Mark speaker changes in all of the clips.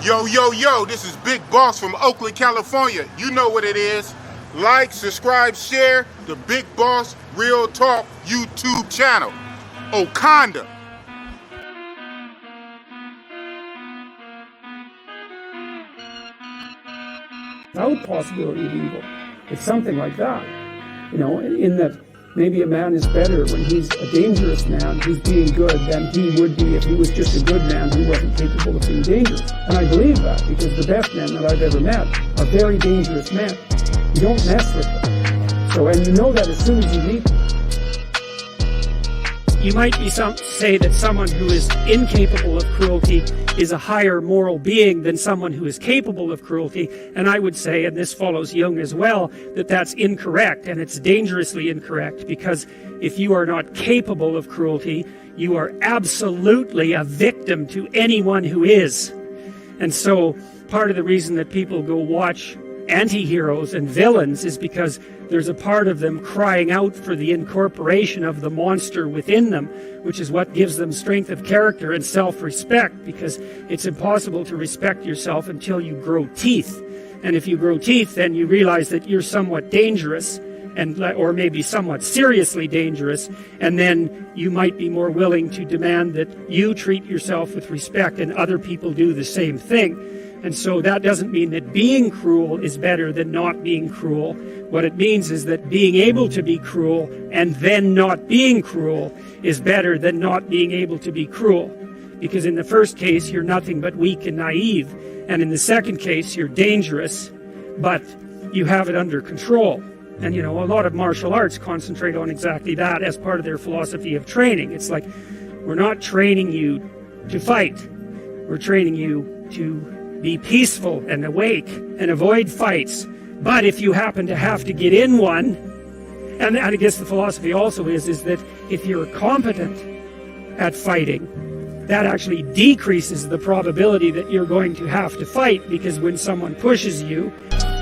Speaker 1: Yo, yo, yo, this is Big Boss from Oakland, California. You know what it is. Like, subscribe, share the Big Boss Real Talk YouTube channel. Okanda.
Speaker 2: Without possibility of evil. It's something like that. You know, in that maybe a man is better when he's a dangerous man who's being good than he would be if he was just a good man who wasn't capable of being dangerous. And I believe that because the best men that I've ever met are very dangerous men. You don't mess with them. So, and you know that as soon as you meet them. You might say that someone who is incapable of cruelty is a higher moral being than someone who is capable of cruelty, and I would say, and this follows Jung as well, that that's incorrect, and it's dangerously incorrect, because if you are not capable of cruelty, you are absolutely a victim to anyone who is. And so part of the reason that people go watch anti-heroes and villains is because there's a part of them crying out for the incorporation of the monster within them, which is what gives them strength of character and self-respect, because it's impossible to respect yourself until you grow teeth. And if you grow teeth, then you realize that you're somewhat dangerous, or maybe somewhat seriously dangerous, and then you might be more willing to demand that you treat yourself with respect and other people do the same thing. And so that doesn't mean that being cruel is better than not being cruel. What it means is that being able to be cruel and then not being cruel is better than not being able to be cruel. Because in the first case, you're nothing but weak and naive. And in the second case, you're dangerous, but you have it under control. And, you know, a lot of martial arts concentrate on exactly that as part of their philosophy of training. It's like, we're not training you to fight. We're training you to be peaceful and awake and avoid fights. But if you happen to have to get in one, and I guess the philosophy also is that if you're competent at fighting, that actually decreases the probability that you're going to have to fight, because when someone pushes you,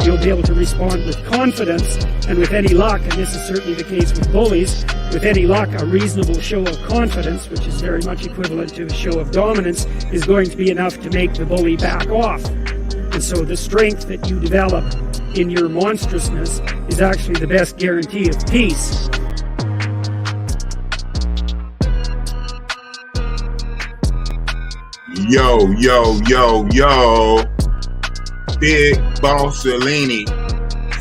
Speaker 2: you'll be able to respond with confidence, and with any luck, and this is certainly the case with bullies, with any luck, a reasonable show of confidence, which is very much equivalent to a show of dominance, is going to be enough to make the bully back off. And so the strength that you develop in your monstrousness is actually the best guarantee of peace.
Speaker 1: Yo, yo, yo, yo. Big Bossellini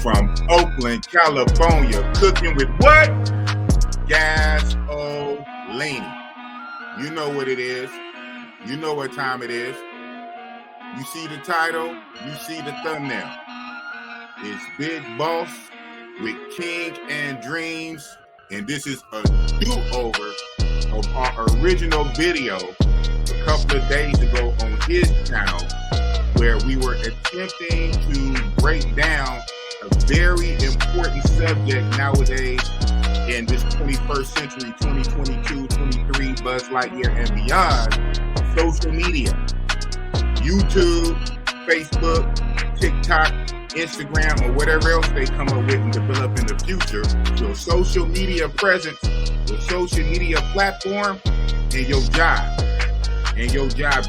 Speaker 1: from Oakland, California, cooking with what? Gasolini. You know what it is. You know what time it is. You see the title, you see the thumbnail. It's Big Boss with King and Dreams, and this is a do-over of our original video a couple of days ago on his channel, where we were attempting to break down a very important subject nowadays in this 21st century, 2022, 23, Buzz Lightyear and beyond, social media. YouTube, Facebook, TikTok, Instagram, or whatever else they come up with and develop in the future. Your social media presence, your social media platform, and your job. And your job.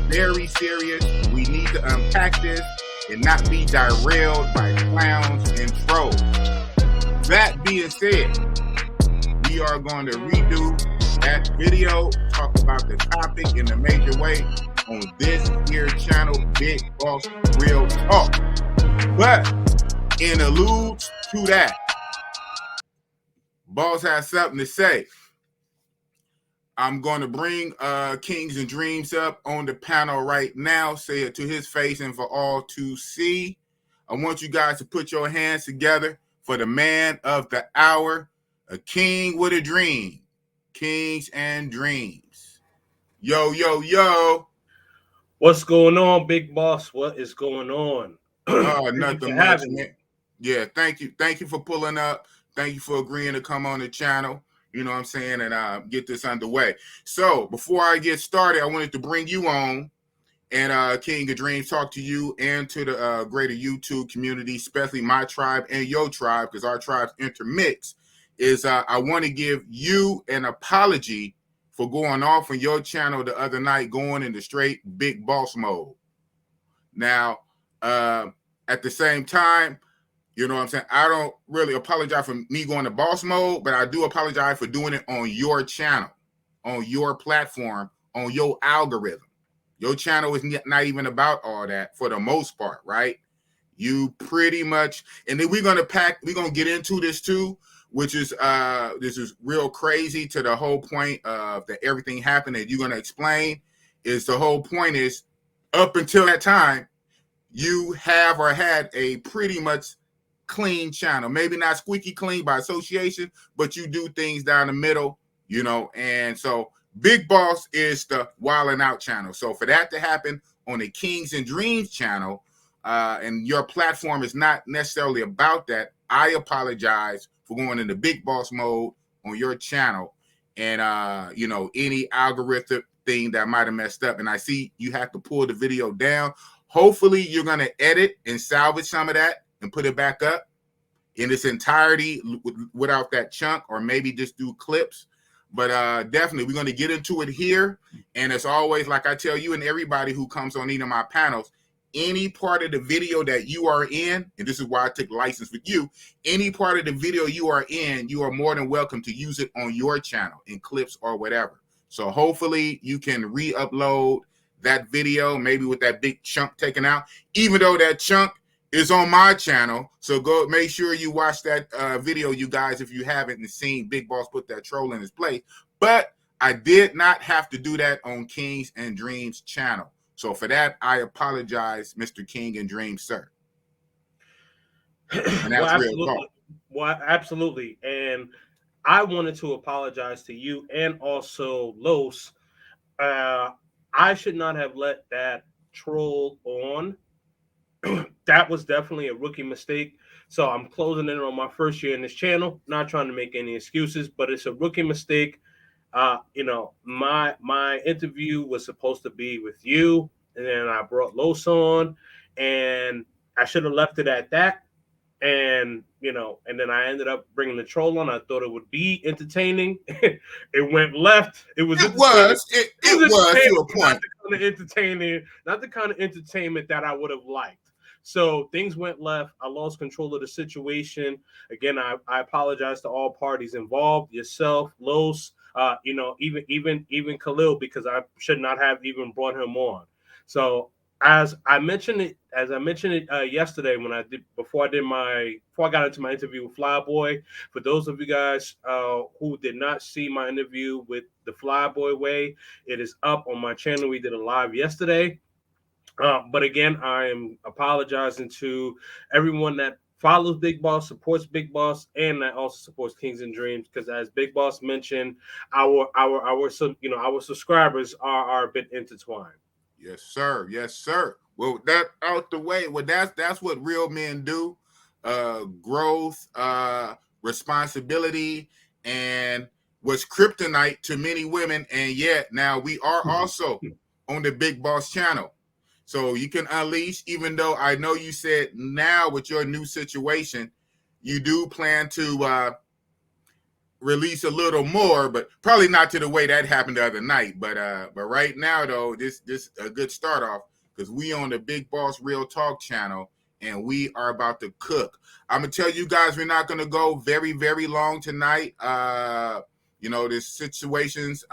Speaker 1: Very serious. We need to unpack this and not be derailed by clowns and trolls. That being said, we are going to redo that video, talk about the topic in a major way on this here channel, Big Boss Real Talk. But in alludes to that, Boss has something to say. I'm going to bring Kings and Dreams up on the panel right now, say it to his face and for all to see. I want you guys to put your hands together for the man of the hour, a king with a dream. Kings and Dreams. Yo, yo, yo.
Speaker 3: What's going on, Big Boss? What is going on?
Speaker 1: Nothing much, man. Yeah, thank you. Thank you for pulling up. Thank you for agreeing to come on the channel. You know what I'm saying? And get this underway. So before I get started, I wanted to bring you on and King of Dreams talk to you and to the greater YouTube community, especially my tribe and your tribe, because our tribes intermix, is I want to give you an apology for going off on your channel the other night, going into straight big boss mode. Now, at the same time, you know what I'm saying? I don't really apologize for me going to boss mode, but I do apologize for doing it on your channel, on your platform, on your algorithm. Your channel is not even about all that for the most part, right? You pretty much, and then we're gonna get into this too, which is this is real crazy to the whole point of that everything happened that you're gonna explain. Is the whole point is up until that time, you have or had a pretty much clean channel, maybe not squeaky clean by association, but you do things down the middle, you know. And so Big Boss is the Wildin' Out channel. So for that to happen on the Kings and Dreams channel, and your platform is not necessarily about that, I apologize for going into Big Boss mode on your channel, and you know, any algorithm thing that might have messed up. And I see you have to pull the video down. Hopefully you're going to edit and salvage some of that and put it back up in its entirety without that chunk, or maybe just do clips. But definitely, we're going to get into it here. And as always, like I tell you and everybody who comes on any of my panels, any part of the video that you are in, and this is why I took license with you, any part of the video you are in, you are more than welcome to use it on your channel in clips or whatever. So hopefully you can re-upload that video, maybe with that big chunk taken out, even though that chunk is on my channel. So go make sure you watch that video, you guys, if you haven't seen Big Boss put that troll in his place. But I did not have to do that on Kings and Dreams channel. So for that, I apologize, Mr. King and Dreams, sir. And that's real talk.
Speaker 3: Well, absolutely. And I wanted to apologize to you and also Los. I should not have let that troll on. That was definitely a rookie mistake. So I'm closing in on my first year in this channel. Not trying to make any excuses, but it's a rookie mistake. You know, my interview was supposed to be with you, and then I brought Los on, and I should have left it at that. And you know, and then I ended up bringing the troll on. I thought it would be entertaining. It went left. It was to a point. Not the kind of entertainment that I would have liked. So things went left. I lost control of the situation. Again, I apologize to all parties involved, yourself, Los, you know, even Khalil, because I should not have even brought him on. So as I mentioned it yesterday before I got into my interview with Flyboy. For those of you guys who did not see my interview with the Flyboy way, it is up on my channel. We did a live yesterday. But again, I am apologizing to everyone that follows Big Boss, supports Big Boss, and that also supports Kings and Dreams. Because as Big Boss mentioned, our subscribers are a bit intertwined.
Speaker 1: Yes, sir. Yes, sir. Well, that out the way. Well, that's what real men do. Growth, responsibility, and was kryptonite to many women. And yet now we are also on the Big Boss channel. So you can unleash, even though I know you said now with your new situation, you do plan to release a little more, but probably not to the way that happened the other night. But right now, though, this a good start off, because we on the Big Boss Real Talk channel, and we are about to cook. I'm going to tell you guys we're not going to go very, very long tonight. You know, there's situations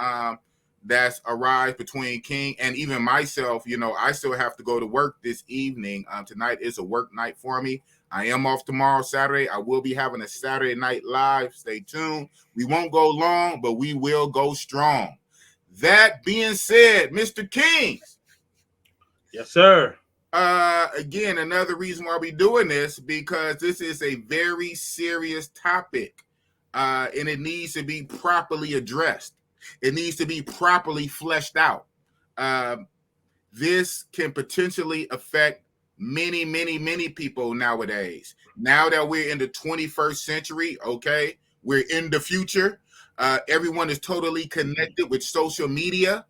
Speaker 1: that's arise between King and even myself. You know, I still have to go to work this evening. Tonight is a work night for me. I am off tomorrow, Saturday. I will be having a Saturday night live. Stay tuned. We won't go long, but we will go strong. That being said, Mr. King.
Speaker 3: Yes, sir.
Speaker 1: Again, another reason why we're doing this, because this is a very serious topic, and it needs to be properly addressed. It needs to be properly fleshed out. This can potentially affect many, many, many people nowadays. Now that we're in the 21st century, okay, we're in the future. Everyone is totally connected with social media.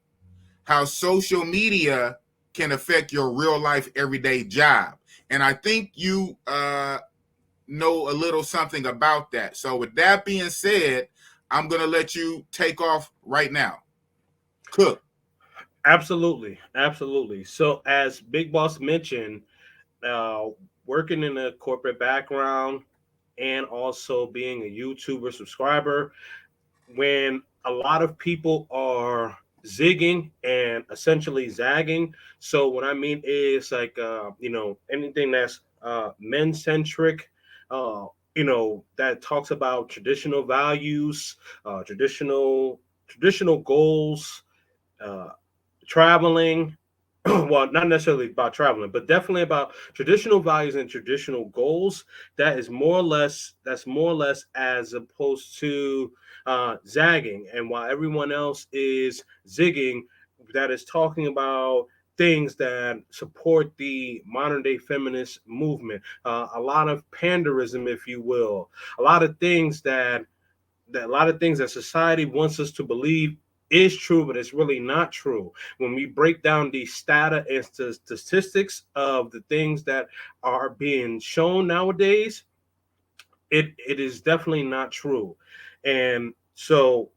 Speaker 1: How social media can affect your real life, everyday job. And I think you know a little something about that. So with that being said, I'm going to let you take off right now. cook.
Speaker 3: Absolutely, absolutely. So as Big Boss mentioned, uh, working in a corporate background and also being a YouTuber subscriber, when a lot of people are zigging and essentially zagging. So what I mean is like anything that's men centric, uh, that talks about traditional values, traditional goals, uh, traveling. Well, not necessarily about traveling, but definitely about traditional values and traditional goals. That's more or less as opposed to zagging. And while everyone else is zigging, that is talking about things that support the modern day feminist movement. A lot of panderism, if you will, a lot of things that a lot of things that society wants us to believe is true, but it's really not true. When we break down the data and statistics of the things that are being shown nowadays, it is definitely not true. And so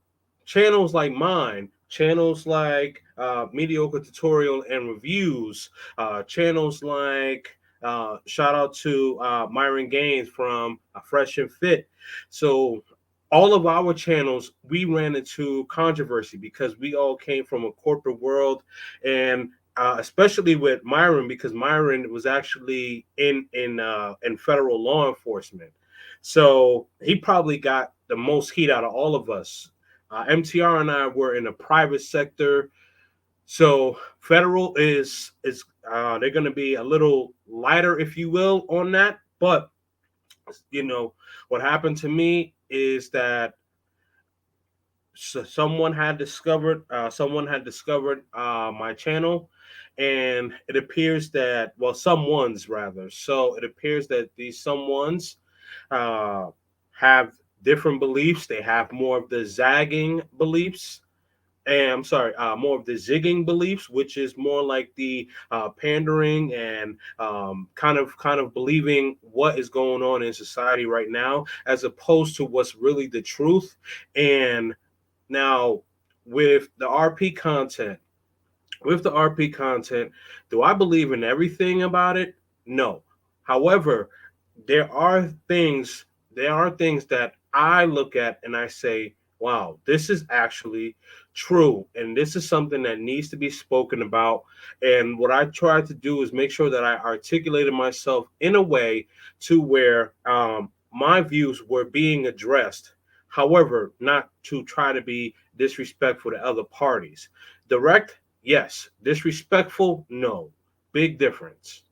Speaker 3: channels like mine, channels like mediocre tutorial and reviews, channels like shout out to Myron Gaines from Fresh and Fit. So all of our channels, we ran into controversy because we all came from a corporate world, and especially with Myron, because Myron was actually in federal law enforcement. So he probably got the most heat out of all of us. MTR and I were in the private sector, so federal is they're going to be a little lighter, if you will, on that. But what happened to me is that someone had discovered my channel, and it appears that, well, someone's rather. So it appears that these someone's uh, have different beliefs. They have more of the zagging beliefs. And I'm sorry, more of the zigging beliefs, which is more like the pandering and kind of believing what is going on in society right now, as opposed to what's really the truth. And now with the RP content, do I believe in everything about it? No. However, there are things that I look at and I say, wow, this is actually true, and this is something that needs to be spoken about. And what I try to do is make sure that I articulated myself in a way to where my views were being addressed. However, not to try to be disrespectful to other parties. Direct, yes. Disrespectful, no. Big difference.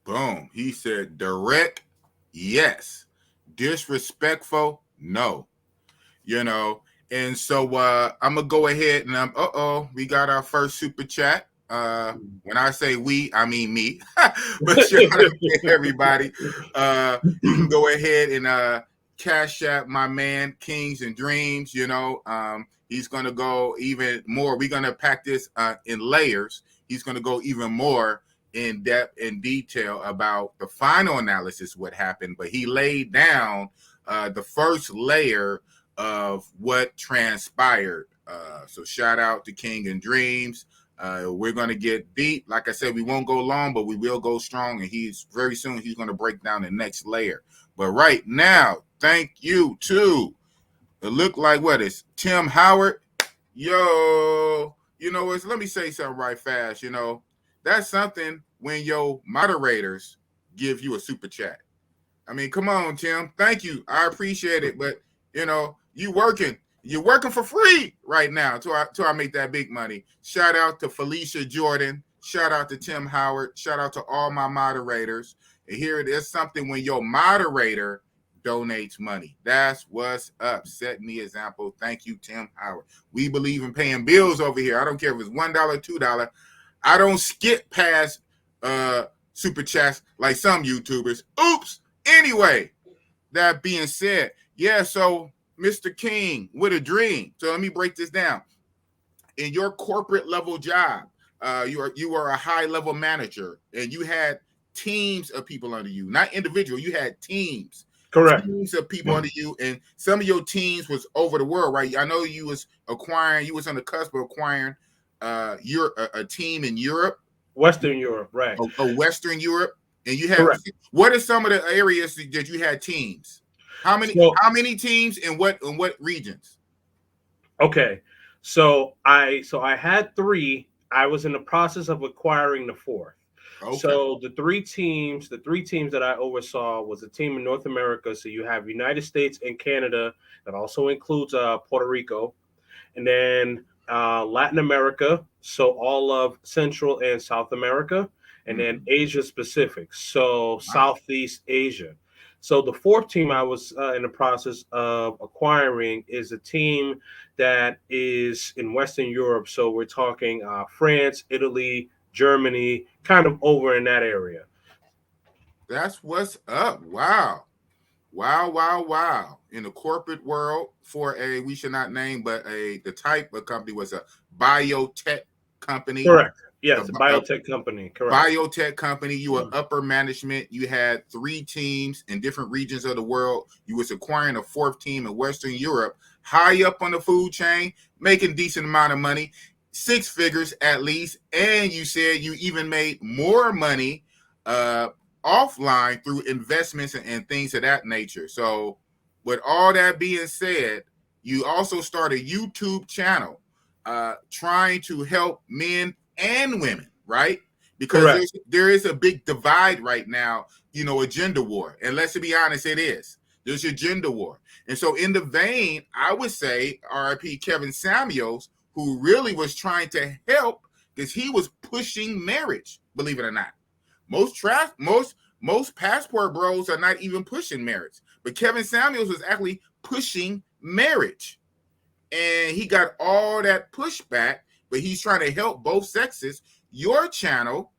Speaker 1: Boom. He said direct, yes. Disrespectful, no. You know, and so I'm gonna go ahead and we got our first super chat. When I say we, I mean me. But shout out to everybody. You can go ahead and cash out my man Kings and Dreams. He's gonna go even more. We're gonna pack this in layers. He's gonna go even more in depth and detail about the final analysis, what happened. But he laid down the first layer of what transpired. So shout out to King and Dreams. We're going to get deep. Like I said, we won't go long, but we will go strong. And he's very soon, he's going to break down the next layer. But right now, thank you to, it look like what is Tim Howard. Yo, let me say something right fast. That's something when your moderators give you a super chat. I mean, come on, Tim. Thank you. I appreciate it. But, you're working for free right now till I make that big money. Shout out to Felicia Jordan. Shout out to Tim Howard. Shout out to all my moderators. And here it is, something when your moderator donates money. That's what's up. Setting the example. Thank you, Tim Howard. We believe in paying bills over here. I don't care if it's $1, $2. I don't skip past super chats like some YouTubers. Oops. Anyway, that being said, yeah, so Mr. King with a dream. So let me break this down. In your corporate level job, you are a high level manager, and you had teams of people under you, not individual. You had teams,
Speaker 3: Correct.
Speaker 1: teams of people under you, and some of your teams was over the world, right? I know you was on the cusp of acquiring a team in Europe,
Speaker 3: Western Europe, right?
Speaker 1: Western Europe, and you have
Speaker 3: Correct.
Speaker 1: what are some of the areas that you had teams?
Speaker 3: So
Speaker 1: How many teams in what regions?
Speaker 3: okay, so I had three. I was in the process of acquiring the fourth.
Speaker 1: Okay.
Speaker 3: So the three teams that I oversaw was a team in North America. So you have United States and Canada. That also includes Puerto Rico, and then Latin America. So all of Central and South America, and then Asia Pacific. So
Speaker 1: Wow.
Speaker 3: Southeast Asia. So the fourth team I was in the process of acquiring is a team that is in Western Europe. So we're talking France, Italy, Germany, kind of over in that area.
Speaker 1: That's what's up. Wow. Wow, wow, wow. In the corporate world, for we should not name, but the type of company was a biotech company.
Speaker 3: Correct.
Speaker 1: A,
Speaker 3: Yes, a biotech company. Correct.
Speaker 1: biotech company. You were upper management. You had three teams in different regions of the world. You was acquiring a fourth team in Western Europe, high up on the food chain, making decent amount of money, six figures at least. And you said you even made more money offline through investments and things of that nature. So with all that being said, you also start a YouTube channel trying to help men and women, right? Because
Speaker 3: Correct.
Speaker 1: there is a big divide right now, a gender war. And let's be honest, it is. There's a gender war. And so in the vein, I would say RIP Kevin Samuels, who really was trying to help because he was pushing marriage, believe it or not. Most passport bros are not even pushing marriage. But Kevin Samuels was actually pushing marriage. And he got all that pushback, but he's trying to help both sexes. Your channel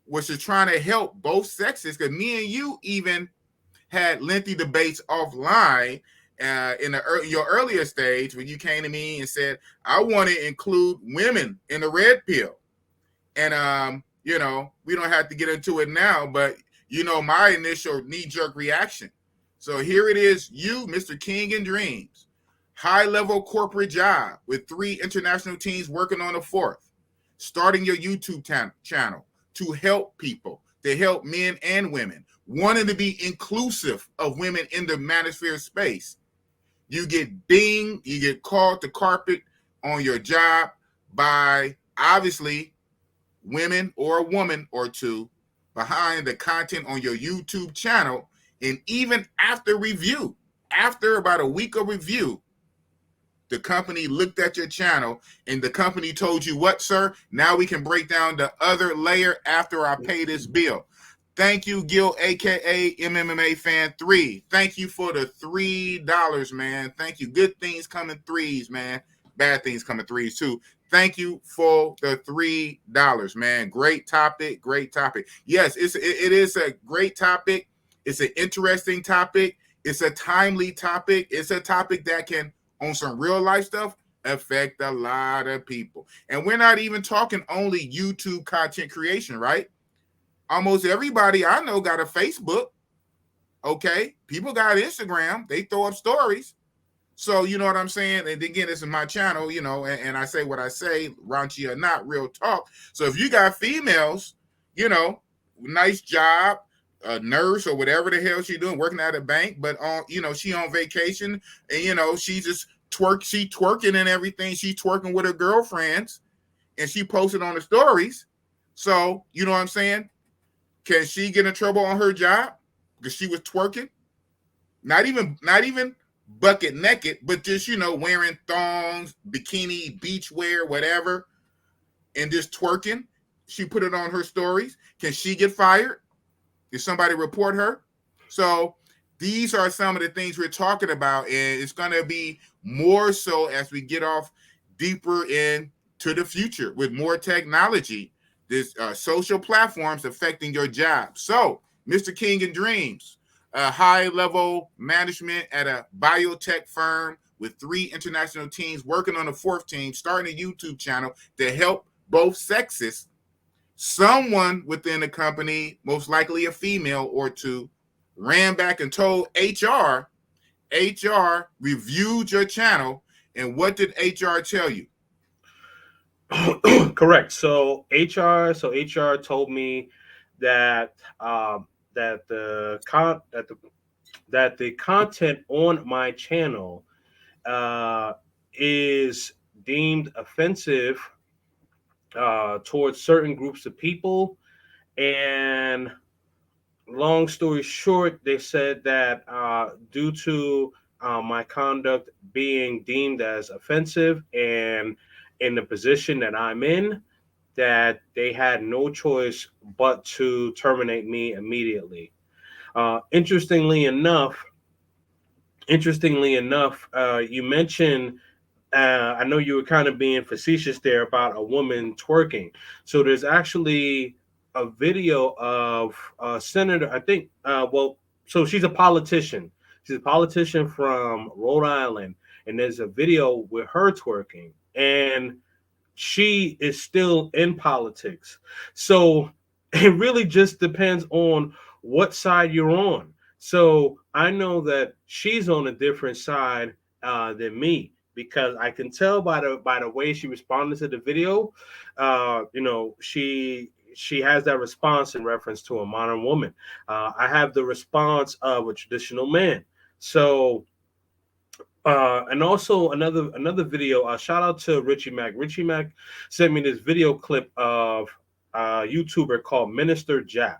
Speaker 1: was just trying to help both sexes, because me and you even had lengthy debates offline in your earlier stage when you came to me and said, I want to include women in the red pill. And, we don't have to get into it now, but, my initial knee-jerk reaction. So here it is, you, Mr. King in Dreams, high-level corporate job with 3 international teams working on a 4th, starting your YouTube channel to help people, to help men and women, wanting to be inclusive of women in the manosphere space. You get dinged, you get called to carpet on your job by, obviously, women or a woman or two behind the content on your YouTube channel. And even after review, after about a week of review, the company looked at your channel and the company told you, what, sir? Now we can break down the other layer after I pay this bill. Thank you, Gil, aka MMA Fan 3. Thank you for the $3, man. Thank you. Good things come in threes, man. Bad things come in threes too. Thank you for the $3, man. Great topic. Great topic. Yes, it is a great topic. It's an interesting topic. It's a timely topic. It's a topic that can, on some real life stuff, affect a lot of people. And we're not even talking only YouTube content creation, right? Almost everybody I know got a Facebook. Okay. People got Instagram. They throw up stories. So, you know what I'm saying? And again, this is my channel, and I say what I say, raunchy or not, real talk. So if you got females, nice job, a nurse or whatever the hell she doing, working at a bank, but she on vacation and, she just she twerking and everything. She twerking with her girlfriends and she posted on the stories. So, you know what I'm saying? Can she get in trouble on her job because she was twerking? Not even bucket naked, but just, wearing thongs, bikini, beach wear, whatever, and just twerking. She put it on her stories. Can she get fired? Did somebody report her? So these are some of the things we're talking about, and it's going to be more so as we get off deeper into the future with more technology, this social platforms affecting your job. So, Mr. King in Dreams, a high-level management at a biotech firm with 3 international teams working on a 4th team, starting a YouTube channel to help both sexes. Someone within the company, most likely a female or two, ran back and told HR. HR reviewed your channel, and what did HR tell you?
Speaker 3: Correct. So HR told me that that the content on my channel is deemed offensive towards certain groups of people. And long story short, they said that due to my conduct being deemed as offensive and in the position that I'm in, that they had no choice but to terminate me immediately. Uh, interestingly enough, you mentioned. I know you were kind of being facetious there about a woman twerking. So there's actually a video of Senator. I think. So she's a politician. She's a politician from Rhode Island, and there's a video with her twerking, and she is still in politics. So it really just depends on what side you're on. So I know that she's on a different side than me because I can tell by the way she responded to the video. She has that response in reference to a modern woman. I have the response of a traditional man. So and also another video. Shout out to Richie Mack. Richie Mack sent me this video clip of a YouTuber called Minister Jap,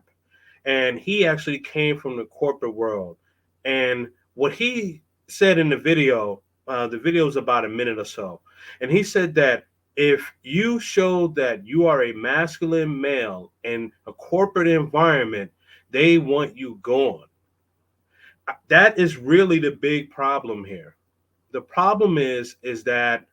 Speaker 3: and he actually came from the corporate world. And what he said in the video is about a minute or so, and he said that if you show that you are a masculine male in a corporate environment, they want you gone. That is really the big problem here. The problem is that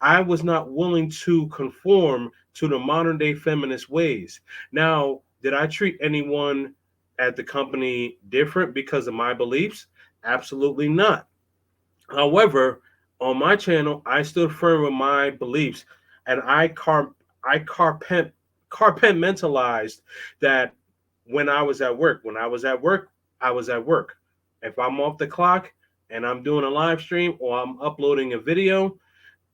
Speaker 3: I was not willing to conform to the modern day feminist ways. Now, did I treat anyone at the company different because of my beliefs? Absolutely not. However, on my channel, I stood firm with my beliefs, and I compartmentalized that when I was at work. When I was at work, I was at work. If I'm off the clock and I'm doing a live stream or I'm uploading a video,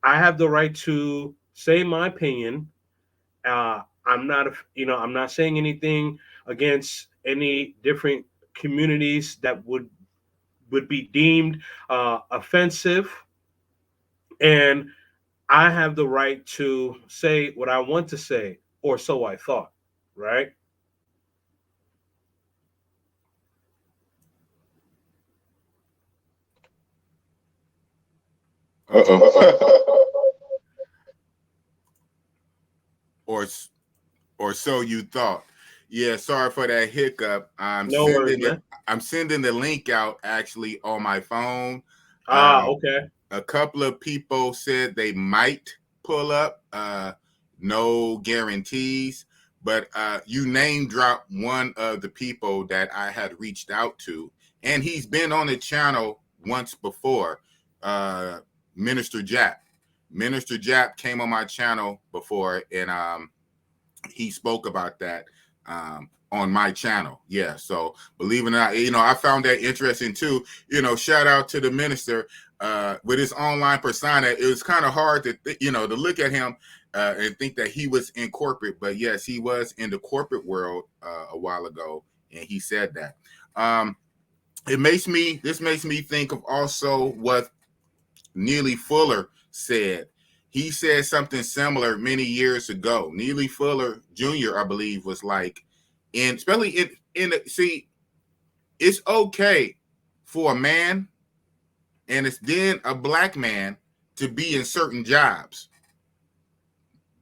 Speaker 3: I have the right to say my opinion. I'm not saying anything against any different communities that would be deemed offensive, and I have the right to say what I want to say, or so I thought, right?
Speaker 1: or or so you thought. Yeah, sorry for that hiccup.
Speaker 3: No worries, man.
Speaker 1: I'm sending the link out actually on my phone.
Speaker 3: Okay.
Speaker 1: A couple of people said they might pull up. No guarantees, but you name dropped one of the people that I had reached out to, and he's been on the channel once before. Minister Jap. Minister Jap came on my channel before, and he spoke about that on my channel. Yeah, so believe it or not, I found that interesting too. Shout out to the minister with his online persona. It was kind of hard to to look at him and think that he was in corporate, but yes, he was in the corporate world a while ago, and he said that. This makes me think of also what Neely Fuller said. He said something similar many years ago. Neely Fuller Jr., I believe, was like, especially see, it's okay for a man, and it's then a black man, to be in certain jobs.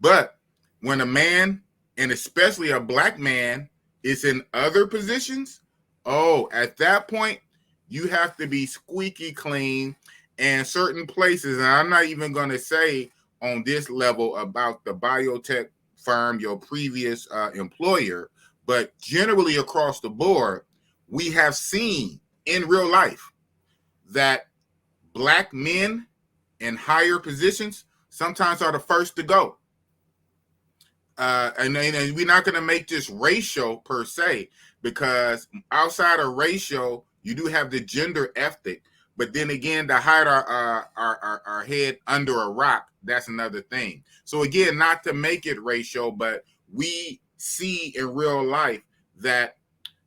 Speaker 1: But when a man, and especially a black man, is in other positions, at that point, you have to be squeaky clean. And certain places, and I'm not even going to say on this level about the biotech firm, your previous employer, but generally across the board, we have seen in real life that black men in higher positions sometimes are the first to go. and we're not going to make this racial per se, because outside of racial, you do have the gender ethic. But then again, to hide our head under a rock, that's another thing. So again, not to make it racial, but we see in real life that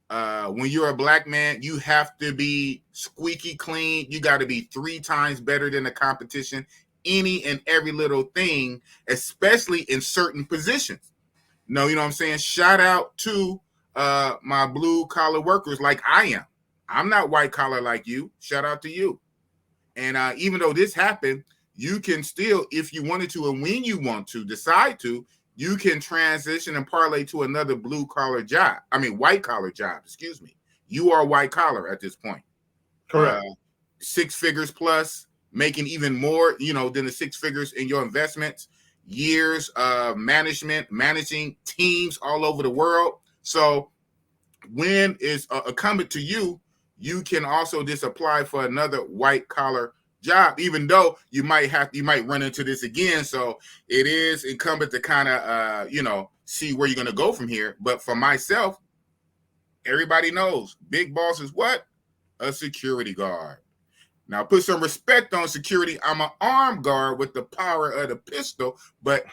Speaker 1: when you're a black man, you have to be squeaky clean. You got to be 3 times better than the competition, any and every little thing, especially in certain positions. No, you know what I'm saying? Shout out to my blue collar workers like I am. I'm not white collar like you. Shout out to you. And even though this happened, you can still, if you wanted to, and when you want to, decide to, you can transition and parlay to another blue collar job. I mean, white collar job, excuse me. You are white collar at this point.
Speaker 3: Correct.
Speaker 1: 6 figures plus, making even more, than the 6 figures in your investments, years of managing teams all over the world. So when it's incumbent to you, you can also just apply for another white collar job, even though you might run into this again. So it is incumbent to kind of, see where you're going to go from here. But for myself, everybody knows Big Boss is what? A security guard. Now, put some respect on security. I'm an armed guard with the power of the pistol, but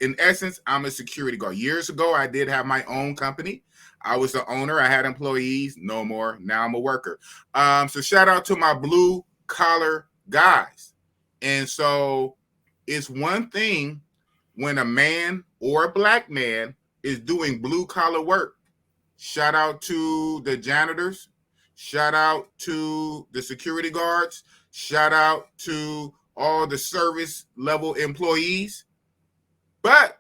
Speaker 1: in essence, I'm a security guard. Years ago, I did have my own company. I was the owner. I had employees. No more. Now I'm a worker. So shout out to my blue collar guys. And so it's one thing when a man or a black man is doing blue collar work. Shout out to the janitors. Shout out to the security guards. Shout out to all the service level employees. But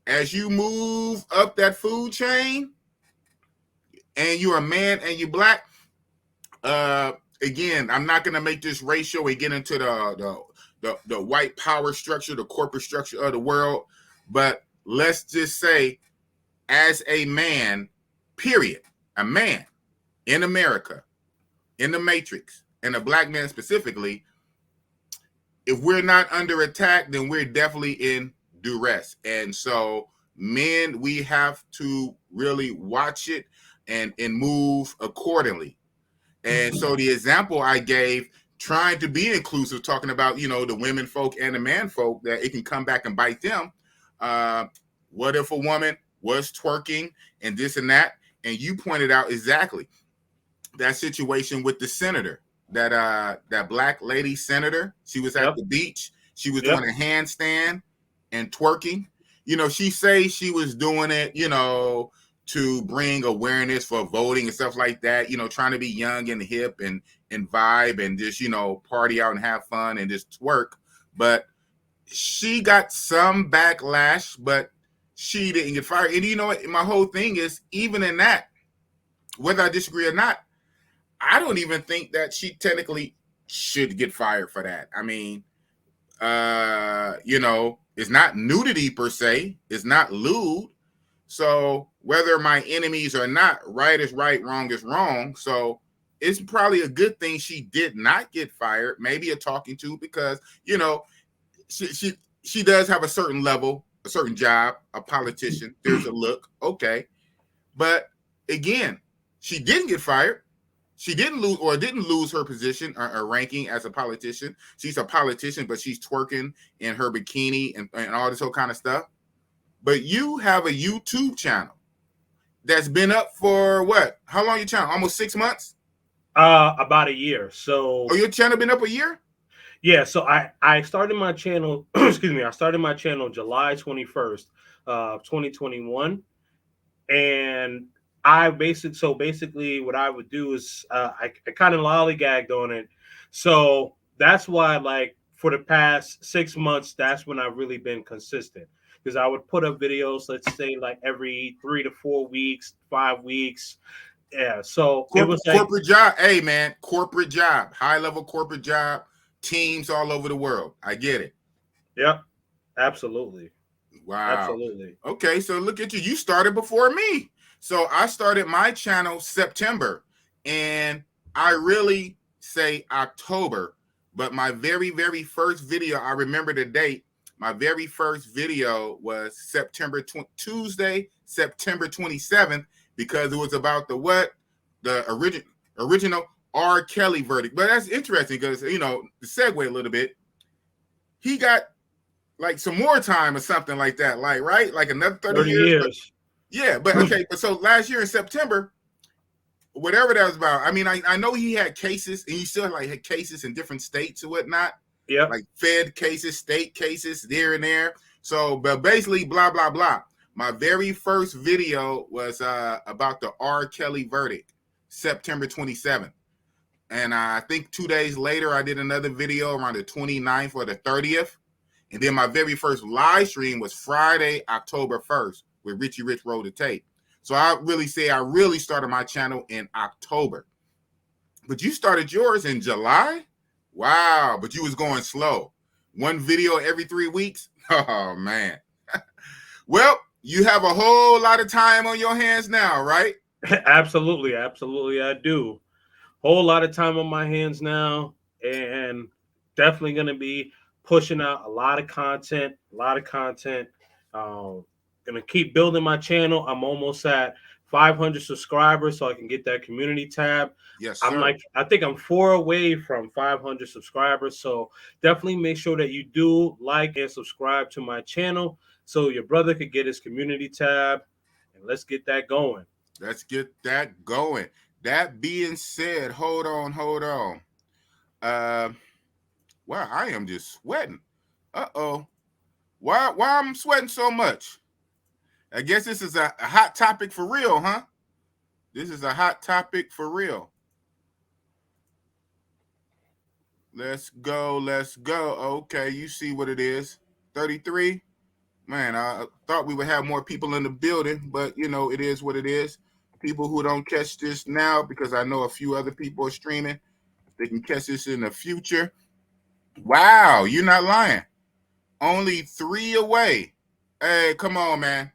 Speaker 1: as you move up that food chain and you're a man and you're black, again, I'm not going to make this racial and get into the white power structure, the corporate structure of the world. But let's just say, as a man, period, a man in America, in the Matrix, and a black man specifically, if we're not under attack, then we're definitely in duress. And so men, we have to really watch it and move accordingly. And so the example I gave, trying to be inclusive, talking about, the women folk and the man folk, that it can come back and bite them. What if a woman was twerking and this and that? And you pointed out exactly that situation with the senator, that black lady senator. She was at the beach. She was doing a handstand and twerking. She say she was doing it, to bring awareness for voting and stuff like that, trying to be young and hip and vibe and just, party out and have fun and just twerk. But she got some backlash, but she didn't get fired. And my whole thing is, even in that, whether I disagree or not, I don't even think that she technically should get fired for that. I mean, it's not nudity per se. It's not lewd. So whether my enemies are not, right is right, wrong is wrong. So it's probably a good thing she did not get fired. Maybe a talking to, because, she does have a certain level, a certain job, a politician. There's a look. Okay. But again, she didn't get fired. She didn't lose her position or ranking as a politician. She's a politician, but she's twerking in her bikini and all this whole kind of stuff. But you have a YouTube channel that's been up for what? How long your channel? Almost 6 months?
Speaker 3: About a year. So
Speaker 1: your channel been up a year?
Speaker 3: Yeah, so I started my channel, excuse me, I started my channel July 21st, 2021. And basically what I would do is I kind of lollygagged on it. So that's why, like, for the past 6 months, that's when I've really been consistent, because I would put up videos, let's say, like every 3 to 4 weeks, 5 weeks. Yeah. So it was like
Speaker 1: corporate job. Hey man, corporate job, high level corporate job, teams all over the world. I get it.
Speaker 3: Yep. Absolutely.
Speaker 1: Wow.
Speaker 3: Absolutely.
Speaker 1: Okay. So look at you. You started before me. So I started my channel September, and I really say October, but my very, very first video, I remember the date. My very first video was Tuesday, September 27th, because it was about the what? The original R. Kelly verdict. But that's interesting because, you know, to segue a little bit, he got like some more time or something like that, like, right? Like another 30 years. But, yeah, but okay. But so last year in September, whatever that was about, I mean, I know he had cases, and he still like had cases in different states or whatnot.
Speaker 3: Yeah.
Speaker 1: Like Fed cases, state cases, there and there. So, but basically, blah, blah, blah. My very first video was about the R. Kelly verdict, September 27th. And I think 2 days later, I did another video around the 29th or the 30th. And then my very first live stream was Friday, October 1st, with Richie Rich Roll the Tape. So I really say I really started my channel in October. But you started yours in July? Wow, but you was going slow. One video every 3 weeks? Oh, man. Well, you have a whole lot of time on your hands now, right?
Speaker 3: Absolutely. Absolutely, I do. Whole lot of time on my hands now, and definitely going to be pushing out a lot of content, Going to keep building my channel. I'm almost at 500 subscribers, so I can get that community tab.
Speaker 1: Yes, sir.
Speaker 3: I think I'm 4 away from 500 subscribers. So definitely make sure that you do like and subscribe to my channel so your brother could get his community tab, and let's get that going.
Speaker 1: Let's get that going. That being said, hold on. Wow, I am just sweating. Uh-oh. Why I'm sweating so much? I guess this is a hot topic for real, huh? This is a hot topic for real. Let's go. Okay, you see what it is. 33. Man, I thought we would have more people in the building, but, you know, it is what it is. People who don't catch this now, because I know a few other people are streaming, they can catch this in the future. Wow, you're not lying. Only 3 away. Hey, come on, man.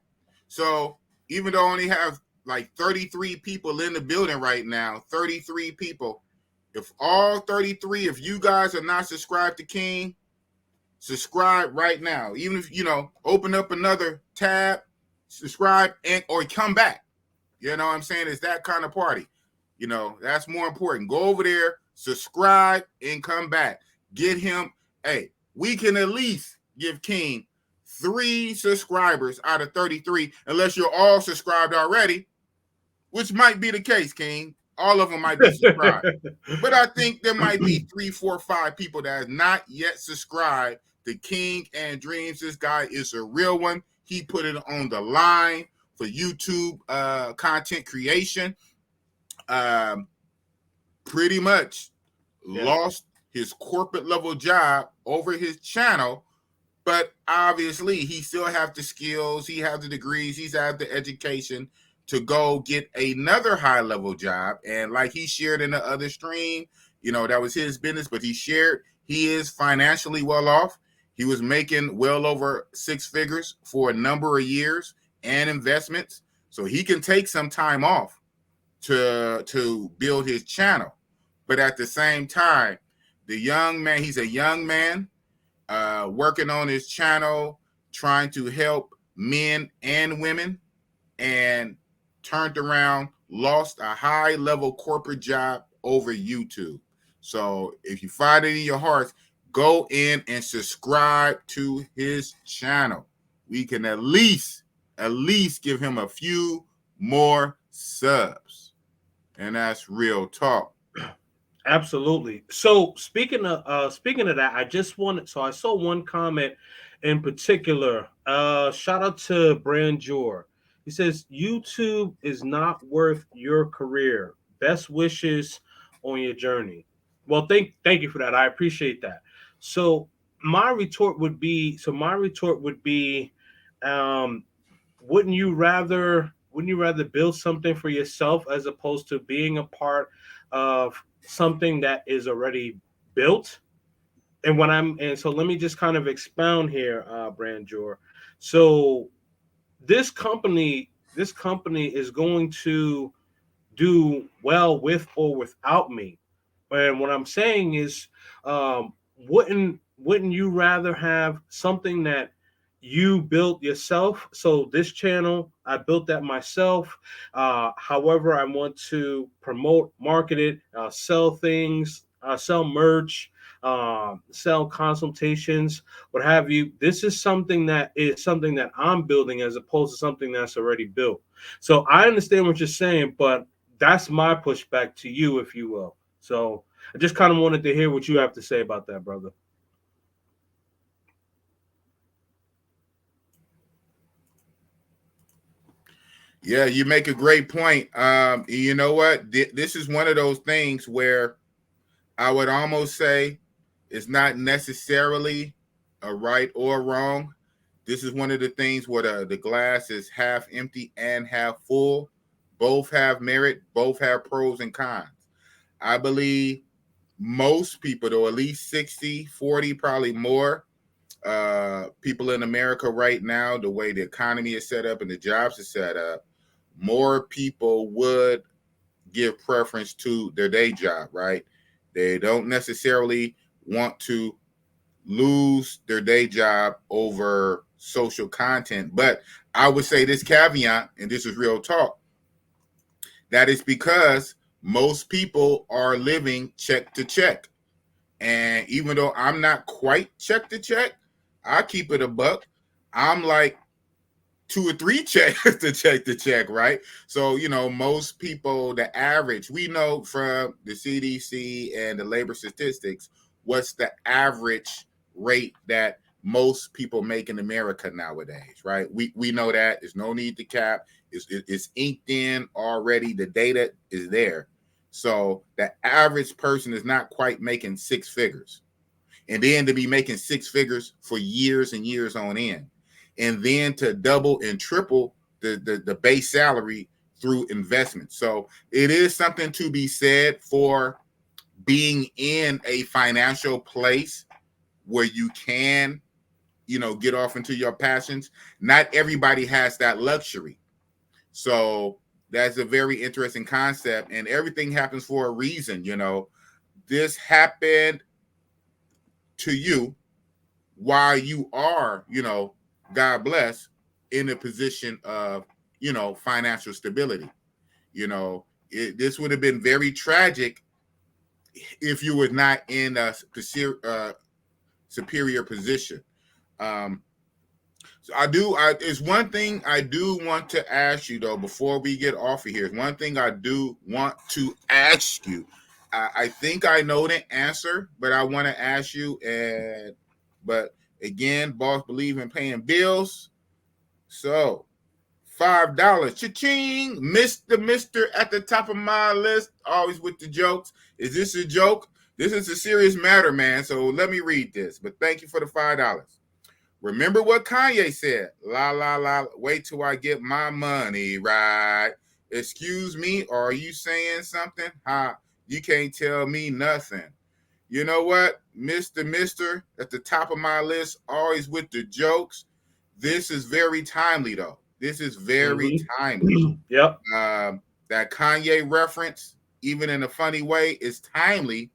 Speaker 1: So even though I only have like 33 people in the building right now, 33 people, if all 33 of you guys are not subscribed to King, subscribe right now. Even if, you know, open up another tab, subscribe, and or come back. You know what I'm saying? It's that kind of party. You know, that's more important. Go over there, subscribe, and come back. Get him. Hey, we can at least give King 3 subscribers out of 33, unless you're all subscribed already, which might be the case, King. All of them might be subscribed. But I think there might be 3, 4, 5 people that have not yet subscribed to King and Dreams. This guy is a real one. He put it on the line for YouTube content creation. Pretty much lost his corporate level job over his channel, but obviously he still have the skills, he have the degrees, he's have the education to go get another high level job. And like he shared in the other stream, you know, that was his business, but he shared he is financially well off. He was making well over 6 figures for a number of years and investments. So he can take some time off to build his channel. But at the same time, the young man, he's a young man working on his channel, trying to help men and women, and turned around, lost a high-level corporate job over YouTube. So if you find it in your hearts, go in and subscribe to his channel. We can at least give him a few more subs. And that's real talk.
Speaker 3: Absolutely. So speaking of that, I saw one comment in particular. Shout out to Brand Jor. He says YouTube is not worth your career. Best wishes on your journey. Well, thank you for that. I appreciate that. So my retort would be, wouldn't you rather build something for yourself as opposed to being a part of something that is already built? And so let me just kind of expound here, Brand Jor. So this company is going to do well with or without me. And what I'm saying is, wouldn't wouldn't you rather have something that you built yourself? So this channel, I built that myself. However, I want to promote, market it, sell things, sell merch, sell consultations, what have you. This is something that I'm building as opposed to something that's already built. So I understand what you're saying, but that's my pushback to you, if you will. So I just kind of wanted to hear what you have to say about that, brother.
Speaker 1: Yeah, you make a great point. You know what? This is one of those things where I would almost say it's not necessarily a right or wrong. This is one of the things where the glass is half empty and half full. Both have merit, both have pros and cons. I believe most people, though, at least 60, 40, probably more, people in America right now, the way the economy is set up and the jobs are set up, more people would give preference to their day job, right? They don't necessarily want to lose their day job over social content. But I would say this caveat, and this is real talk, that is because most people are living check to check. And even though I'm not quite check to check, I keep it a buck. I'm like 2 or 3 checks to check, right? So, most people, the average, we know from the CDC and the labor statistics, what's the average rate that most people make in America nowadays, right? We know that. There's no need to cap. It's inked in already. The data is there. So the average person is not quite making 6 figures. And then to be making 6 figures for years and years on end. And then to double and triple the base salary through investment. So it is something to be said for being in a financial place where you can, get off into your passions. Not everybody has that luxury. So that's a very interesting concept, and everything happens for a reason. This happened to you while you are, God bless, in a position of, financial stability. This would have been very tragic if you were not in a superior position. So it's one thing I do want to ask you, though, before we get off of here. It's one thing I do want to ask you. I think I know the answer, but I want to ask you. But again, boss believe in paying bills. So $5, cha-ching, Mister at the top of my list, always with the jokes. Is this a joke? This is a serious matter, man. So let me read this. But thank you for the $5. Remember what Kanye said? La, la, la, wait till I get my money right. Excuse me, are you saying something? You can't tell me nothing. You know what? Mister, at the top of my list, always with the jokes. This is very timely, though. This is very timely.
Speaker 3: Yep.
Speaker 1: That Kanye reference, even in a funny way, is timely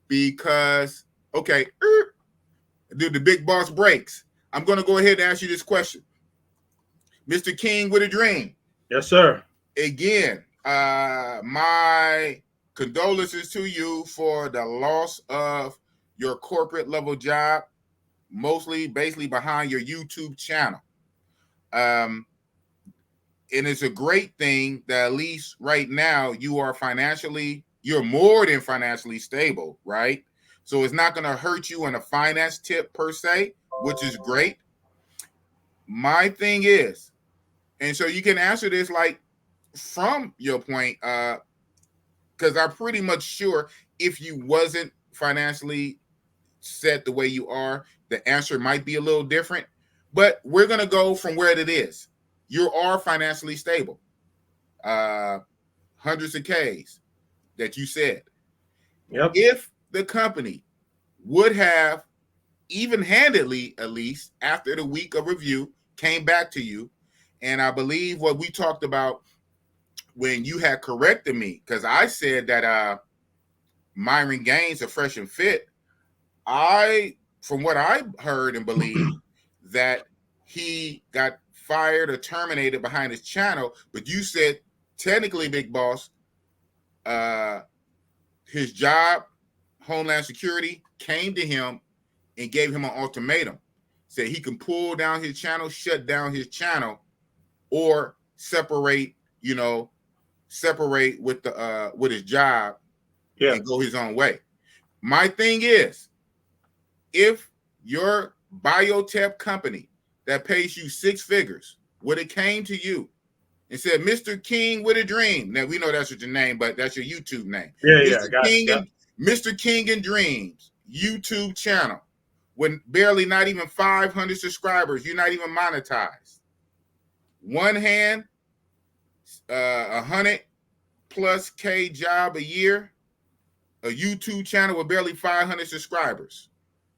Speaker 1: because, okay, dude, the big boss breaks. I'm going to go ahead and ask you this question. Mr. King with a dream.
Speaker 3: Yes, sir.
Speaker 1: Again, my condolences to you for the loss of your corporate level job, basically behind your YouTube channel. And it's a great thing that at least right now you're more than financially stable, right? So it's not going to hurt you on a finance tip per se, which is great. My thing is, and so you can answer this like from your point, because I'm pretty much sure if you wasn't financially set the way you are, the answer might be a little different. But we're going to go from where it is. You are financially stable. Hundreds of Ks that you said.
Speaker 3: Yep.
Speaker 1: If the company would have even-handedly, at least after the week of review, came back to you, and I believe what we talked about when you had corrected me, because I said that Myron Gaines are fresh and fit. I from what I heard and believe, that he got fired or terminated behind his channel. But you said technically, Big Boss, his job, Homeland Security, came to him and gave him an ultimatum. Said he can pull down his channel, shut down his channel, or separate with the with his job and go his own way. My thing is, if your biotech company that pays you six figures would have came to you and said, Mr. King with a Dream. Now we know that's your name, but that's your YouTube name. Mr. King and Dreams YouTube channel with barely not even 500 subscribers. You're not even monetized. One hand, 100 plus K job a year, a YouTube channel with barely 500 subscribers.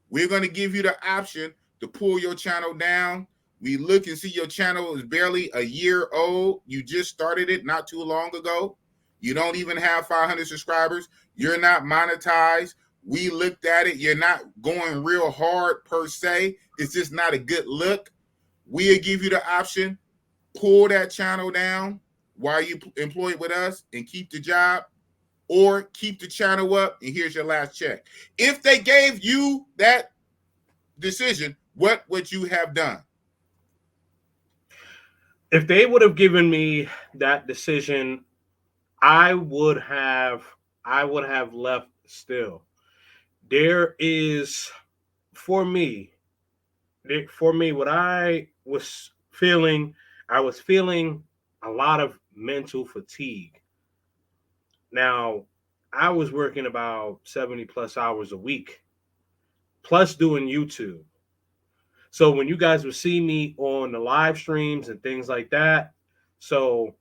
Speaker 1: We're going to give you the option to pull your channel down. We look and see your channel is barely a year old. You just started it not too long ago. You don't even have 500 subscribers. You're not monetized. We looked at it. You're not going real hard per se. It's just not a good look. We'll give you the option. Pull that channel down while you employed with us and keep the job, or keep the channel up and here's your last check. If they gave you that decision, what would you have done?
Speaker 3: If they would have given me that decision, I would have left still. There is, for me, what I was feeling a lot of mental fatigue. Now, I was working about 70 plus hours a week, plus doing YouTube. So when you guys would see me on the live streams and things like that, so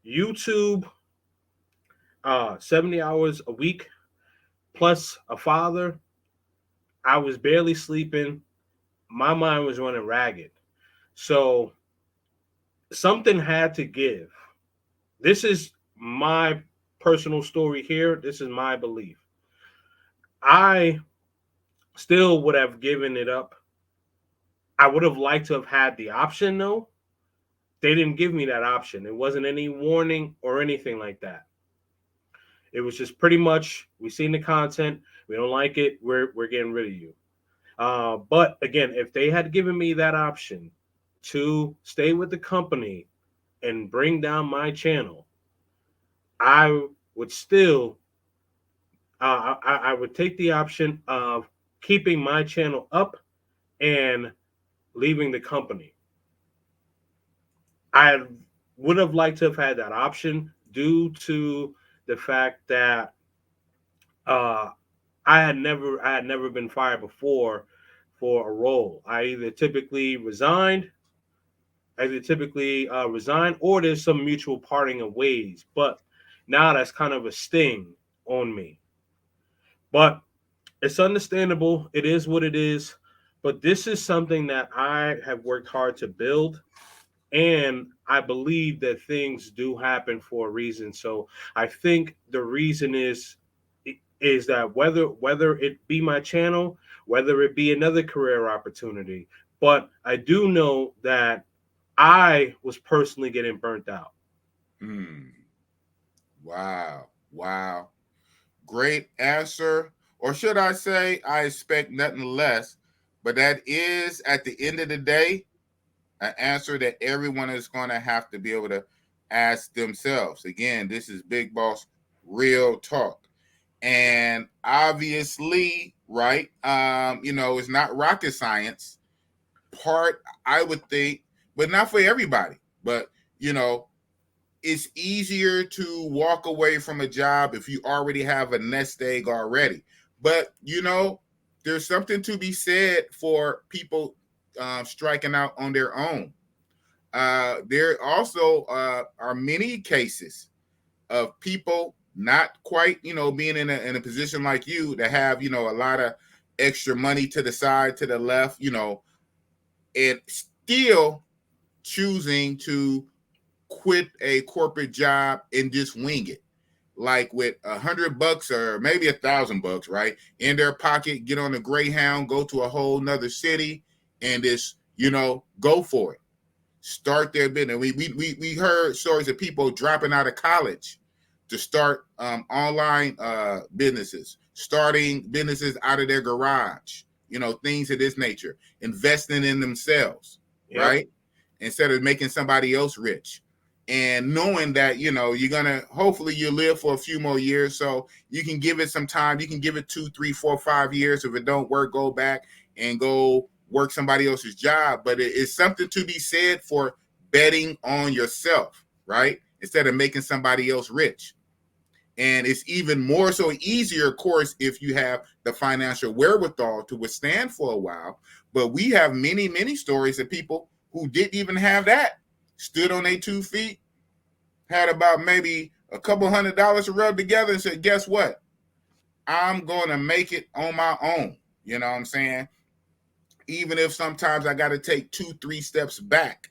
Speaker 3: YouTube, 70 hours a week, plus a father, I was barely sleeping. My mind was running ragged. So something had to give. This is my personal story here. This is my belief. I still would have given it up. I would have liked to have had the option, though. They didn't give me that option. It wasn't any warning or anything like that. It was just pretty much, we've seen the content. We don't like it. We're getting rid of you. But again, if they had given me that option to stay with the company and bring down my channel, I would still, I would take the option of keeping my channel up and leaving the company. I would have liked to have had that option due to the fact that I had never been fired before for a role. I either typically resigned, or there's some mutual parting of ways. But now that's kind of a sting on me. But it's understandable. It is what it is. But this is something that I have worked hard to build. And I believe that things do happen for a reason. So I think the reason is that whether it be my channel, whether it be another career opportunity, but I do know that I was personally getting burnt out.
Speaker 1: Wow. Great answer. Or should I say, I expect nothing less. But that is, at the end of the day, an answer that everyone is going to have to be able to ask themselves. Again, this is Big Boss Real Talk. And obviously, right, it's not rocket science. I would think, but not for everybody. But, it's easier to walk away from a job if you already have a nest egg already. But, there's something to be said for people striking out on their own. There also are many cases of people not quite, being in a position like you that have, a lot of extra money to the side, to the left, and still choosing to quit a corporate job and just wing it. like with $100 or maybe $1,000, right, in their pocket, get on a Greyhound, go to a whole nother city, and just go for it. Start their business. We heard stories of people dropping out of college to start online businesses, starting businesses out of their garage, things of this nature, investing in themselves,
Speaker 3: Yep.
Speaker 1: right? Instead of making somebody else rich. And knowing that, you're gonna hopefully you live for a few more years. So you can give it some time. You can give it 2, 3, 4, 5 years. If it don't work, go back and go work somebody else's job. But it's something to be said for betting on yourself, right? Instead of making somebody else rich. And it's even more so easier, of course, if you have the financial wherewithal to withstand for a while. But we have many, many stories of people who didn't even have that, stood on their 2 feet, had about maybe a couple $100 to rub together and said, guess what? I'm going to make it on my own. You know what I'm saying? Even if sometimes I got to take 2, 3 steps back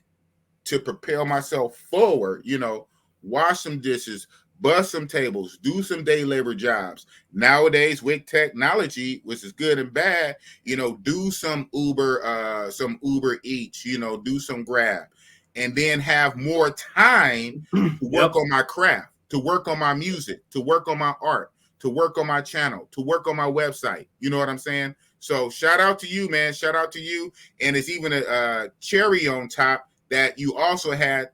Speaker 1: to propel myself forward, wash some dishes, bust some tables, do some day labor jobs. Nowadays with technology, which is good and bad, do some Uber Eats, do some Grab, and then have more time to work
Speaker 3: Yep.
Speaker 1: on my craft, to work on my music, to work on my art, to work on my channel, to work on my website. You know what I'm saying? So shout out to you, man. Shout out to you. And it's even a cherry on top that you also had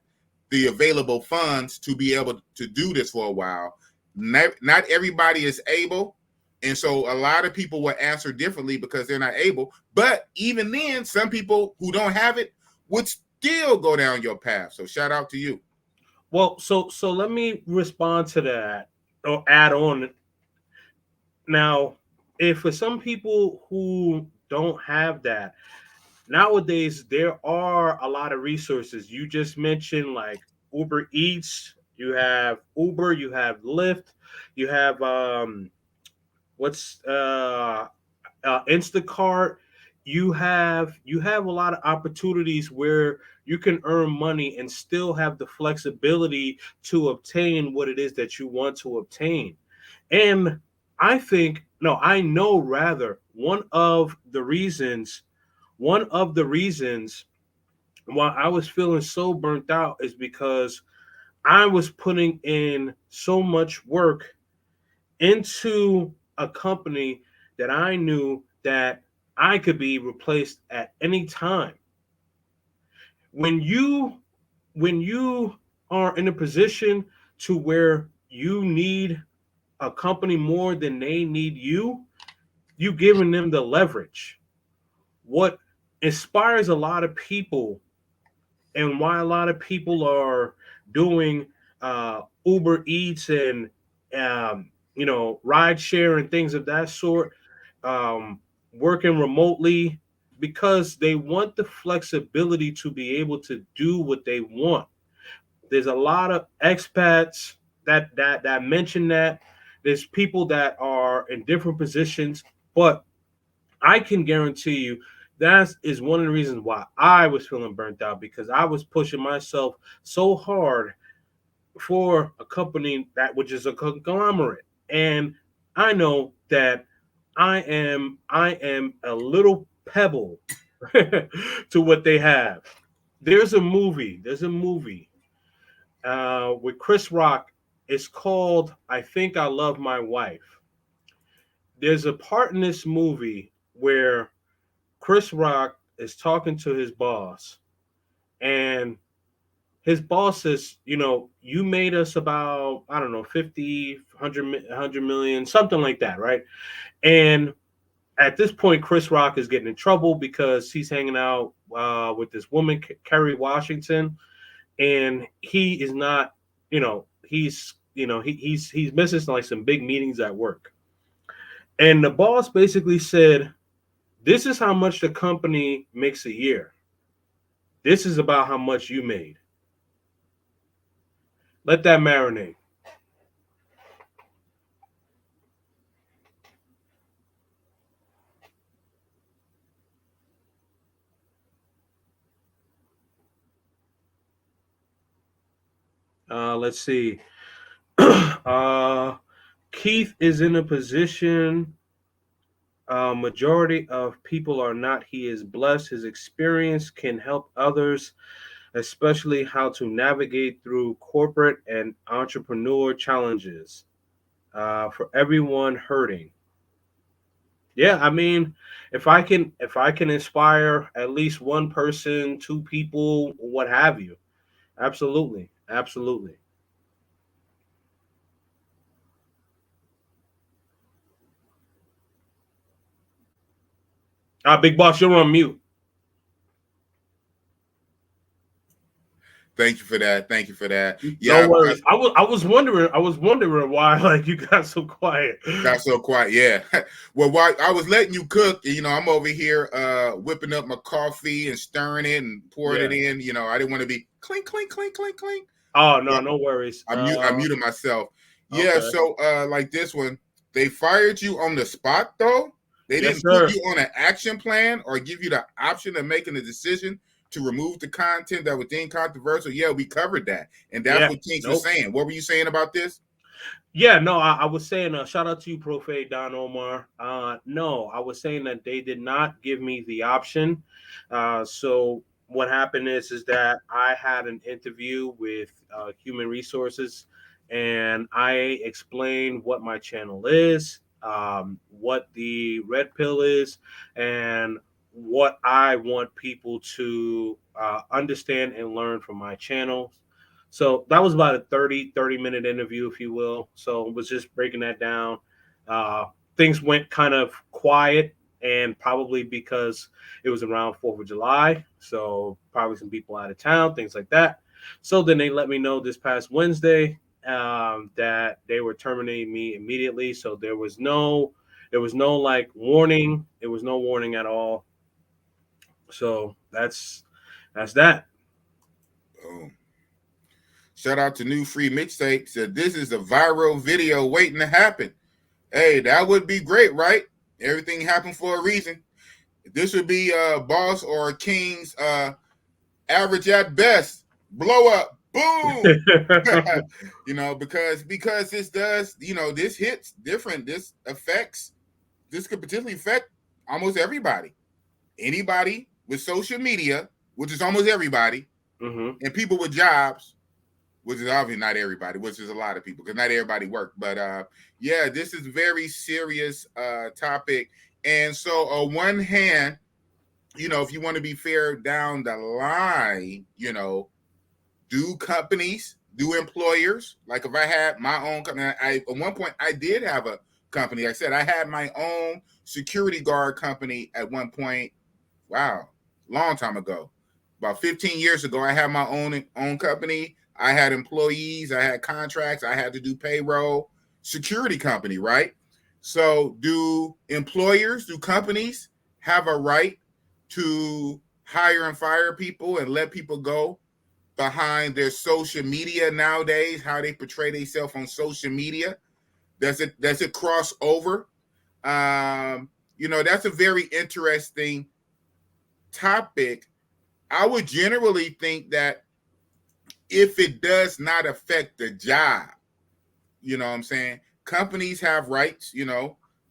Speaker 1: the available funds to be able to do this for a while. Not everybody is able. And so a lot of people will answer differently because they're not able. But even then, some people who don't have it would still go down your path. So shout out to you.
Speaker 3: Well, so let me respond to that or add on. Now, if for some people who don't have that, nowadays there are a lot of resources. You just mentioned like Uber Eats, you have Uber, you have Lyft, you have what's Instacart. You have a lot of opportunities where you can earn money and still have the flexibility to obtain what it is that you want to obtain. And I know rather one of the reasons why I was feeling so burnt out is because I was putting in so much work into a company that I knew that I could be replaced at any time. When you when you are in a position to where you need a company more than they need you giving them the leverage. What inspires a lot of people and why a lot of people are doing Uber Eats and ride share and things of that sort, um, working remotely because they want the flexibility to be able to do what they want. There's a lot of expats that mention that. There's people that are in different positions, but I can guarantee you that is one of the reasons why I was feeling burnt out because I was pushing myself so hard for a company that which is a conglomerate. And I know that I am a little pebble to what they have. There's a movie with Chris Rock. It's called I Think I Love My Wife. There's a part in this movie where Chris Rock is talking to his boss, and his boss says, you made us about, I don't know, 50, 100 million, something like that, right? And at this point, Chris Rock is getting in trouble because he's hanging out with this woman, Kerry Washington, and he is not, he's missing like some big meetings at work. And the boss basically said, this is how much the company makes a year. This is about how much you made. Let that marinate. Let's see. Keith is in a position. Majority of people are not. He is blessed. His experience can help others, especially how to navigate through corporate and entrepreneur challenges. For everyone hurting. Yeah, I mean, if I can inspire at least one person, two people, what have you, absolutely, absolutely. Big boss, you're on mute.
Speaker 1: Thank you for that. Thank you for that.
Speaker 3: No
Speaker 1: Yeah,
Speaker 3: worries. I was wondering why like you got so quiet.
Speaker 1: got so quiet. Yeah. Well, while I was letting you cook, I'm over here whipping up my coffee and stirring it and pouring
Speaker 3: Yeah.
Speaker 1: it in. I didn't want to be clink, clink, clink, clink, clink.
Speaker 3: Oh no, no worries.
Speaker 1: I muted myself. Yeah,
Speaker 3: Okay.
Speaker 1: so like this one, they fired you on the spot though. They
Speaker 3: Yes,
Speaker 1: didn't put
Speaker 3: sir.
Speaker 1: you on an action plan or give you the option of making a decision to remove the content that was deemed controversial. Yeah, we covered that. And that's
Speaker 3: Yeah.
Speaker 1: what Kinks was
Speaker 3: Nope.
Speaker 1: saying. What were you saying about this?
Speaker 3: Yeah, no, I was saying shout out to you, Profe Don Omar. No, I was saying that they did not give me the option. So what happened is that I had an interview with Human Resources, and I explained what my channel is, what the red pill is, and what I want people to understand and learn from my channel. So that was about a 30 minute interview, if you will. So it was just breaking that down. Uh, Things went kind of quiet, and probably because it was around 4th of July. So probably some people out of town, things like that. So then they let me know this past Wednesday that they were terminating me immediately. So there was no like warning. There was no warning at all. So that's that.
Speaker 1: Oh. Shout out to New Free Mixtape. Said this is a viral video waiting to happen. Hey, that would be great, right? Everything happened for a reason. This would be Boss or King's average at best. Blow up. Boom. Because this does, this hits different. This could potentially affect almost everybody. Anybody with social media, which is almost everybody,
Speaker 3: hmm
Speaker 1: and people with jobs, which is obviously not everybody, which is a lot of people, because not everybody work. But yeah, this is very serious topic. And so on one hand, if you want to be fair down the line, do employers, like if I had my own company, at one point I did have a company. Like I said, I had my own security guard company at one point. Wow, long time ago, about 15 years ago, I had my own company. I had employees, I had contracts, I had to do payroll, security company, right? So do companies have a right to hire and fire people and let people go behind their social media nowadays, how they portray themselves on social media? Does it cross over? That's a very interesting topic. I would generally think that if it does not affect the job, you know what I'm saying? Companies have rights,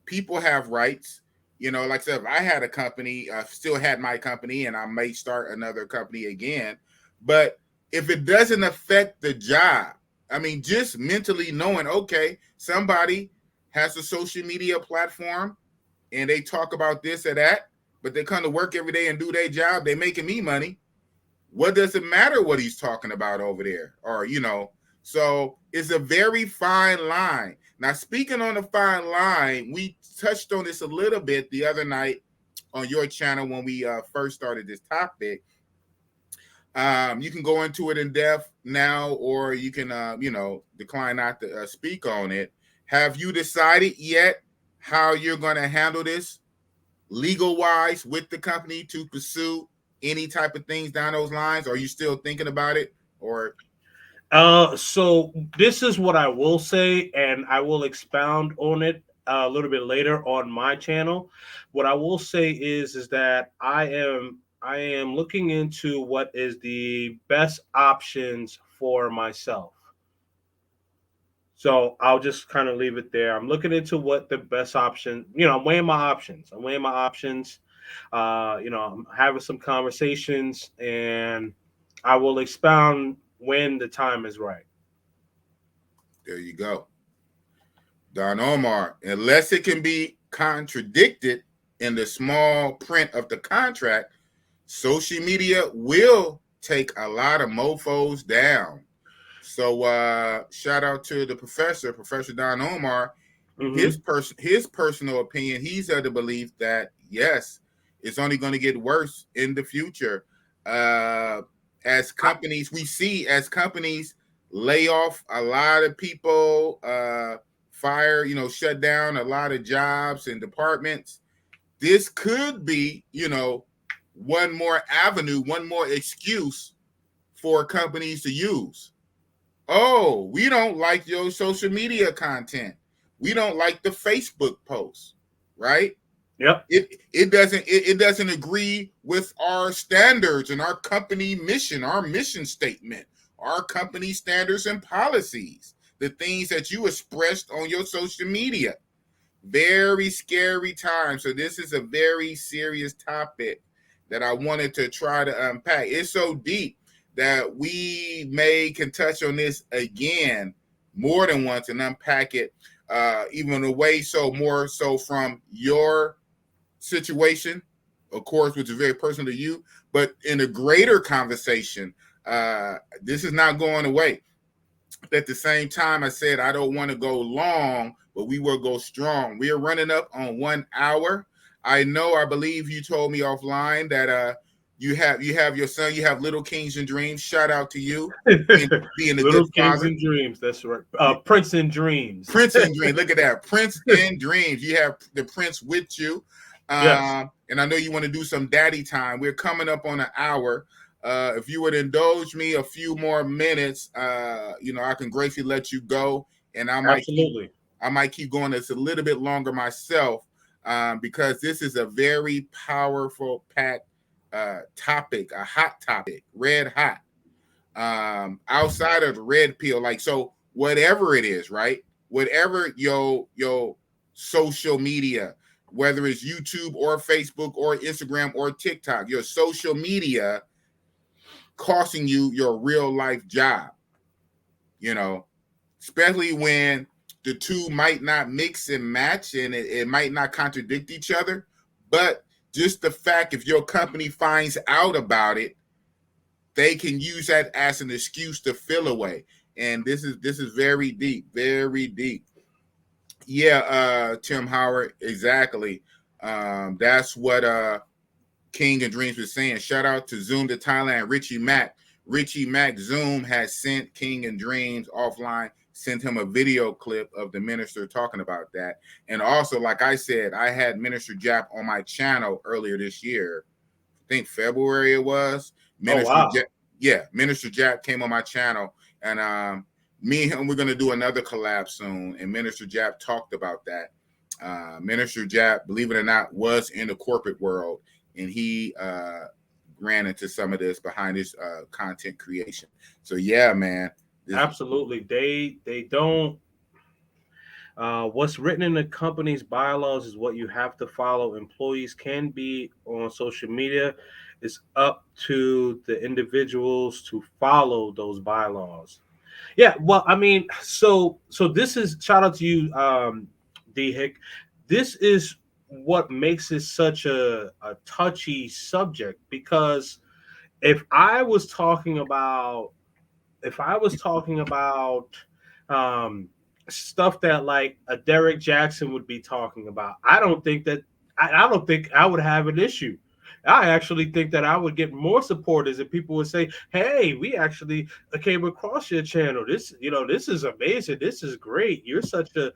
Speaker 1: people have rights. Like I said, if I had a company, I still had my company, and I may start another company again. But if it doesn't affect the job, I mean, just mentally knowing, okay, somebody has a social media platform and they talk about this or that, but they come to work every day and do their job, they making me money. What does it matter what he's talking about over there? Or, so it's a very fine line. Now, speaking on a fine line, we touched on this a little bit the other night on your channel when we first started this topic. You can go into it in depth now, or you can, decline not to speak on it. Have you decided yet how you're going to handle this legal wise with the company to pursue any type of things down those lines? Are you still thinking about it? Or
Speaker 3: So this is what I will say, and I will expound on it a little bit later on my channel. What I will say is that I am looking into what is the best options for myself. So I'll just kind of leave it there. I'm looking into what the best option, I'm weighing my options. I'm having some conversations, and I will expound when the time is right.
Speaker 1: There you go. Don Omar, unless it can be contradicted in the small print of the contract, social media will take a lot of mofos down. So shout out to the Professor Don Omar. His personal opinion, he's of the belief that yes, it's only going to get worse in the future. As companies lay off a lot of people, fire, shut down a lot of jobs and departments. This could be, one more avenue, one more excuse for companies to use. Oh, we don't like your social media content. We don't like the Facebook posts, right?
Speaker 3: Yep.
Speaker 1: It doesn't agree with our standards and our company mission, our mission statement, our company standards and policies, the things that you expressed on your social media. Very scary time. So this is a very serious topic that I wanted to try to unpack. It's so deep that we can touch on this again more than once and unpack it even away more so from your situation, of course, which is very personal to you, but in a greater conversation, this is not going away. At the same time, I said I don't want to go long, but we will go strong. We are running up on 1 hour. I believe you told me offline that you have your son, you have little kings and dreams. Shout out to you, being a
Speaker 3: little
Speaker 1: good
Speaker 3: kings
Speaker 1: father.
Speaker 3: and dreams. That's right. Prince and dreams.
Speaker 1: Prince and dreams. Look at that, Prince and dreams. You have the prince with you.
Speaker 3: Yes.
Speaker 1: And I know you want to do some daddy time. We're coming up on an hour. If you would indulge me a few more minutes, I can gracefully let you go, and I might keep going. It's a little bit longer myself, because this is a very powerful packed topic, a hot topic, red hot. Outside of the red pill, so whatever it is, right? Whatever your social media, whether it's YouTube or Facebook or Instagram or TikTok, your social media costing you your real life job, especially when the two might not mix and match and it might not contradict each other. But just the fact, if your company finds out about it, they can use that as an excuse to fill away. And this is very deep, very deep. Yeah, Tim Howard, exactly. That's what King and Dreams was saying. Shout out to Zoom to Thailand, Richie Mack. Richie Mack, Zoom has sent King and Dreams offline, sent him a video clip of the minister talking about that. And also, like I said, I had Minister Jap on my channel earlier this year. I think February it was. Minister Minister Jap came on my channel, and me and him, we're going to do another collab soon. And Minister Jap talked about that. Minister Jap, believe it or not, was in the corporate world, and he ran into some of this behind his content creation. So yeah, man.
Speaker 3: Absolutely. They don't. What's written in the company's bylaws is what you have to follow. Employees can be on social media. It's up to the individuals to follow those bylaws. Yeah, well, I mean, so this is, shout out to you, D Hick. This is what makes it such a touchy subject, because if I was talking about stuff that like a Derek Jackson would be talking about, I don't think I would have an issue. I actually think that I would get more supporters if people would say, "Hey, we actually came across your channel. This is amazing. This is great. You're such a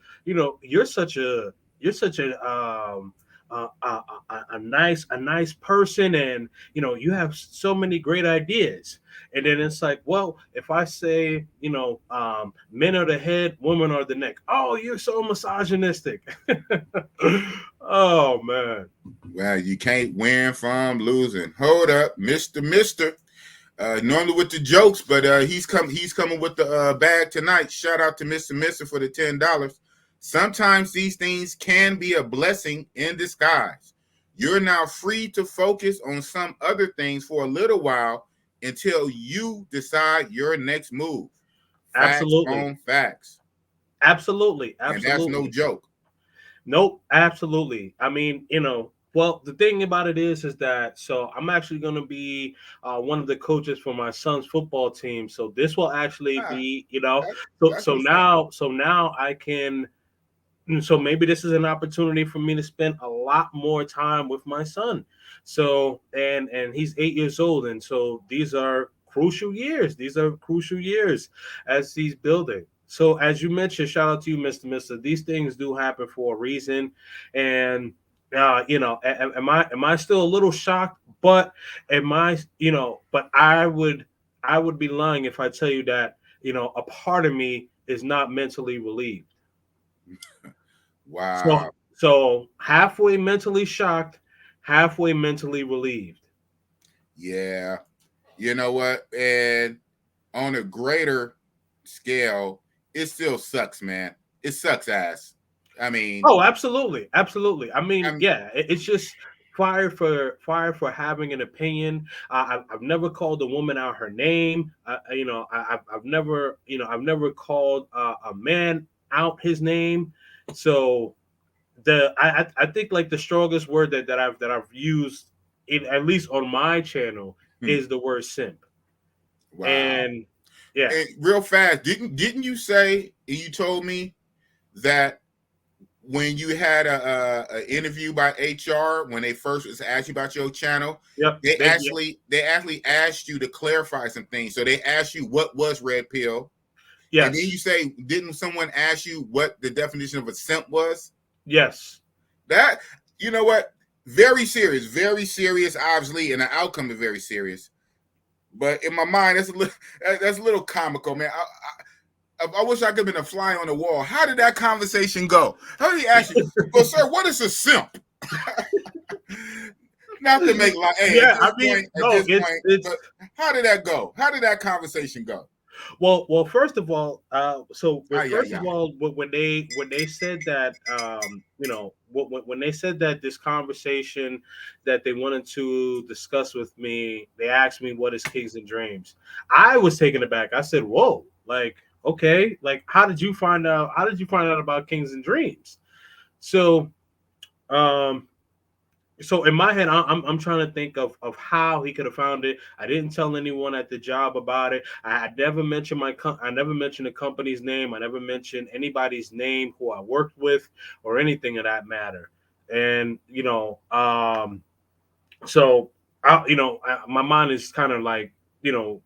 Speaker 3: a nice person, and you have so many great ideas." And then it's like, well, if I say, men are the head, women are the neck. Oh, you're so misogynistic. Oh man.
Speaker 1: Well, you can't win from losing. Hold up, Mister. Normally with the jokes, but he's coming with the bag tonight. Shout out to Mr. Mister for the $10. Sometimes these things can be a blessing in disguise. You're now free to focus on some other things for a little while until you decide your next move. Facts
Speaker 3: Absolutely.
Speaker 1: on facts.
Speaker 3: Absolutely.
Speaker 1: And that's no joke.
Speaker 3: Nope, absolutely. I mean, well, the thing about it is that so I'm actually going to be one of the coaches for my son's football team. So this will actually be,
Speaker 1: That's
Speaker 3: so now I can. So maybe this is an opportunity for me to spend a lot more time with my son. So and he's 8 years old, and so these are crucial years. These are crucial years as he's building. So as you mentioned, shout out to you, Mr. Mister. These things do happen for a reason, and am I still a little shocked? But but I would be lying if I tell you that a part of me is not mentally relieved.
Speaker 1: Wow.
Speaker 3: So halfway mentally shocked, halfway mentally relieved.
Speaker 1: Yeah. You know what? And on a greater scale, it still sucks, man. It sucks ass. I mean,
Speaker 3: Oh, absolutely, absolutely. I mean, yeah, it's just fire for having an opinion. I've never called a woman out her name. I've never called a man out his name. So I think like the strongest word that I've used at least on my channel is the word simp.
Speaker 1: Wow.
Speaker 3: And yeah,
Speaker 1: and real fast, didn't you say, you told me that when you had a interview by HR when they first was asked you about your channel, they actually asked you to clarify some things. So they asked you what was red pill. Yes. And then you say, didn't someone ask you what the definition of a simp was?
Speaker 3: Yes.
Speaker 1: That, you know what? Very serious, obviously, and the outcome is very serious. But in my mind, that's a little comical, man. I wish I could have been a fly on the wall. How did that conversation go? How did he ask you, well, sir, what is a simp? Not to make like, hey, yeah, at this point, but how did that go? How did that conversation go?
Speaker 3: Well, first of all, when they said that, when they said that this conversation that they wanted to discuss with me, they asked me what is Kings and Dreams. I was taken aback. I said, "Whoa, like, okay, like, how did you find out? How did you find out about Kings and Dreams?" So, So in my head, I'm trying to think of how he could have found it. I didn't tell anyone at the job about it. I never mentioned I never mentioned the company's name. I never mentioned anybody's name who I worked with or anything of that matter. And so my mind is kind of like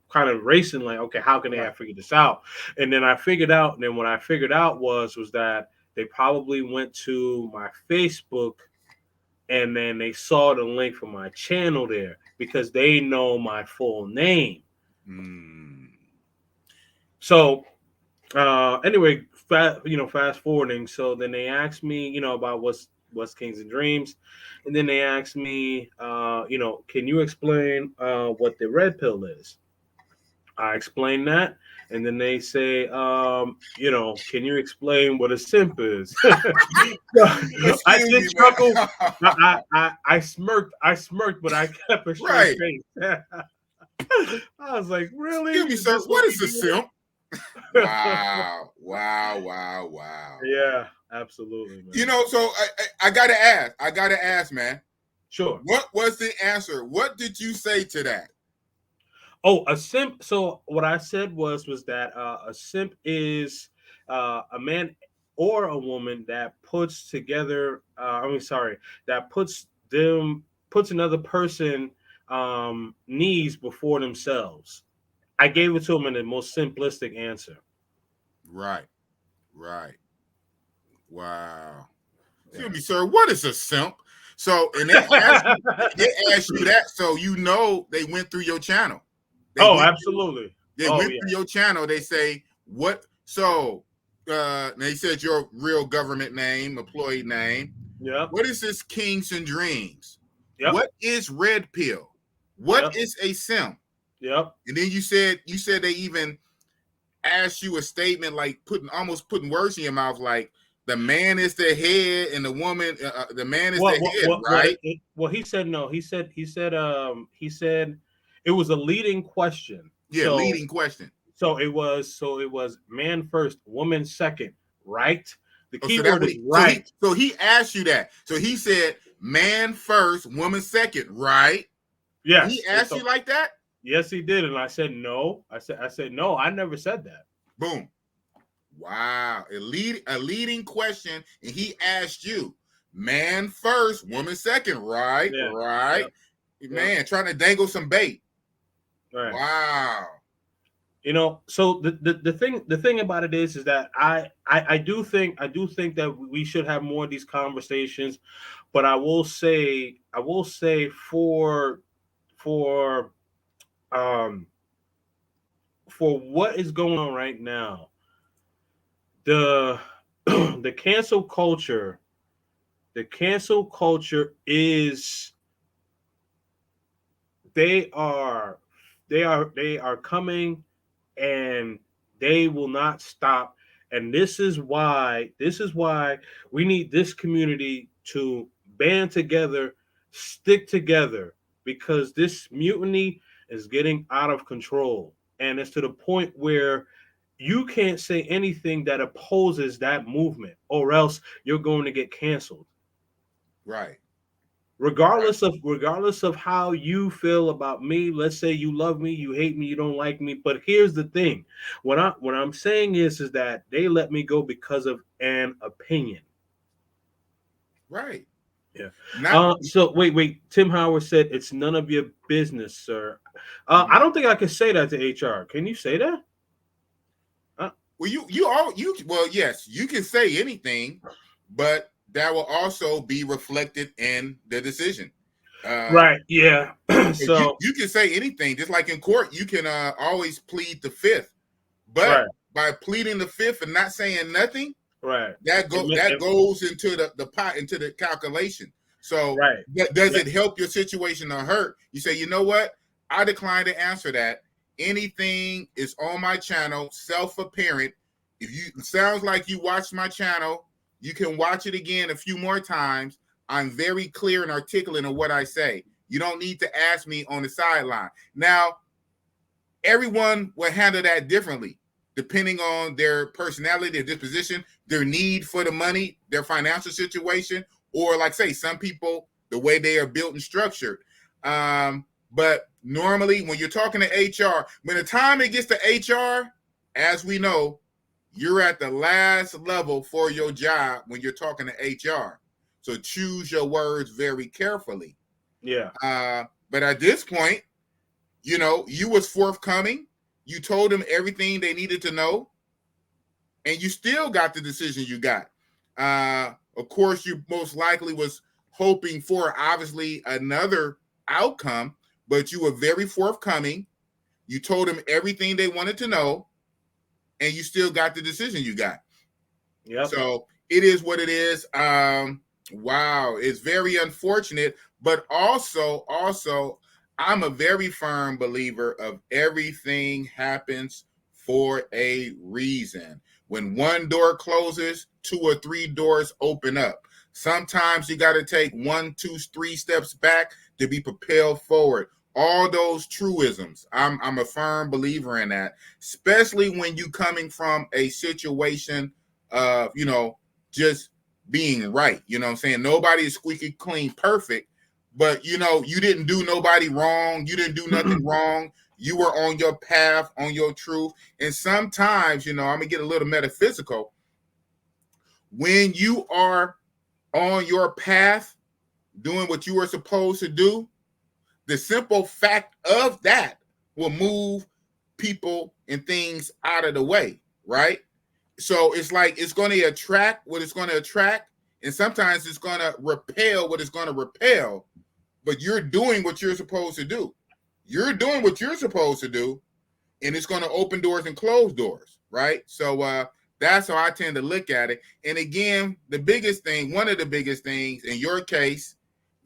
Speaker 3: kind of racing. Like, okay, how can they have figured this out? And then I figured out. And then what I figured out was that they probably went to my Facebook. And then they saw the link for my channel there because they know my full name. So anyway, fast forwarding. So then they asked me, about what's Kings and Dreams. And then they asked me, can you explain what the red pill is? I explained that. And then they say, can you explain what a simp is? I did chuckle. I smirked, but I kept a straight face. I was like, really?
Speaker 1: Excuse me, sir. What is a simp? Wow.
Speaker 3: Yeah, absolutely, man.
Speaker 1: So I gotta ask, man.
Speaker 3: Sure.
Speaker 1: What was the answer? What did you say to that?
Speaker 3: Oh, a simp. So what I said was that a simp is a man or a woman that puts together. That puts another person needs before themselves. I gave it to him in the most simplistic answer.
Speaker 1: Right. Wow. Excuse me, sir. What is a simp? So, and they asked you that, so they went through your channel.
Speaker 3: Absolutely.
Speaker 1: They went through your channel. They say, what? So they said your real government name, employee name.
Speaker 3: Yeah.
Speaker 1: What is this Kings and Dreams?
Speaker 3: Yep.
Speaker 1: What is red pill? What is a simp?
Speaker 3: Yep.
Speaker 1: And then you said they even asked you a statement like almost putting words in your mouth, like the man is the head and the woman, the man is the head, right?
Speaker 3: Well, he said no. He said it was a leading question.
Speaker 1: Yeah, leading question.
Speaker 3: So it was man first, woman second, right? The
Speaker 1: Oh,
Speaker 3: key
Speaker 1: so that's
Speaker 3: word
Speaker 1: what
Speaker 3: is right.
Speaker 1: so he asked you that. So he said man first, woman second, right?
Speaker 3: Yes.
Speaker 1: He asked you like that?
Speaker 3: Yes, he did. And I said no. I said no, I never said that.
Speaker 1: Boom. Wow. A leading question, and he asked you, man first, woman second, right?
Speaker 3: Yeah.
Speaker 1: Right.
Speaker 3: Yep.
Speaker 1: Man, trying to dangle some bait.
Speaker 3: Right.
Speaker 1: Wow.
Speaker 3: So the thing about it is that I do think that we should have more of these conversations, but I will say for um for what is going on right now, the the cancel culture is they are coming, and they will not stop. And this is why we need this community to band together, stick together, because this mutiny is getting out of control, and it's to the point where you can't say anything that opposes that movement, or else you're going to get canceled.
Speaker 1: Right.
Speaker 3: Regardless of how you feel about me. Let's say you love me, you hate me, you don't like me. But here's the thing: what I'm saying is that they let me go because of an opinion.
Speaker 1: Right.
Speaker 3: Yeah. So wait. Tim Howard said it's none of your business, sir. I don't think I can say that to HR. Can you say that?
Speaker 1: Well, well, yes, you can say anything, but that will also be reflected in the decision.
Speaker 3: Right. Yeah. So
Speaker 1: you can say anything, just like in court, you can always plead the fifth, but
Speaker 3: right.
Speaker 1: by pleading the fifth and not saying nothing,
Speaker 3: Right.
Speaker 1: that goes into the pot, into the calculation. So
Speaker 3: right.
Speaker 1: Does it help your situation or hurt? You say, you know what? I decline to answer that. Anything is on my channel, self-apparent. If you sounds like you watched my channel, you can watch it again a few more times. I'm very clear and articulate in what I say. You don't need to ask me on the sideline. Now, everyone will handle that differently, depending on their personality, their disposition, their need for the money, their financial situation, or like say, some people, the way they are built and structured. But normally when you're talking to HR, when the time it gets to HR, as we know, you're at the last level for your job when you're talking to HR. So choose your words very carefully.
Speaker 3: Yeah.
Speaker 1: But at this point, you was forthcoming. You told them everything they needed to know, and you still got the decision you got. Of course, you most likely was hoping for, obviously, another outcome, but you were very forthcoming. You told them everything they wanted to know, and you still got the decision you got.
Speaker 3: Yeah.
Speaker 1: So it is what it is. Wow, it's very unfortunate, but also, I'm a very firm believer of everything happens for a reason. When one door closes, 2 or 3 doors open up. Sometimes you got to take 1, 2, 3 steps back to be propelled forward. All those truisms, I'm a firm believer in that, especially when you coming from a situation of, just being right. You know what I'm saying? Nobody is squeaky clean perfect, but you didn't do nobody wrong. You didn't do nothing wrong. You were on your path, on your truth. And sometimes, I'm gonna get a little metaphysical. When you are on your path, doing what you are supposed to do, the simple fact of that will move people and things out of the way, right? So it's like it's going to attract what it's going to attract, and sometimes it's going to repel what it's going to repel. But you're doing what you're supposed to do. You're doing what you're supposed to do, and it's going to open doors and close doors, right? So that's how I tend to look at it. And again, one of the biggest things in your case,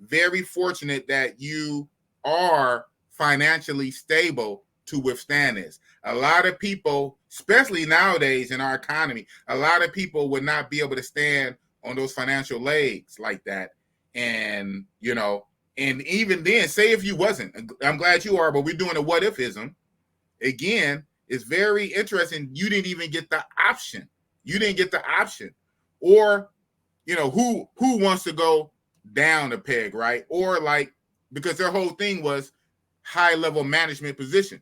Speaker 1: very fortunate that you are financially stable to withstand this. A lot of people, especially nowadays in our economy, a lot of people would not be able to stand on those financial legs like that. And, you know, and even then, say if you wasn't, I'm glad you are, but we're doing a what ifism. Again, it's very interesting. You didn't even get the option. You didn't get the option. Or, you know, who wants to go down a peg, right? Or like, because their whole thing was high level management position.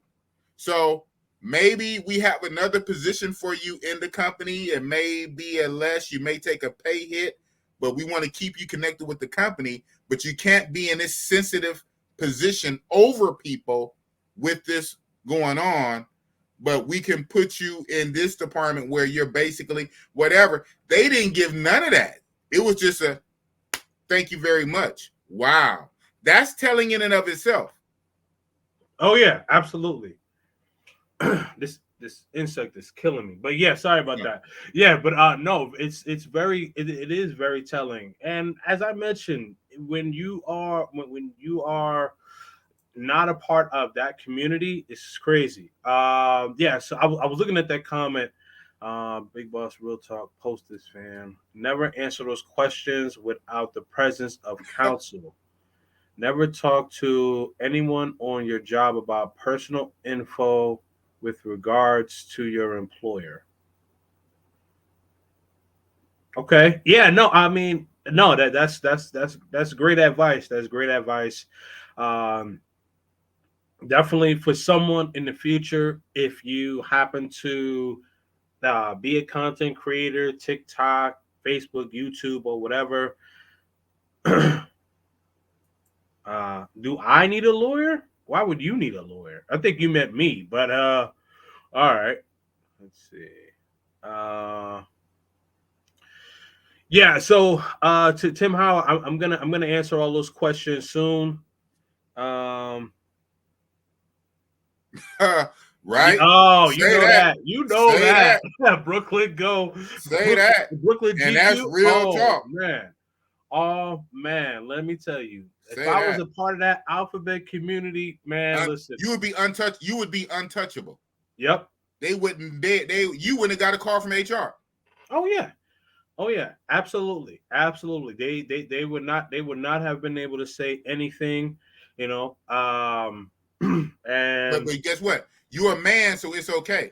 Speaker 1: So maybe we have another position for you in the company. It may be a less, you may take a pay hit, but we want to keep you connected with the company. But you can't be in this sensitive position over people with this going on. But we can put you in this department where you're basically whatever. They didn't give none of that. It was just a thank you very much. Wow. That's telling in and of itself.
Speaker 3: Oh yeah, absolutely. This insect is killing me. But yeah, sorry about that. Yeah, but no, it is very telling. And as I mentioned, when you are not a part of that community, it's crazy. Yeah, so I was looking at that comment. Big Boss Real Talk, post this, fam. Never answer those questions without the presence of counsel. Never talk to anyone on your job about personal info with regards to your employer. Okay. Yeah, no, I mean, no, that's great advice. That's great advice. Um, Definitely for someone in the future, if you happen to be a content creator, TikTok, Facebook, YouTube, or whatever. Do I need a lawyer? Why would you need a lawyer? I think you meant me, but all right. Let's see. Yeah, so to Tim Howell, I'm gonna answer all those questions soon.
Speaker 1: Right?
Speaker 3: Oh,
Speaker 1: Say
Speaker 3: you know
Speaker 1: that.
Speaker 3: that. You know
Speaker 1: Say
Speaker 3: that.
Speaker 1: that.
Speaker 3: Brooklyn go.
Speaker 1: Say that.
Speaker 3: Brooklyn
Speaker 1: And
Speaker 3: GQ.
Speaker 1: that's real
Speaker 3: Oh
Speaker 1: talk.
Speaker 3: man. Oh man. Let me tell you. If
Speaker 1: Say
Speaker 3: I was
Speaker 1: that.
Speaker 3: a part of that alphabet community, man, listen.
Speaker 1: You would be untouched. You would be untouchable.
Speaker 3: Yep.
Speaker 1: They wouldn't. You wouldn't have got a call from HR.
Speaker 3: Oh yeah. Oh yeah. Absolutely. Absolutely. They would not have been able to say anything. You know. And
Speaker 1: But guess what? You're a man, so it's okay.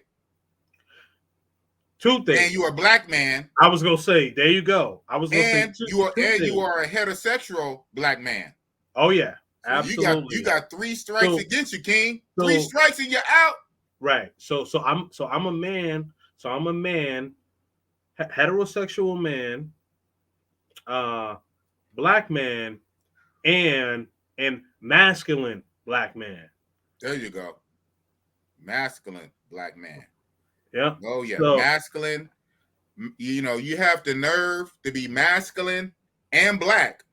Speaker 3: Two things.
Speaker 1: And you're a black man.
Speaker 3: I was gonna say, there you go. I was gonna say
Speaker 1: you are a heterosexual black man.
Speaker 3: Oh yeah,
Speaker 1: so
Speaker 3: absolutely.
Speaker 1: You got 3 strikes against you, King. 3 strikes and you're out.
Speaker 3: Right. So I'm a man. So I'm a man, heterosexual man, black man, and masculine black man.
Speaker 1: There you go. Masculine black man.
Speaker 3: Yeah.
Speaker 1: Oh yeah, masculine. You know, you have the nerve to be masculine and black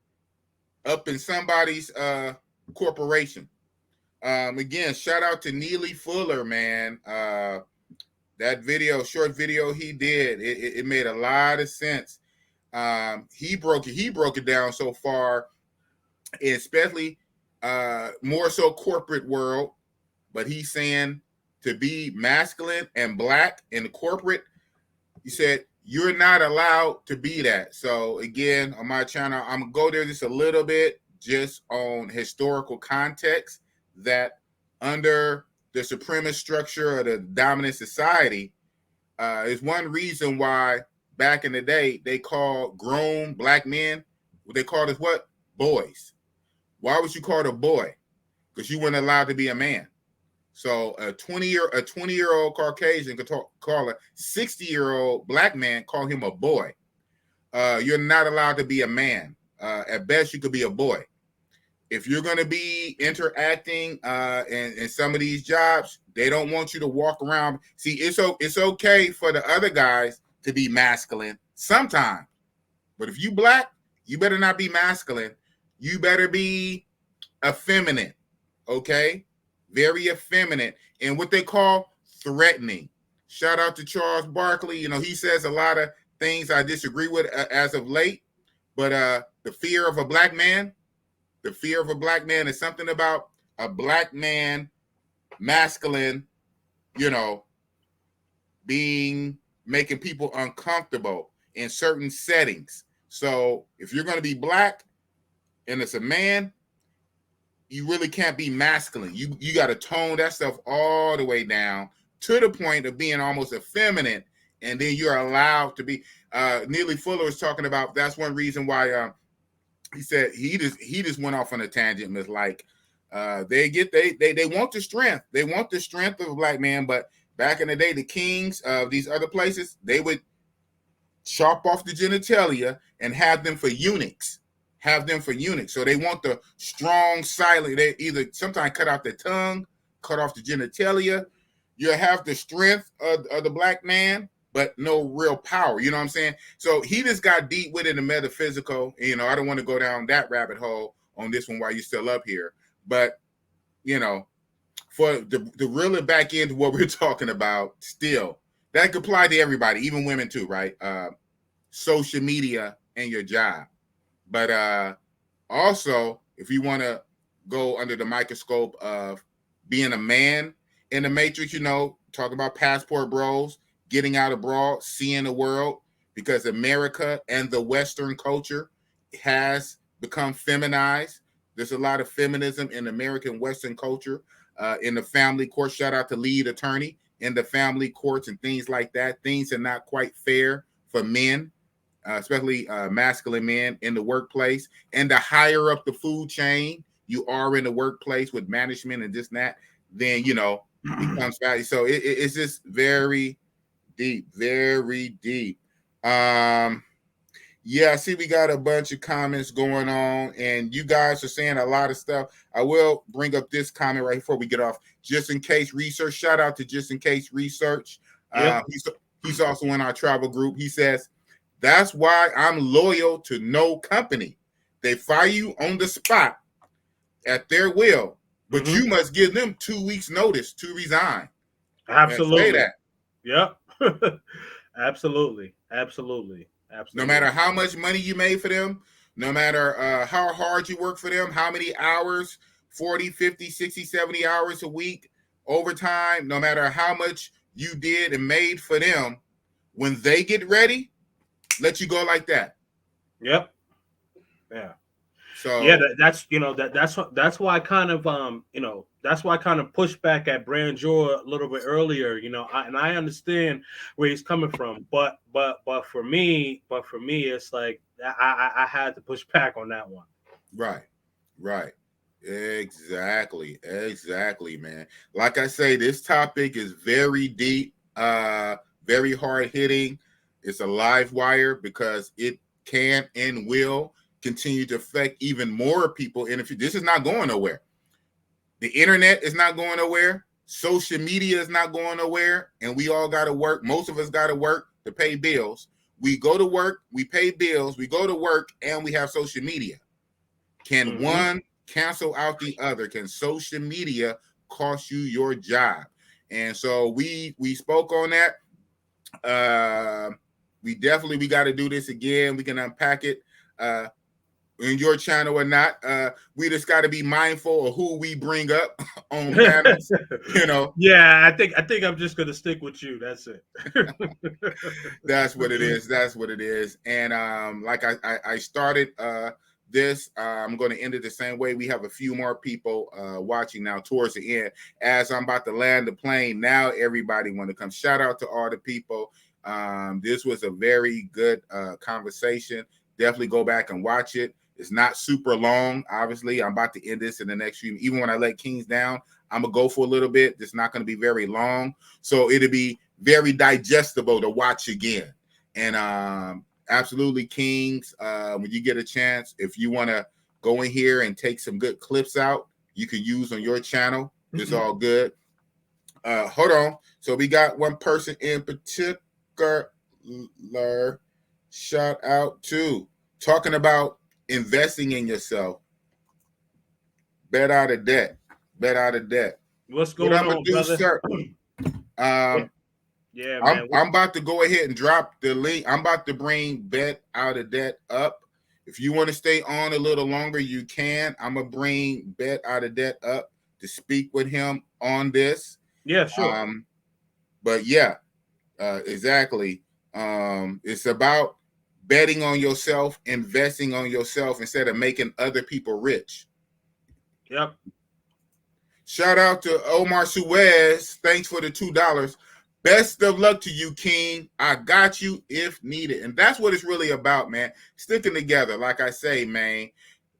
Speaker 1: up in somebody's corporation. Again, shout out to Neely Fuller, man. That short video he did, it made a lot of sense. He broke it down so far, especially more so corporate world, but he's saying to be masculine and black in the corporate, he said you're not allowed to be that. So again, on my channel, I'm gonna go there just a little bit, just on historical context, that under the supremacist structure of the dominant society is one reason why back in the day they called grown black men, what they called us what? Boys. Why was you called a boy? Because you weren't allowed to be a man. So a 20-year-old Caucasian could call a 60-year-old black man, call him a boy. You're not allowed to be a man. At best, you could be a boy. If you're going to be interacting in some of these jobs, they don't want you to walk around. See, it's okay for the other guys to be masculine sometimes. But if you black, you better not be masculine. You better be effeminate, okay? Very effeminate, and what they call threatening. Shout out to Charles Barkley. You know, he says a lot of things I disagree with as of late, but the fear of a black man is something about a black man masculine, you know, making people uncomfortable in certain settings. So if you're going to be black and it's a man, you really can't be masculine. You got to tone that stuff all the way down to the point of being almost effeminate, and then you're allowed to be. Neely Fuller was talking about that's one reason why he said he just went off on a tangent. Was like they want the strength. They want the strength of a black man, but back in the day, the kings of these other places, they would chop off the genitalia and have them for eunuchs. So they want the strong, silent. They either sometimes cut out the tongue, cut off the genitalia. You have the strength of the black man, but no real power. You know what I'm saying? So he just got deep with it in metaphysical. You know, I don't want to go down that rabbit hole on this one while you're still up here. But, you know, for the reel it back into what we're talking about still, that could apply to everybody, even women too, right? Social media and your job. But also, if you want to go under the microscope of being a man in the matrix, you know, talk about passport bros, getting out abroad, seeing the world, because America and the Western culture has become feminized. There's a lot of feminism in American Western culture, in the family court. Shout out to lead attorney in the family courts and things like that. Things are not quite fair for men. Especially masculine men in the workplace. And the higher up the food chain you are in the workplace with management and this and that, then, you know, becomes value. So it's just very deep, very deep. Yeah, I see we got a bunch of comments going on, and you guys are saying a lot of stuff. I will bring up this comment right before we get off. Just in case research. Shout out to Just in Case Research. Yep. He's also in our travel group. He says, that's why I'm loyal to no company. They fire you on the spot at their will, but you must give them 2 weeks notice to resign.
Speaker 3: Absolutely. Say that. Yep. Absolutely.
Speaker 1: No matter how much money you made for them, no matter how hard you work for them, how many hours, 40, 50, 60, 70 hours a week, overtime, no matter how much you did and made for them, when they get ready, let you go like that.
Speaker 3: Yep. Yeah.
Speaker 1: So
Speaker 3: yeah, that's why I kind of that's why I kind of pushed back at Brandjor a little bit earlier. You know, I understand where he's coming from, but for me, it's like I had to push back on that one.
Speaker 1: Right. Exactly, man. Like I say, this topic is very deep, very hard hitting. It's a live wire because it can and will continue to affect even more people. And if this is not going nowhere, the internet is not going nowhere. Social media is not going nowhere. And we all got to work. Most of us got to work to pay bills. We go to work, we pay bills, we go to work, and we have social media. Can one cancel out the other? Can social media cost you your job? And so we spoke on that. We got to do this again. We can unpack it in your channel or not. We just got to be mindful of who we bring up on panels. You know.
Speaker 3: Yeah, I think I'm just gonna stick with you. That's it.
Speaker 1: That's what it is. And like I started this, I'm going to end it the same way. We have a few more people watching now towards the end. As I'm about to land the plane, now everybody want to come. Shout out to all the people. This was a very good conversation. Definitely go back and watch it. It's not super long. Obviously, I'm about to end this in the next few. Even when I let Kings down, I'm gonna go for a little bit. It's not going to be very long, so it'll be very digestible to watch again. And absolutely, Kings, when you get a chance, if you want to go in here and take some good clips out, you can use on your channel. It's all good. Hold on. So we got one person in particular. Shout out to talking about investing in yourself. Bet out of debt.
Speaker 3: What's going on, brother?
Speaker 1: Sir,
Speaker 3: yeah, man.
Speaker 1: I'm about to go ahead and drop the link. I'm about to bring Bet Out of Debt up. If you want to stay on a little longer, you can. I'm gonna bring Bet Out of Debt up to speak with him on this.
Speaker 3: Yeah, sure.
Speaker 1: But yeah, exactly. It's about betting on yourself, investing on yourself instead of making other people rich.
Speaker 3: Yep.
Speaker 1: Shout out to Omar Suez. Thanks for the $2. Best of luck to you, King. I got you if needed. And that's what it's really about, man. Sticking together. Like I say, man.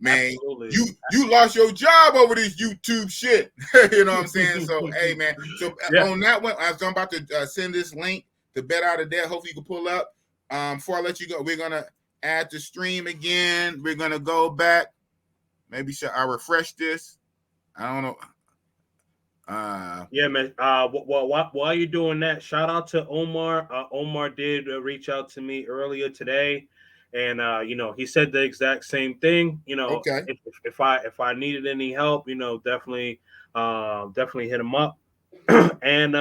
Speaker 3: Absolutely.
Speaker 1: You lost your job over this YouTube shit. You know what I'm saying? So, hey, man. So on that one, I'm about to send this link to Bet Out of Debt. Hopefully you can pull up. Before I let you go, we're going to add the stream again. We're going to go back. Maybe I refresh this. I don't know.
Speaker 3: Yeah, man. While you're doing that, shout out to Omar. Omar did reach out to me earlier today, and he said the exact same thing.
Speaker 1: Okay.
Speaker 3: If I needed any help, definitely hit him up. And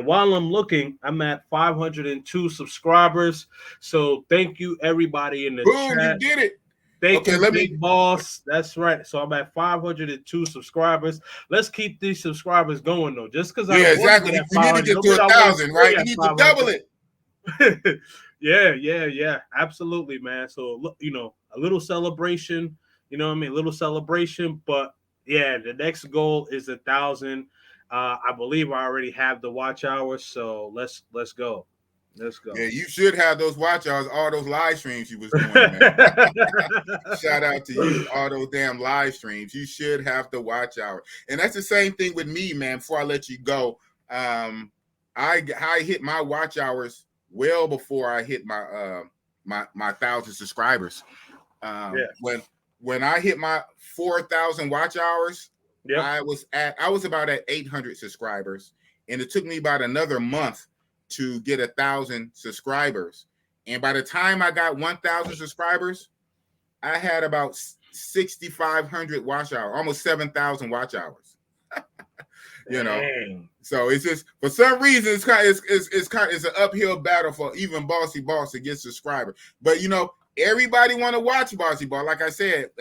Speaker 3: while I'm looking, I'm at 502 subscribers. So thank you everybody in the
Speaker 1: Boom,
Speaker 3: chat.
Speaker 1: you did it.
Speaker 3: Thank you, Big Boss. That's right. So I'm at 502 subscribers. Let's keep these subscribers going, though. Just because
Speaker 1: exactly. We need to get to 1,000, right? We need to double it.
Speaker 3: Yeah. Absolutely, man. So a little celebration. You know what I mean? A little celebration, but yeah, the next goal is 1,000. I believe I already have the watch hours, so let's go. Let's go.
Speaker 1: Yeah, you should have those watch hours, all those live streams you was doing, man. Shout out to you, all those damn live streams. You should have the watch hour. And that's the same thing with me, man. Before I let you go, I hit my watch hours well before I hit my my 1,000 subscribers. When I hit my 4,000 watch hours, I was about at 800 subscribers, and it took me about another month to get 1,000 subscribers. And by the time I got 1,000 subscribers, I had about 6,500 watch hours, almost 7,000 watch hours. So it's just, for some reason, it's an uphill battle for even Bossy-Boss to get subscribers. But everybody want to watch Bossy-Boss. Like I said,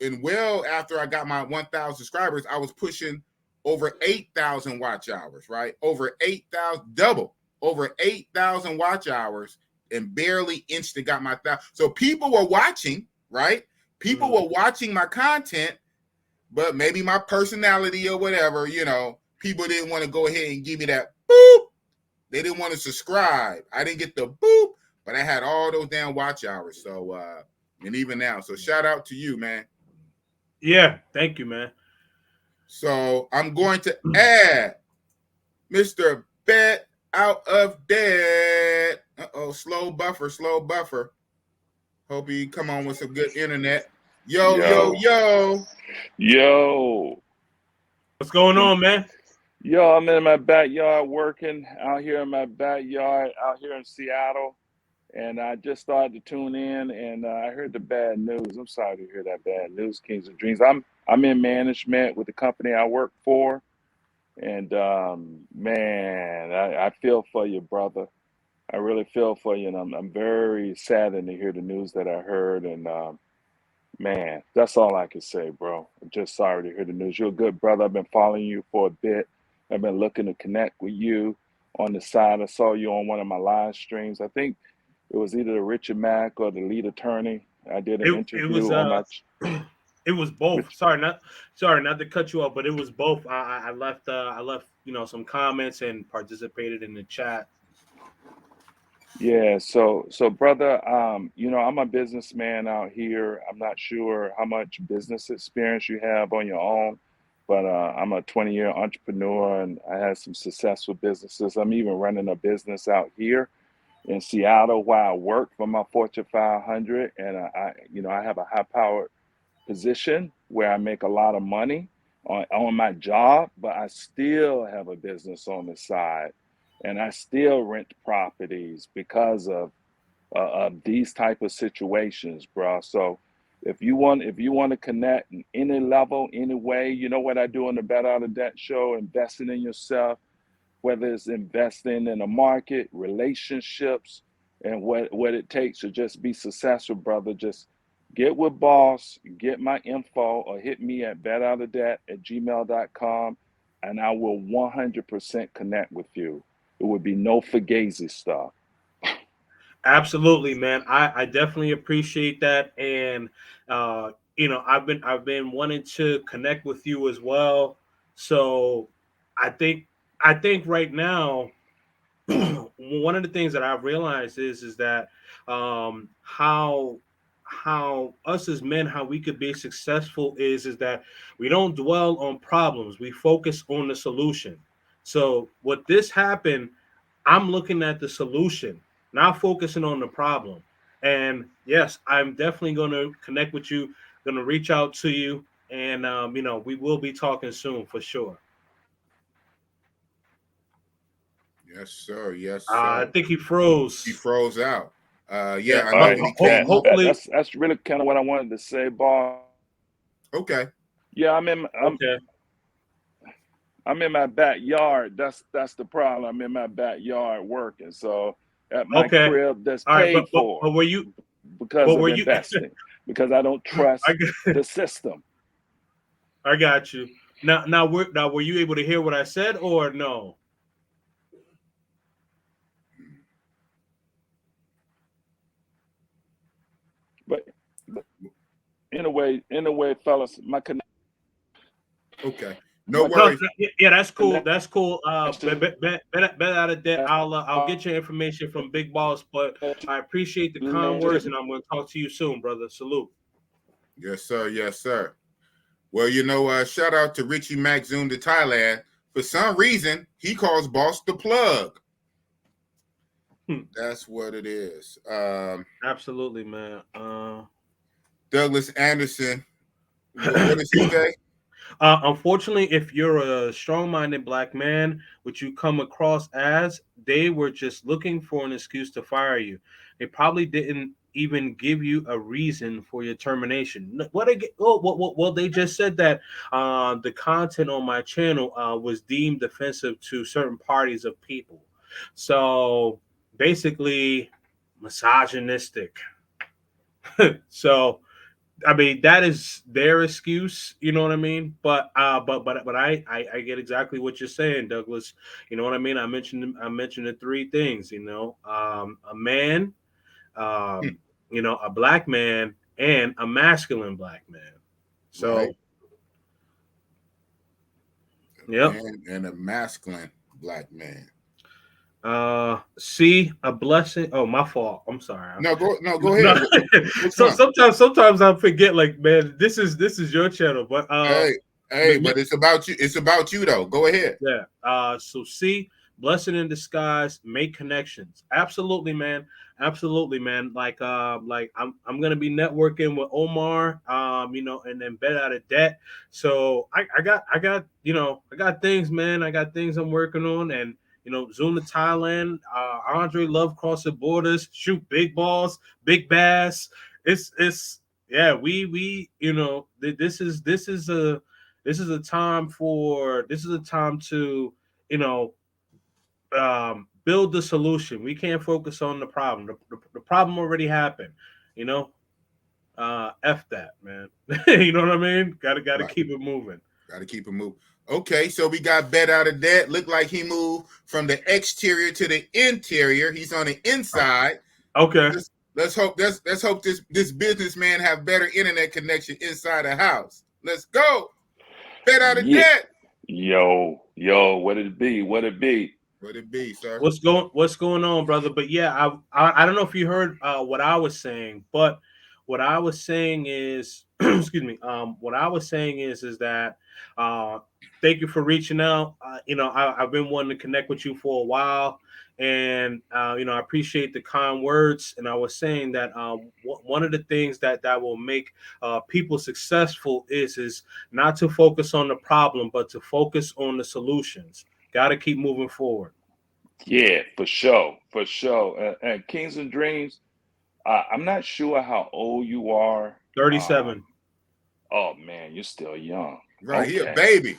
Speaker 1: and well after I got my 1,000 subscribers, I was pushing over 8,000 watch hours, right? Over 8,000 watch hours, and barely inched and got my 1,000. So people were watching, right? People were watching my content, but maybe my personality or whatever, people didn't want to go ahead and give me that boop. They didn't want to subscribe. I didn't get the boop, but I had all those damn watch hours. So, and even now, so shout out to you, man.
Speaker 3: Yeah, thank you, man.
Speaker 1: So I'm going to add Mr. Bet Out of Debt. Slow buffer. Hope you come on with some good internet. Yo.
Speaker 3: What's going on, man?
Speaker 4: Yo, I'm in my backyard working out here in my backyard out here in Seattle. And I just started to tune in, and I heard the bad news. I'm sorry to hear that bad news, Kings of Dreams. I'm in management with the company I work for, and man, I feel for you, brother. I really feel for you, and I'm very saddened to hear the news that I heard. And man, that's all I can say, bro. I'm just sorry to hear the news. You're a good brother. I've been following you for a bit. I've been looking to connect with you on the side. I saw you on one of my live streams. I think it was either the Richard Mack or the lead attorney. I did an interview on my.
Speaker 3: It was both. Sorry not to cut you off, but it was both. I left some comments and participated in the chat.
Speaker 4: Yeah, so brother, I'm a businessman out here. I'm not sure how much business experience you have on your own, but I'm a 20-year entrepreneur, and I had some successful businesses. I'm even running a business out here in Seattle where I work for my Fortune 500, and I have a high-powered position where I make a lot of money on my job, but I still have a business on the side, and I still rent properties because of these type of situations, bro. So if you want to connect in any level, any way, you know what I do on the Bet Out of Debt show, investing in yourself, whether it's investing in a market, relationships, and what it takes to just be successful, brother. Just get with Boss, get my info, or hit me at betoutofdebt@gmail.com, and I will 100% connect with you. It would be no fugazi stuff.
Speaker 3: Absolutely, man. I definitely appreciate that, and I've been wanting to connect with you as well. So I think I think right now one of the things that I've realized is that how us as men, how we could be successful is that we don't dwell on problems, we focus on the solution. So what this happened, I'm looking at the solution, not focusing on the problem. And yes, I'm definitely going to connect with you, going to reach out to you, and we will be talking soon for sure.
Speaker 1: Yes, sir. Yes,
Speaker 3: I
Speaker 1: sir.
Speaker 3: think he
Speaker 1: He
Speaker 3: froze.
Speaker 1: froze out.
Speaker 3: Yeah,
Speaker 1: Yeah, I
Speaker 4: All
Speaker 1: know
Speaker 3: but
Speaker 4: right,
Speaker 1: when he
Speaker 4: bet,
Speaker 1: came up.
Speaker 4: bet.
Speaker 3: hopefully,
Speaker 4: That's really kind of what I wanted to say, Boss.
Speaker 1: Okay.
Speaker 4: Yeah, I'm
Speaker 3: okay.
Speaker 4: I'm in my backyard. That's the problem. I'm in my backyard working. So at my
Speaker 3: Okay.
Speaker 4: crib, that's
Speaker 3: All right,
Speaker 4: paid for
Speaker 3: but were you
Speaker 4: because
Speaker 3: but
Speaker 4: of
Speaker 3: were you
Speaker 4: investing, because I don't
Speaker 3: I
Speaker 4: trust
Speaker 3: got,
Speaker 4: the system.
Speaker 3: I got you. Now were you able to hear what I said or no?
Speaker 4: But, but in a way, fellas, my
Speaker 1: Okay. No
Speaker 3: No,
Speaker 1: worries.
Speaker 3: yeah, that's cool.
Speaker 4: connection
Speaker 3: That's cool. Bet out of debt. I'll
Speaker 4: uh,
Speaker 3: get your information from Big Boss, but I appreciate the kind words, and I'm going to talk to you soon, brother. Salute.
Speaker 1: Yes, sir. Yes, sir. Well, shout out to Richie Mac Zoom to Thailand. For some reason, he calls Boss the plug. That's what it is.
Speaker 3: Absolutely, man.
Speaker 1: Douglas Anderson. What does he say?
Speaker 3: Unfortunately, if you're a strong-minded black man, which you come across as, they were just looking for an excuse to fire you. They probably didn't even give you a reason for your termination. Well, they just said that the content on my channel was deemed offensive to certain parties of people. So basically, misogynistic. So I mean, that is their excuse, you know what I mean? But I get exactly what you're saying, Douglas. You know what I mean? I mentioned the three things, a man, um, a black man, and a masculine black man.
Speaker 1: Right.
Speaker 3: So, yep.
Speaker 1: Man and a masculine black man.
Speaker 3: See a blessing. Oh, my fault. I'm sorry.
Speaker 1: No, go
Speaker 3: No,
Speaker 1: ahead. Which
Speaker 3: so
Speaker 1: one?
Speaker 3: sometimes I forget. Like, man, this is your channel, but
Speaker 1: Hey, but it's about you. It's about you though. Go ahead.
Speaker 3: yeah. So see, blessing in disguise, make connections. Absolutely, man. Absolutely, man. Like I'm gonna be networking with Omar, and then bet out of debt. So I got things, man. I got things I'm working on, and Zoom to Thailand, Andre Love crossing borders, shoot big balls, big bass. It's yeah, we this is a time to you know build the solution. We can't focus on the problem. The problem already happened. You know, f that, man. You know what I mean? Gotta
Speaker 1: Right.
Speaker 3: keep it moving.
Speaker 1: Got to keep him moving. Okay, so we got bet out of debt. Looked like he moved from the exterior to the interior. He's on the inside.
Speaker 3: Okay.
Speaker 1: Let's hope this businessman have better internet connection inside the house. Let's go. Bet out of
Speaker 4: Yeah,
Speaker 1: debt.
Speaker 4: yo, what it be? What it be?
Speaker 1: What it be, sir?
Speaker 3: What's going on, brother? But yeah, I don't know if you heard what I was saying, but what I was saying is excuse me, what I was saying is that uh thank you for reaching out. I've been wanting to connect with you for a while, and I appreciate the kind words. And I was saying that one of the things that will make people successful is not to focus on the problem, but to focus on the solutions. Got to keep moving forward.
Speaker 4: Yeah, for sure, for sure. And Kings and Dreams, I'm not sure how old you are.
Speaker 3: 37.
Speaker 4: Oh man, you're still young.
Speaker 1: Right, he a
Speaker 4: Okay.
Speaker 1: baby.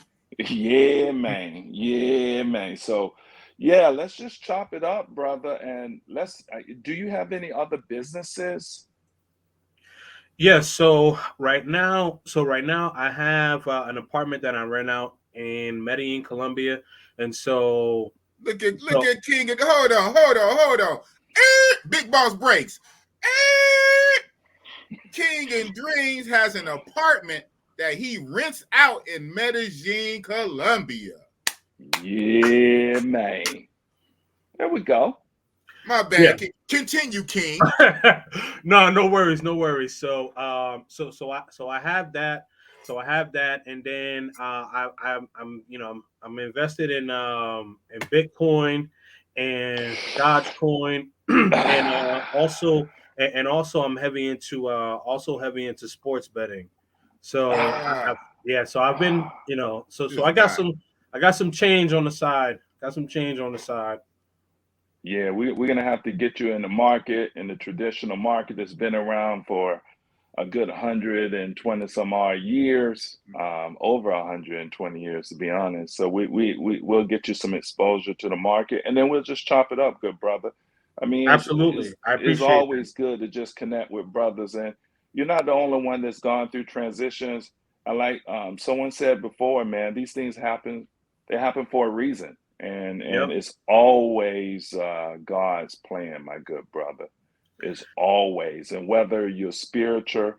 Speaker 4: Yeah, man. Yeah, man. So, yeah, let's just chop it up, brother. And do you have any other businesses?
Speaker 3: Yes. So right now, I have an apartment that I rent out in Medellin, Colombia, and
Speaker 1: Look
Speaker 3: so
Speaker 1: at King. Hold on. Big Boss breaks. Eh, King and Dreams has an apartment that he rents out in Medellin, Colombia.
Speaker 4: Yeah, man. There we go.
Speaker 1: My
Speaker 3: yeah.
Speaker 1: bad. Continue, King.
Speaker 3: No, no worries, no worries. So I have that. So I have that, and then I'm invested in Bitcoin and Dogecoin, and also I'm heavy into sports betting. So
Speaker 1: Ah,
Speaker 3: yeah, so I've been so
Speaker 1: this guy.
Speaker 3: I got some change on the side. Got some change on the side.
Speaker 4: Yeah, we're gonna have to get you in the market, in the traditional market that's been around for a good 120 some odd years, over 120 years to be honest. So we'll get you some exposure to the market, and then we'll just chop it up, good brother. I mean,
Speaker 3: Absolutely, I
Speaker 4: it's
Speaker 3: appreciate that.
Speaker 4: always good to just connect with brothers, and you're not the only one that's gone through transitions. I like someone said before, man, these things happen. They happen for a reason, and
Speaker 3: Yep.
Speaker 4: it's always God's plan, my good brother. Is always, and whether you're spiritual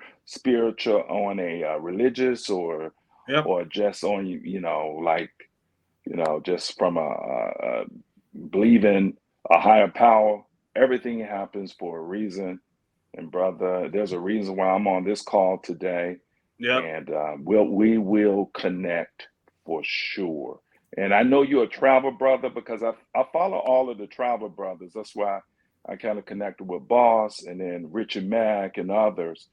Speaker 4: on a religious
Speaker 3: Yep.
Speaker 4: or just on like just from a believing a higher power, everything happens for a reason. And brother, there's a reason why I'm on this call today,
Speaker 3: Yep.
Speaker 4: and we will connect for sure. And I know you're a travel brother because I follow all of the travel brothers. That's why I kind of connected with Boss and then Richard Mack and others.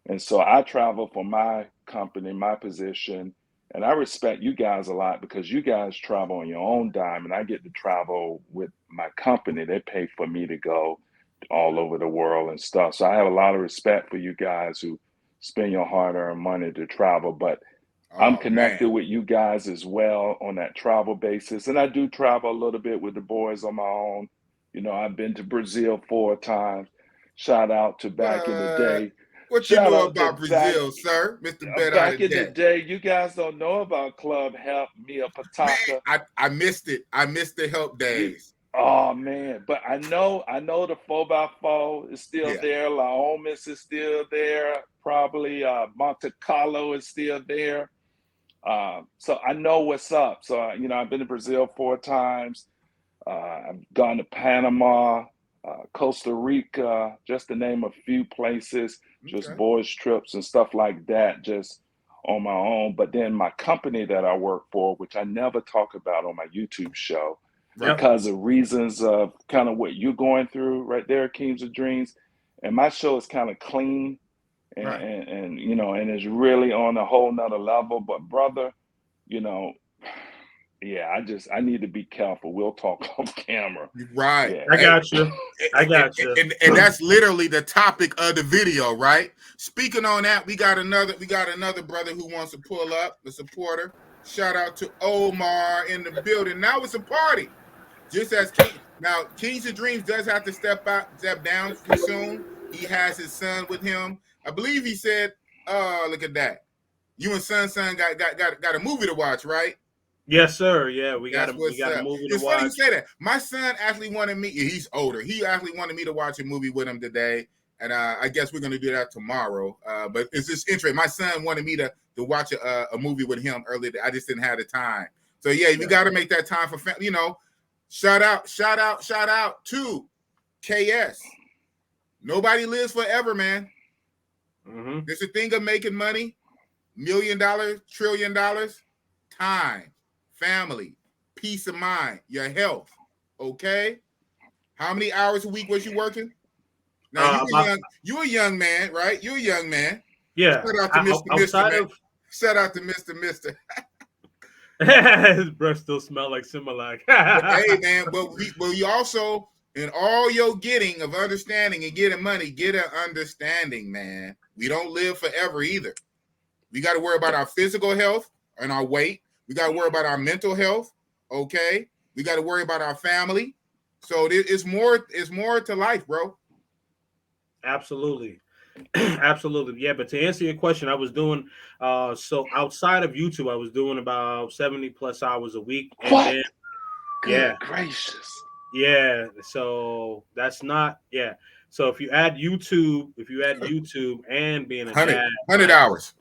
Speaker 4: And so I travel for my company, my position, and I respect you guys a lot because you guys travel on your own dime, and I get to travel with my company. They pay for me to go all over the world and stuff. So I have a lot of respect for you guys who spend your hard-earned money to travel. But I'm
Speaker 1: Oh man.
Speaker 4: connected with you guys as well on that travel basis, and I do travel a little bit with the boys on my own. I've been to Brazil 4 times. Shout out to back in the
Speaker 1: What?
Speaker 4: day.
Speaker 1: What you
Speaker 4: Shout
Speaker 1: know
Speaker 4: out to
Speaker 1: about Brazil, sir, Mister Bet Out
Speaker 4: back
Speaker 1: of
Speaker 4: in the
Speaker 1: Day?
Speaker 4: day. You guys don't know about Club Help Mia
Speaker 1: Man,
Speaker 4: Pataka.
Speaker 1: I missed it. I missed the help
Speaker 4: You,
Speaker 1: days.
Speaker 4: oh man, but I know the 4x4 is still
Speaker 1: Yeah.
Speaker 4: there. La Homes is still there. Probably Monte Carlo is still there. So I know what's up. So I've been to Brazil 4 times. I've gone to Panama, Costa Rica, just to name a few places, just
Speaker 1: Okay.
Speaker 4: boys trips and stuff like that, just on my own. But then my company that I work for, which I never talk about on my YouTube show,
Speaker 1: Right.
Speaker 3: Yep.
Speaker 4: because of reasons of kind of what you're going through right there, Kings of Dreams. And my show is kind of clean
Speaker 1: Right.
Speaker 4: and it's really on a whole nother level. But brother, you know, yeah, I need to be careful. We'll talk off camera.
Speaker 1: Right.
Speaker 4: Yeah.
Speaker 3: I
Speaker 1: Hey,
Speaker 3: got you. I got you.
Speaker 1: and that's literally the topic of the video, right? Speaking on that, we got another brother who wants to pull up, the supporter. Shout out to Omar in the building. Now it's a party. Just as King now, Kings of Dreams does have to step down soon. He has his son with him. I believe he said, look at that. You and son got a movie to watch, right?
Speaker 3: Yes, sir. Yeah, we got
Speaker 1: That's
Speaker 3: a we
Speaker 1: what's
Speaker 3: got a
Speaker 1: up.
Speaker 3: movie to
Speaker 1: It's funny you
Speaker 3: watch.
Speaker 1: say that. My son actually wanted me. He's older. He actually wanted me to watch a movie with him today, and I guess we're gonna do that tomorrow. But it's just interesting. My son wanted me to watch a movie with him earlier. I just didn't have the time. So yeah, we
Speaker 3: Yeah.
Speaker 1: got to make that time for family. Shout out to KS. Nobody lives forever, man.
Speaker 3: Mm-hmm.
Speaker 1: There's a thing of making money, $1,000,000, $1,000,000,000,000, time, family, peace of mind, your health. Okay? How many hours a week was you working? Now
Speaker 3: Uh, about
Speaker 1: you a young man, right? You're a young man.
Speaker 3: yeah.
Speaker 1: Shout out to Mr. Mister,
Speaker 3: Outside
Speaker 1: man.
Speaker 3: of
Speaker 1: Shout out to Mr. Mister.
Speaker 3: his breath still smell like Similac.
Speaker 1: Hey man, but we also in all your getting of understanding and getting money, get an understanding, man. We don't live forever either. We got to worry about our physical health and our weight. We got to worry about our mental health. Okay. We got to worry about our family. So it's more to life, bro.
Speaker 3: Absolutely. Absolutely, yeah. But to answer your question, I was doing so outside of YouTube, I was doing about 70 plus hours a week, and
Speaker 4: What?
Speaker 3: then
Speaker 4: Good
Speaker 3: yeah,
Speaker 4: gracious.
Speaker 3: yeah. So that's not yeah. So if you add YouTube and being a
Speaker 1: 100,
Speaker 3: dad,
Speaker 1: 100
Speaker 3: I
Speaker 1: hours.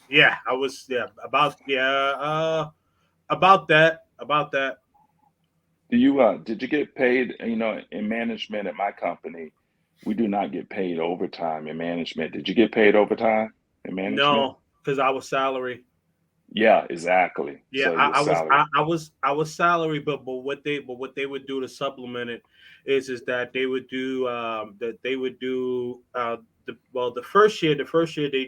Speaker 3: yeah, I was about that about that.
Speaker 4: Do you did you get paid, in management at my company, we do not get paid overtime in management. Did you get paid overtime in management?
Speaker 3: No, because I was salary.
Speaker 4: Yeah, exactly.
Speaker 3: Yeah,
Speaker 4: So your salary.
Speaker 3: I was salary, but what they would do to supplement it is that they would do the first year they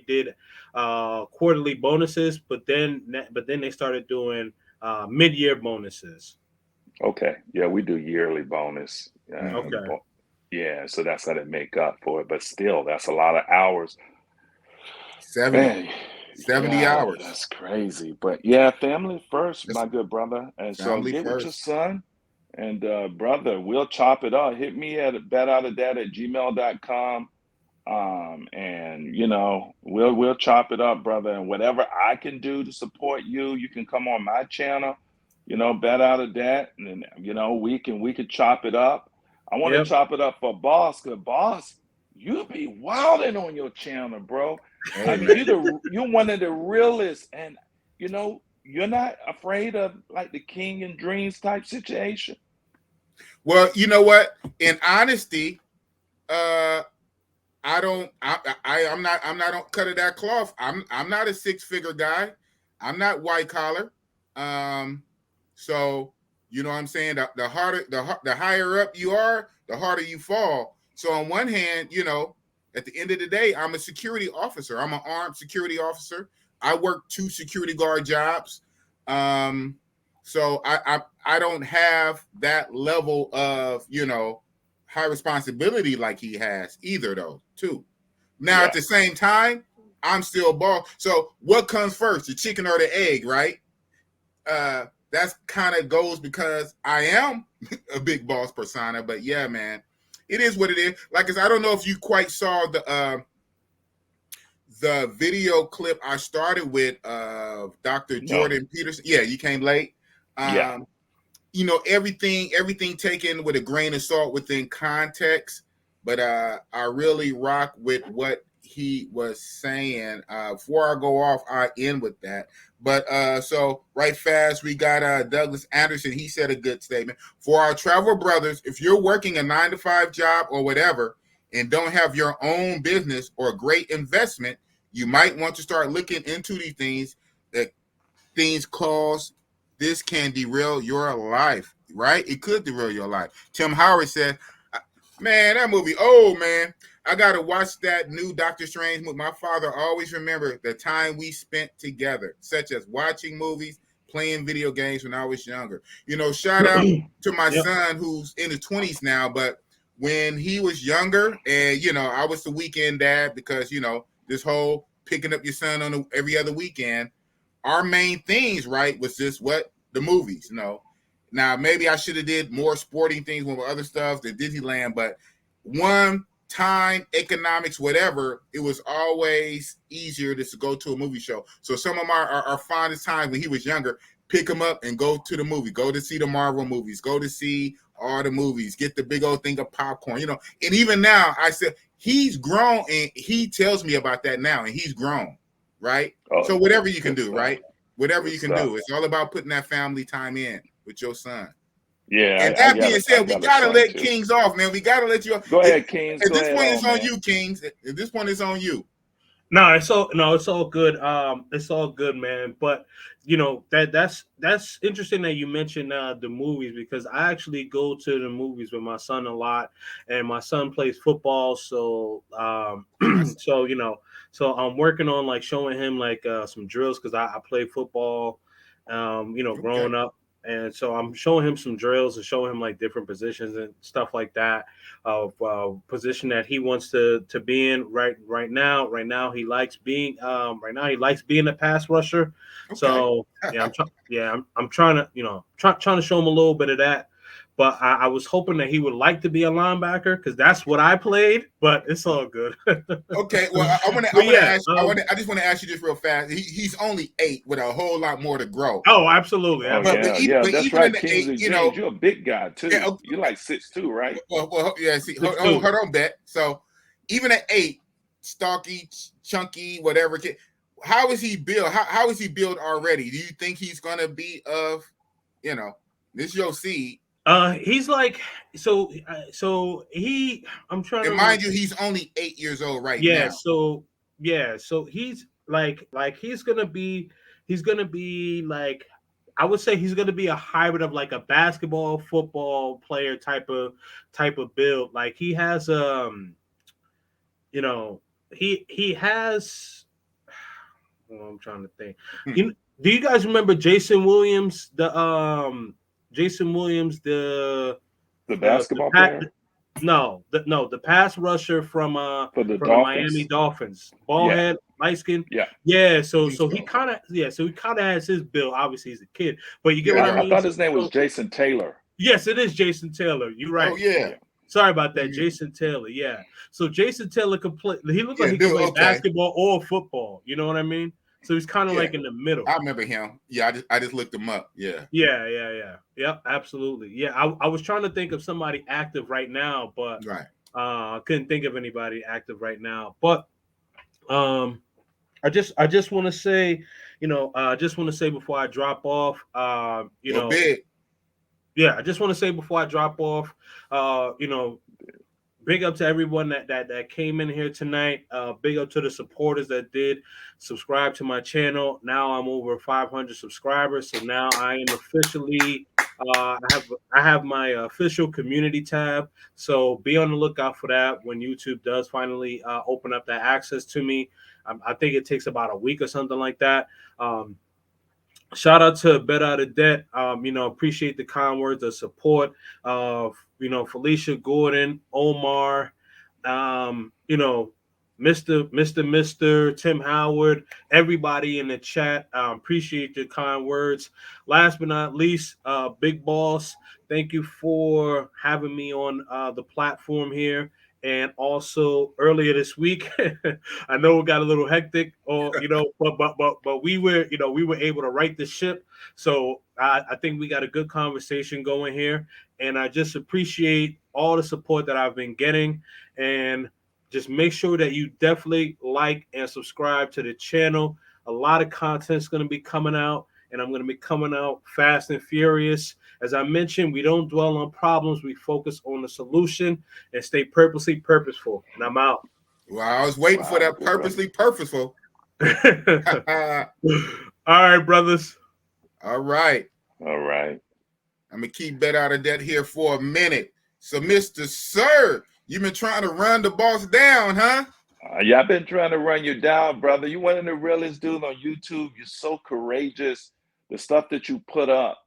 Speaker 3: did quarterly bonuses, but then they started doing mid year bonuses.
Speaker 4: Okay. Yeah, we do yearly bonus.
Speaker 1: Mhm.
Speaker 3: Okay.
Speaker 4: Yeah, so that's how they make up for it. But still, that's a lot of hours.
Speaker 1: 70,
Speaker 4: Man,
Speaker 1: 70
Speaker 4: golly,
Speaker 1: hours.
Speaker 4: that's crazy. But yeah, family first,
Speaker 1: That's
Speaker 4: my good brother. And so
Speaker 1: family
Speaker 4: get with your
Speaker 1: first.
Speaker 4: son and brother, we'll chop it up. Hit me at betoutofdad@gmail.com. And we'll chop it up, brother. And whatever I can do to support you, you can come on my channel, bet out of that. And then, we can chop it up. I want to
Speaker 3: Yep.
Speaker 4: chop it up for boss, cause boss, you be wilding on your channel, bro. I
Speaker 1: Hey,
Speaker 4: mean,
Speaker 1: man.
Speaker 4: you're one of the realest, and you're not afraid of like the king and dreams type situation.
Speaker 1: Well, you know what? In honesty, uh, I don't. I'm not on cut of that cloth. I'm not a six-figure guy. I'm not white collar. Um, so you know what I'm saying. The harder, the higher up you are, the harder you fall. So on one hand, at the end of the day, I'm a security officer. I'm an armed security officer. I work 2 security guard jobs. Um, so I don't have that level of high responsibility like he has either, though, too. Now, at
Speaker 4: Yeah.
Speaker 1: the same time, I'm still ball. So, what comes first, the chicken or the egg, right? That's kind of goes because I am a big boss persona. But yeah, man, it is what it is. Like, I don't know if you quite saw the video clip I started with of Dr.
Speaker 4: No.
Speaker 1: Jordan Peterson. Yeah, you came late.
Speaker 4: Yeah.
Speaker 1: Everything taken with a grain of salt within context, but I really rock with what he was saying. Before I go off, I end with that. But so right fast, we got Douglas Anderson. He said a good statement for our travel brothers. If you're working a 9 to 5 job or whatever and don't have your own business or great investment, you might want to start looking into these things. That things cause this can derail your life, right? It could derail your life. Tim Howard said, man, that movie, oh man, I gotta watch that new Doctor Strange movie. My father always remembered the time we spent together, such as watching movies, playing video games when I was younger. Shout out to my
Speaker 3: Yep.
Speaker 1: son who's in his 20s now, but when he was younger, and I was the weekend dad because this whole picking up your son on every other weekend, our main things, right, was just what the movies. Now maybe I should have did more sporting things with other stuff than Disneyland, but one time, economics, whatever, it was always easier to go to a movie show. So some of our fondest times when he was younger, pick him up and go to the movie, go to see the Marvel movies, go to see all the movies, get the big old thing of popcorn, And even now, I said he's grown, and he tells me about that now, and he's grown, right?
Speaker 4: Oh,
Speaker 1: So whatever you can
Speaker 4: good
Speaker 1: do,
Speaker 4: stuff.
Speaker 1: right? Whatever
Speaker 4: Good
Speaker 1: you can
Speaker 4: stuff.
Speaker 1: do. It's all about putting that family time in with your son.
Speaker 4: Yeah,
Speaker 1: And
Speaker 4: I
Speaker 1: that
Speaker 4: got
Speaker 1: being
Speaker 4: a I
Speaker 1: said, we
Speaker 4: got a
Speaker 1: gotta
Speaker 4: son
Speaker 1: let
Speaker 4: too.
Speaker 1: Kings off, man. We gotta let you off.
Speaker 4: Go ahead, Kings.
Speaker 1: At
Speaker 4: Go
Speaker 1: this
Speaker 4: ahead
Speaker 1: point, it's
Speaker 4: on,
Speaker 1: on
Speaker 4: man.
Speaker 1: you, Kings. At this point, it's on you.
Speaker 3: No, it's all good. It's all good, man. But that's interesting that you mentioned the movies, because I actually go to the movies with my son a lot, and my son plays football. So
Speaker 1: That's
Speaker 3: so I'm working on like showing him like some drills, because I play football,
Speaker 1: okay.
Speaker 3: growing up. And so I'm showing him some drills and showing him like different positions and stuff like that, of position that he wants to be in right now. Right now he likes being a pass rusher.
Speaker 1: Okay.
Speaker 3: So yeah, I'm trying to trying to show him a little bit of that. but I was hoping that he would like to be a linebacker because that's what I played. But it's all good.
Speaker 1: Okay, well, I want to
Speaker 3: Yeah,
Speaker 1: ask. I just want to ask you this real fast. He's only 8 with a whole lot more to grow.
Speaker 3: Oh, absolutely.
Speaker 4: Oh
Speaker 1: But
Speaker 4: yeah,
Speaker 1: but
Speaker 4: that's
Speaker 1: even in
Speaker 4: right,
Speaker 1: the 8,
Speaker 4: Kingsley
Speaker 1: you
Speaker 4: James.
Speaker 1: know,
Speaker 4: You're a big guy too.
Speaker 1: yeah,
Speaker 4: You're like 6'2", right?
Speaker 1: well, yeah. See, hold
Speaker 3: 6'2".
Speaker 1: on, Bet. So even at 8, stocky, chunky, whatever. How is he built? How is he built already? Do you think he's gonna be of, this your seed?
Speaker 3: He's like so. He. I'm trying to
Speaker 1: And
Speaker 3: remember.
Speaker 1: mind you, he's only 8 years old right
Speaker 3: Yeah.
Speaker 1: now.
Speaker 3: So yeah. So he's like he's gonna be like, I would say he's gonna be a hybrid of like a basketball football player type of build. Like he has you know he has. Well, I'm trying to think. Do you guys remember Jason Williams? Jason Williams,
Speaker 4: The
Speaker 3: the
Speaker 4: basketball
Speaker 3: pat,
Speaker 4: player
Speaker 3: the pass rusher
Speaker 4: for the
Speaker 3: from the Miami
Speaker 4: Dolphins.
Speaker 3: Dolphins, ball
Speaker 4: Yeah,
Speaker 3: head, light skin.
Speaker 4: yeah.
Speaker 3: Yeah, so
Speaker 1: Think so.
Speaker 3: he kind of has his build. Obviously, he's a kid, but you get
Speaker 1: Yeah,
Speaker 3: what I
Speaker 4: I
Speaker 3: mean.
Speaker 4: thought his name was
Speaker 3: So,
Speaker 4: Jason Taylor.
Speaker 3: yes, it is Jason Taylor. You're right.
Speaker 1: Oh yeah.
Speaker 4: Yeah.
Speaker 3: Sorry about that,
Speaker 1: Mhm.
Speaker 3: Jason Taylor. Yeah. So Jason Taylor can play. He looks
Speaker 1: Yeah,
Speaker 3: like he can
Speaker 1: dude,
Speaker 3: play
Speaker 1: okay.
Speaker 3: basketball or football. You know what I mean? So he's kind of
Speaker 1: Yeah.
Speaker 3: like in the middle.
Speaker 1: I remember him. Yeah, I just looked him up. Yeah.
Speaker 3: Yeah. Yep, absolutely. Yeah, I was trying to think of somebody active right now, but
Speaker 1: Right.
Speaker 3: I couldn't think of anybody active right now. But I just want to say, I just want to say before I drop off,
Speaker 1: Go big.
Speaker 3: yeah, I just want to say before I drop off, big up to everyone that came in here tonight. Big up to the supporters that did subscribe to my channel. Now I'm over 500 subscribers, so now I am officially. I have my official community tab, so be on the lookout for that when YouTube does finally open up that access to me. I think it takes about a week or something like that. Shout out to Bet Out of Debt. Appreciate the kind words of support of, Felicia Gordon, Omar, Mr. Tim Howard, everybody in the chat. Appreciate your kind words. Last but not least, Big Boss, thank you for having me on the platform here. And also earlier this week, I know it got a little hectic, but we were able to right the ship. So I think we got a good conversation going here, and I just appreciate all the support that I've been getting. And just make sure that you definitely like and subscribe to the channel. A lot of content is going to be coming out, and I'm going to be coming out fast and furious. As I mentioned, we don't dwell on problems. We focus on the solution and stay purposely purposeful. And I'm out.
Speaker 1: Well, I was waiting for that purposely purposeful.
Speaker 3: All right, brothers.
Speaker 1: All right.
Speaker 4: All right.
Speaker 1: I'm going to keep Bet Out of Debt here for a minute. So, Mr. Sir, you've been trying to run the boss down, huh?
Speaker 4: Yeah, I've been trying to run you down, brother. You're one of the realest dudes on YouTube. You're so courageous. The stuff that you put up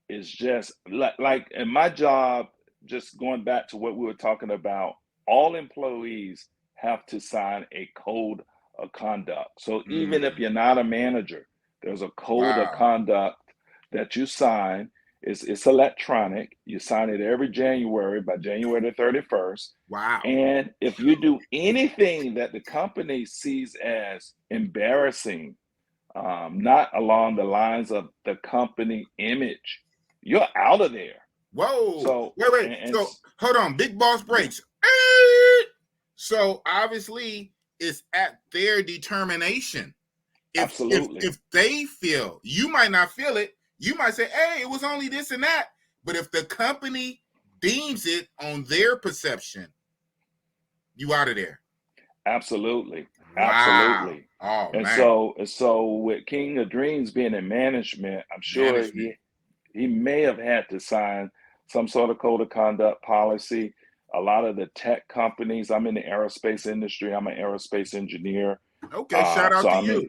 Speaker 4: is just like in my job, just going back to what we were talking about, all employees have to sign a code of conduct. So even if you're not a manager, there's a code of conduct that you sign. It's electronic. You sign it every January by January the 31st.
Speaker 1: Wow.
Speaker 4: And if you do anything that the company sees as embarrassing, not along the lines of the company image, you're out of there.
Speaker 1: Whoa.
Speaker 4: So
Speaker 1: wait. So hold on. Big Boss breaks. So obviously it's at their determination.
Speaker 4: Absolutely.
Speaker 1: If they feel, you might not feel it. You might say, hey, it was only this and that. But if the company deems it on their perception, you out of there.
Speaker 4: Absolutely.
Speaker 1: Wow.
Speaker 4: Absolutely.
Speaker 1: Oh,
Speaker 4: and
Speaker 1: man.
Speaker 4: so with King of Dreams being in management, I'm sure he may have had to sign some sort of code of conduct policy. A lot of the tech companies, I'm in the aerospace industry. I'm an aerospace engineer.
Speaker 1: Okay, shout out to you.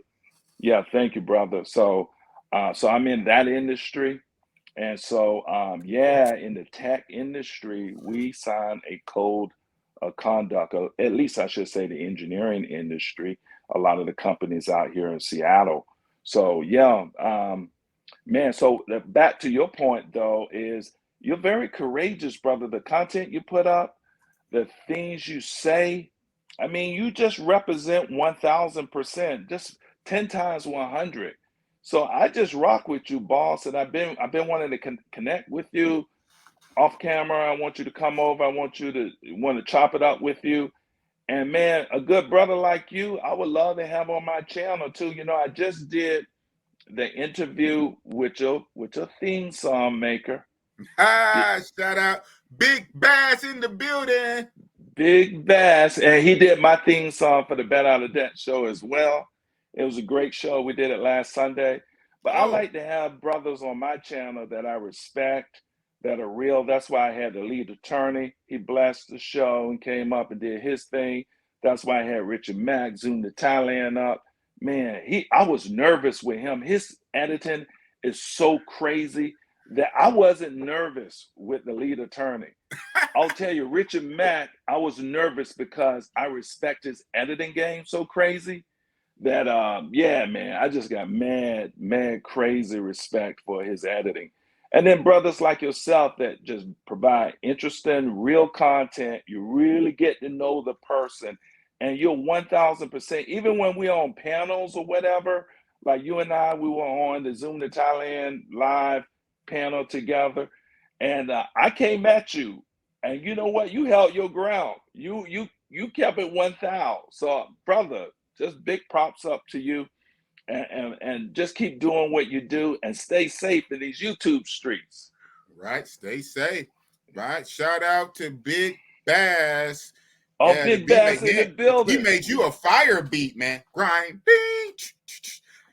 Speaker 4: Yeah, thank you, brother. So I'm in that industry. And so, in the tech industry, we sign a code of conduct, or at least I should say the engineering industry, a lot of the companies out here in Seattle. So, man, so back to your point, though, is, You're very courageous, brother. The content you put up, the things you say, I mean, you just represent 1000%, just 10 times 100. So I just rock with you, boss. And I've been wanting to connect with you off camera. I want you to come over. I want to chop it up with you. And man, a good brother like you, I would love to have on my channel too. You know, I just did the interview with your theme song maker.
Speaker 1: Shout out Big Bass in the building.
Speaker 4: Big Bass, and he did my theme song for the Bet Out of Debt show as well. It was a great show. We did it last Sunday. But I like to have brothers on my channel that I respect, that are real. That's why I had the lead attorney. He blessed the show and came up and did his thing. That's why I had Richard Mack zoom to Thailand up. Man, I was nervous with him. His editing is so crazy that I wasn't nervous with the lead attorney. I'll tell you, Richard Mack, I was nervous because I respect his editing game so crazy that, yeah, man, I just got mad, crazy respect for his editing. And then brothers like yourself that just provide interesting, real content. You really get to know the person, and you're 1000%. Even when we're on panels or whatever, like you and I, we were on the Zoom to Thailand live panel together, and I came at you, and you know what? You held your ground. You kept it 1000. So, brother, just big props up to you. And just keep doing what you do and stay safe in these YouTube streets.
Speaker 1: Right, stay safe. Right, shout out to Big Bass.
Speaker 4: Oh, yeah, Big Bass in the building.
Speaker 1: He made you a fire beat, man. Grind, ding.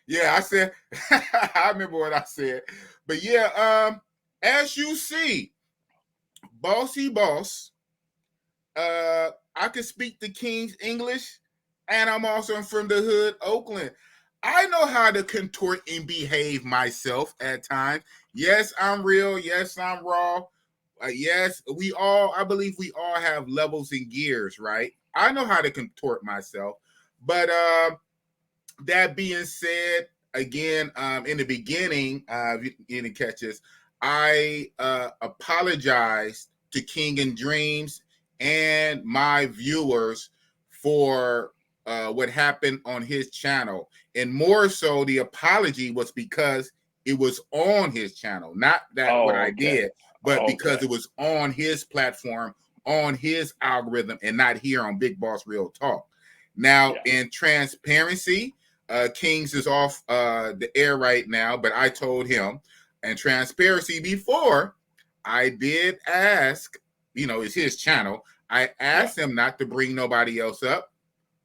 Speaker 1: Yeah, I said. I remember what I said. But yeah, as you see, Bossy-Boss. I can speak the King's English, and I'm also from the hood, Oakland. I know how to contort and behave myself at times. Yes, I'm real. Yes, I'm raw. Yes, I believe we all have levels and gears, right? I know how to contort myself. But that being said, again, in the beginning, you didn't catch this, I apologize to King and Dreams and my viewers for what happened on his channel. And more so, the apology was because it was on his channel, not that I did, but because it was on his platform, on his algorithm, and not here on Big Boss Real Talk. Now, in transparency, Kings is off the air right now, but I told him, and transparency before, I did ask, it's his channel. I asked him not to bring nobody else up,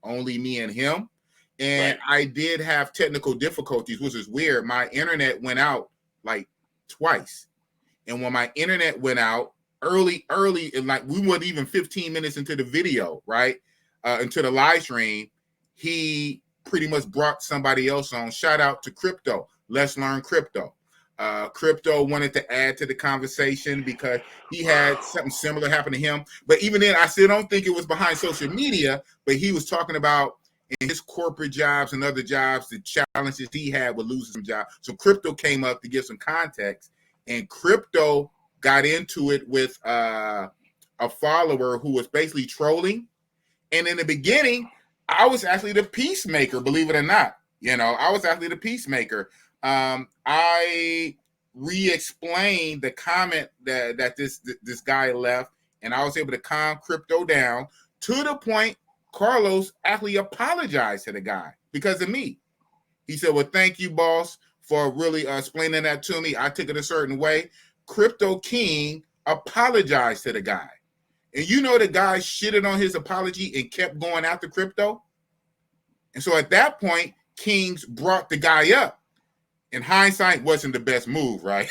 Speaker 1: only me and him. And I did have technical difficulties, which is weird. My internet went out like twice. And when my internet went out early, and like we weren't even 15 minutes into the video, right? Into the live stream, he pretty much brought somebody else on. Shout out to Crypto. Let's Learn Crypto. Crypto wanted to add to the conversation because he had something similar happen to him. But even then, I still don't think it was behind social media, but he was talking about in his corporate jobs and other jobs, the challenges he had with losing some jobs. So Crypto came up to give some context, and Crypto got into it with a follower who was basically trolling. And in the beginning, I was actually the peacemaker, believe it or not. I was actually the peacemaker. I re-explained the comment that this guy left, and I was able to calm Crypto down to the point Carlos actually apologized to the guy because of me. He said, well, thank you, boss, for really explaining that to me. I took it a certain way. Crypto King apologized to the guy. And the guy shitted on his apology and kept going after Crypto. And so at that point, Kings brought the guy up. In hindsight, wasn't the best move, right?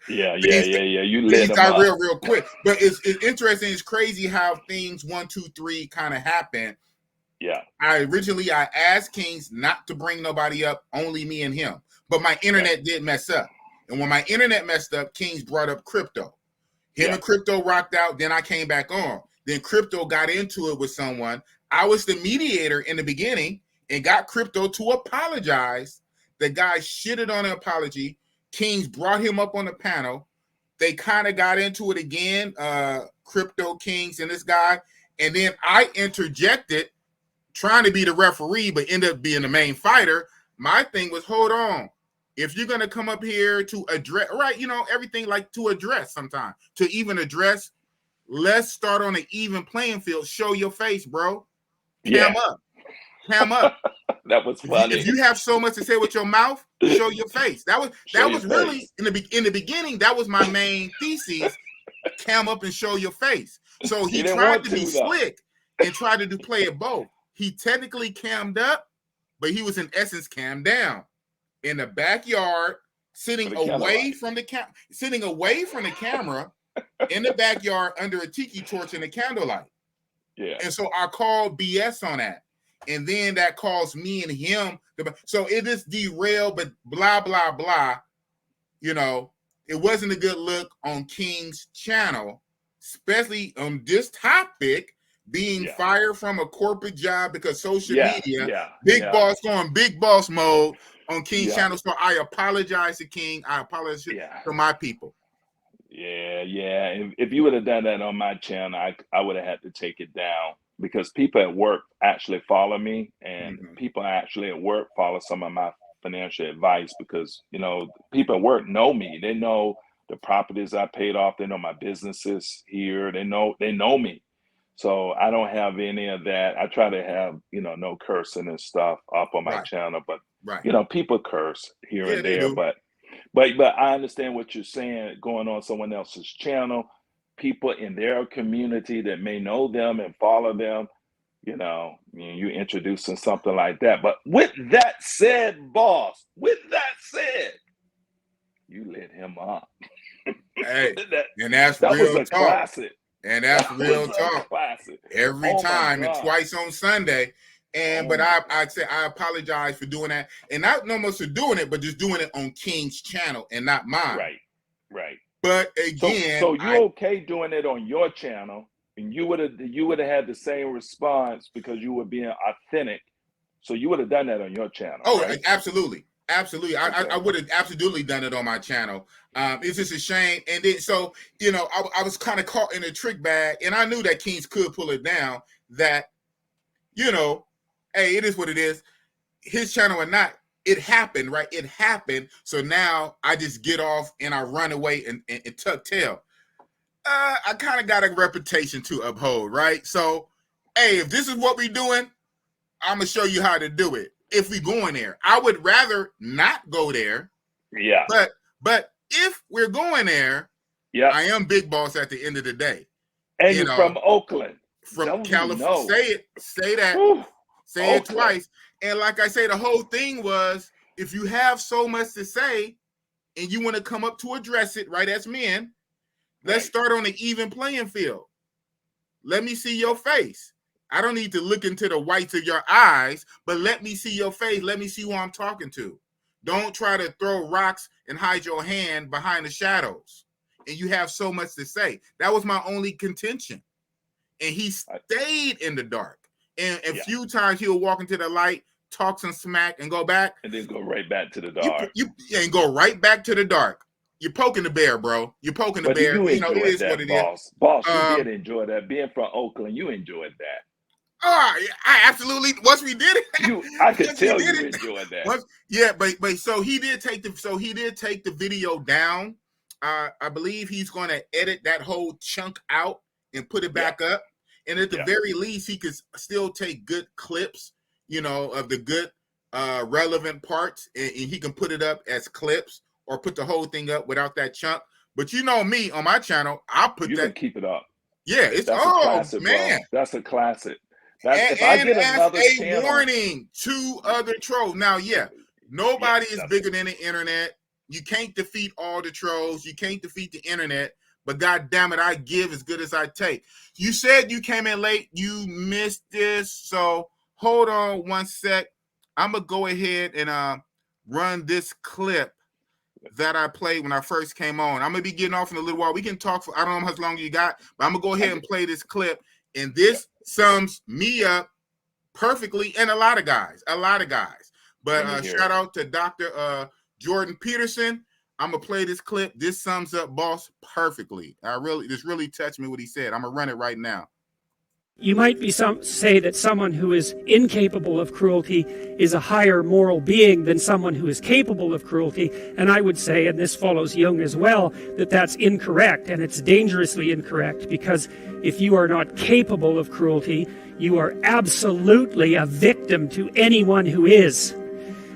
Speaker 4: Yeah. You lit him up
Speaker 1: real quick. But it's interesting. It's crazy how things 1, 2, 3 kind of happen.
Speaker 4: Yeah.
Speaker 1: I asked Kings not to bring nobody up, only me and him. But my internet did mess up. And when my internet messed up, Kings brought up Crypto. Him and Crypto rocked out. Then I came back on. Then Crypto got into it with someone. I was the mediator in the beginning and got Crypto to apologize. The guy shitted on an apology. Kings brought him up on the panel. they kind of got into it again, Crypto Kings and this guy. And then I interjected, trying to be the referee, but ended up being the main fighter. My thing was, hold on. If you're going to come up here to address, right, you know, everything like to address sometimes, to even address, let's start on an even playing field. Show your face, bro. Cam up. Cam up.
Speaker 4: That was funny.
Speaker 1: If you have so much to say with your mouth, show your face. That was really in the beginning. That was my main thesis. Cam up and show your face. So he tried to be slick and tried to play it both. He technically cammed up, but he was in essence cammed down in the backyard, sitting away from the camera in the backyard under a tiki torch in the candlelight.
Speaker 4: Yeah.
Speaker 1: And so I called BS on that. And then that caused me and him. So it is derailed, but blah, blah, blah. You know, it wasn't a good look on King's channel, especially on this topic, being fired from a corporate job because social media, boss going big boss mode on King's channel. So I apologize to King. I apologize to my people.
Speaker 4: Yeah. If you would have done that on my channel, I would have had to take it down, because people at work actually follow me, and people actually at work follow some of my financial advice, because, you know, people at work know me. They know the properties I paid off. They know my businesses here. They know me. So I don't have any of that. I try to have, you know, no cursing and stuff up on my channel, but you know, people curse here and there, but I understand what you're saying, going on someone else's channel, people in their community that may know them and follow them, you know, you introducing something like that. But with that said, boss, you lit him up.
Speaker 1: Hey, and that's real talk.
Speaker 4: Classic.
Speaker 1: And that's real talk.
Speaker 4: Classic.
Speaker 1: Every time, and twice on Sunday. And but I'd say I apologize for doing that, and not no much for doing it, but just doing it on King's channel and not mine.
Speaker 4: Right.
Speaker 1: But again,
Speaker 4: so you're okay doing it on your channel, and you would have had the same response because you were being authentic. So you would have done that on your channel.
Speaker 1: Oh,
Speaker 4: right?
Speaker 1: Absolutely. Okay. I would have absolutely done it on my channel. It's just a shame. And then, so, you know, I was kind of caught in a trick bag, and I knew that Kings could pull it down, that, you know, hey, it is what it is. His channel or not, it happened, right? It happened. So now I just get off and I run away and tuck tail. I kind of got a reputation to uphold, right? So, hey, if this is what we're doing, I'm going to show you how to do it. If we going there, I would rather not go there.
Speaker 4: Yeah.
Speaker 1: But if we're going there, I am Big Boss at the end of the day.
Speaker 4: And you're from Oakland.
Speaker 1: From California. Say that.
Speaker 4: Whew.
Speaker 1: Say it twice. And like I say, the whole thing was, if you have so much to say and you want to come up to address it, right, as men, let's start on an even playing field. Let me see your face. I don't need to look into the whites of your eyes, but let me see your face. Let me see who I'm talking to. Don't try to throw rocks and hide your hand behind the shadows. And you have so much to say. That was my only contention. And he stayed in the dark. And a few times he'll walk into the light, talk some smack, and go back.
Speaker 4: And then go right back to the dark.
Speaker 1: And go right back to the dark. You're poking the bear, bro. You're poking the bear.
Speaker 4: You know,
Speaker 1: it is
Speaker 4: that,
Speaker 1: what it
Speaker 4: boss.
Speaker 1: is.
Speaker 4: Boss, you did enjoy that. Being from Oakland, you enjoyed that.
Speaker 1: Oh, I absolutely. Once we did it,
Speaker 4: I could tell you enjoyed that.
Speaker 1: But so he did take the video down. I believe he's going to edit that whole chunk out and put it back up. And at the very least, he could still take good clips, you know, of the good relevant parts, and he can put it up as clips or put the whole thing up without that chunk. But you know me, on my channel, I'll put
Speaker 4: you
Speaker 1: that.
Speaker 4: Can keep it up.
Speaker 1: Yeah, it's
Speaker 4: a classic,
Speaker 1: man.
Speaker 4: Bro. That's a classic.
Speaker 1: If I get another channel, warning to other trolls. Now, nobody is bigger than the internet. You can't defeat all the trolls. You can't defeat the internet. But God damn it, I give as good as I take. You said you came in late. You missed this. So hold on one sec. I'm going to go ahead and run this clip that I played when I first came on. I'm going to be getting off in a little while. We can talk for, I don't know how long you got, but I'm going to go ahead and play this clip. And this sums me up perfectly, and a lot of guys. But shout out to Dr. Jordan Peterson. I'm gonna play this clip. This sums up Boss perfectly. This really touched me what he said. I'm gonna run it right now.
Speaker 2: You might say that someone who is incapable of cruelty is a higher moral being than someone who is capable of cruelty. And I would say, and this follows Jung as well, that that's incorrect, and it's dangerously incorrect, because if you are not capable of cruelty, you are absolutely a victim to anyone who is.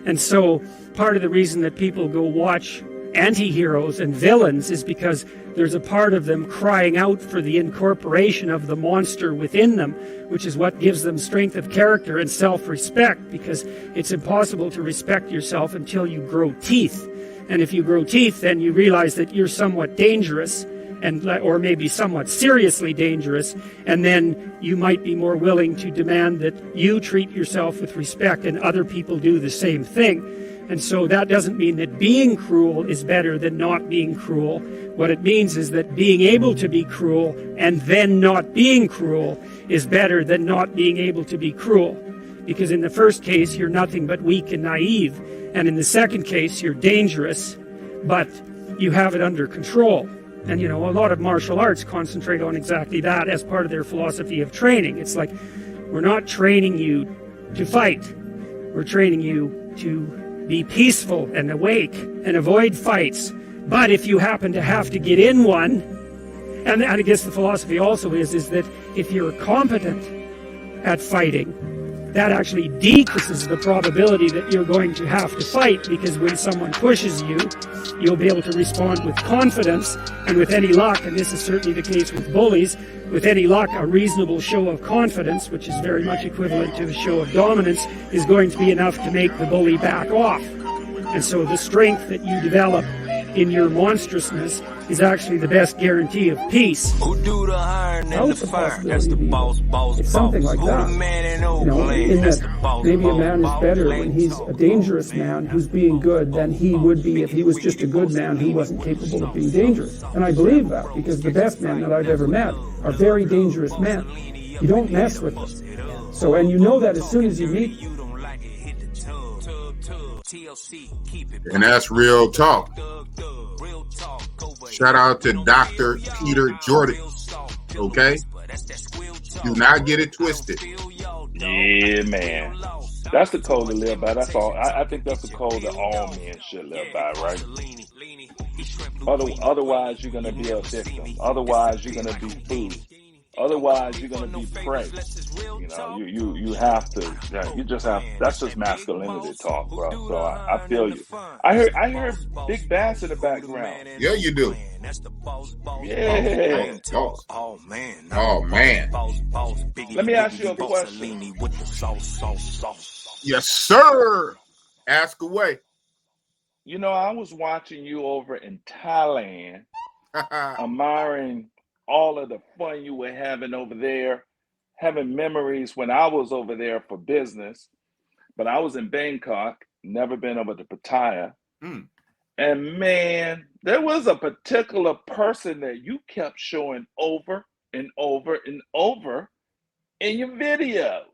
Speaker 2: And so part of the reason that people go watch anti-heroes and villains is because there's a part of them crying out for the incorporation of the monster within them, which is what gives them strength of character and self-respect, because it's impossible to respect yourself until you grow teeth. And if you grow teeth, then you realize that you're somewhat dangerous, or maybe somewhat seriously dangerous, and then you might be more willing to demand that you treat yourself with respect and other people do the same thing. And so that doesn't mean that being cruel is better than not being cruel. What it means is that being able to be cruel and then not being cruel is better than not being able to be cruel. Because in the first case, you're nothing but weak and naive. And in the second case, you're dangerous, but you have it under control. And, you know, a lot of martial arts concentrate on exactly that as part of their philosophy of training. It's like, we're not training you to fight. We're training you to be peaceful and awake and avoid fights. But if you happen to have to get in one, and I guess the philosophy also is that if you're competent at fighting, that actually decreases the probability that you're going to have to fight, because when someone pushes you, you'll be able to respond with confidence, and with any luck, and this is certainly the case with bullies, with any luck, a reasonable show of confidence, which is very much equivalent to a show of dominance, is going to be enough to make the bully back off. And so the strength that you develop in your monstrousness is actually the best guarantee of peace.
Speaker 5: Who do the hiring and the fire? That's the boss.
Speaker 2: It's something like that. You know, in that maybe a man is better when he's a dangerous man who's being good than he would be if he was just a good man who wasn't capable of being dangerous. And I believe that, because the best men that I've ever met are very dangerous men. You don't mess with them. So, and you know that as soon as you meet them.
Speaker 1: And that's real talk. Shout out to Dr. Peter Jordan. Okay? Do not get it twisted.
Speaker 4: Yeah, man. That's the code to live by. That's all. I think that's the code that all men should live by, right? Otherwise, you're going to be a victim. Otherwise, you're going to be food. Otherwise, you're going to be prey. You know, you have to. You just have. That's just masculinity talk, bro. So I feel you. I heard Big Bass in the background.
Speaker 1: Yeah, you do.
Speaker 4: Yeah.
Speaker 1: Oh man.
Speaker 4: Let me ask you a question.
Speaker 1: Yes, sir. Ask away.
Speaker 4: You know, I was watching you over in Thailand, admiring all of the fun you were having over there, having memories when I was over there for business. But I was in Bangkok, never been over to Pattaya. And man, there was a particular person that you kept showing over and over and over in your videos.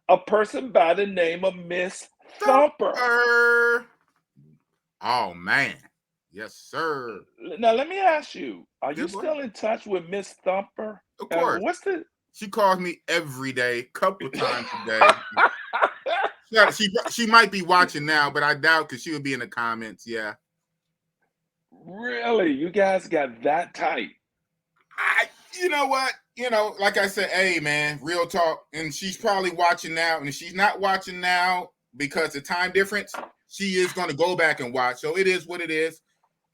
Speaker 4: A person by the name of Miss Thumper.
Speaker 1: Oh, man. Yes, sir.
Speaker 4: Now, let me ask you, are you still in touch with Miss Thumper?
Speaker 1: Of course. She calls me every day, couple of times a day. She might be watching now, but I doubt, because she would be in the comments. Yeah.
Speaker 4: Really? You guys got that tight?
Speaker 1: You know what? You know, like I said, hey, man, real talk. And she's probably watching now. And if she's not watching now because of time difference, she is going to go back and watch. So it is what it is.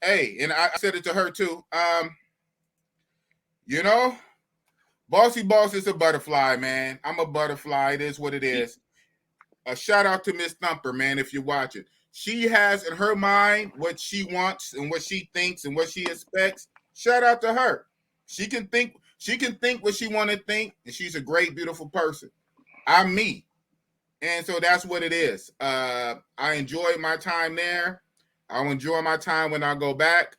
Speaker 1: Hey, and I said it to her too. You know, Bossy-Boss is a butterfly, man. I'm a butterfly. It is what it is. A shout out to Miss Thumper, man, if you're watching. She has in her mind what she wants and what she thinks and what she expects. Shout out to her. She can think what she want to think, and she's a great, beautiful person. I'm me. And so that's what it is. I enjoyed my time there. I'll enjoy my time when I go back.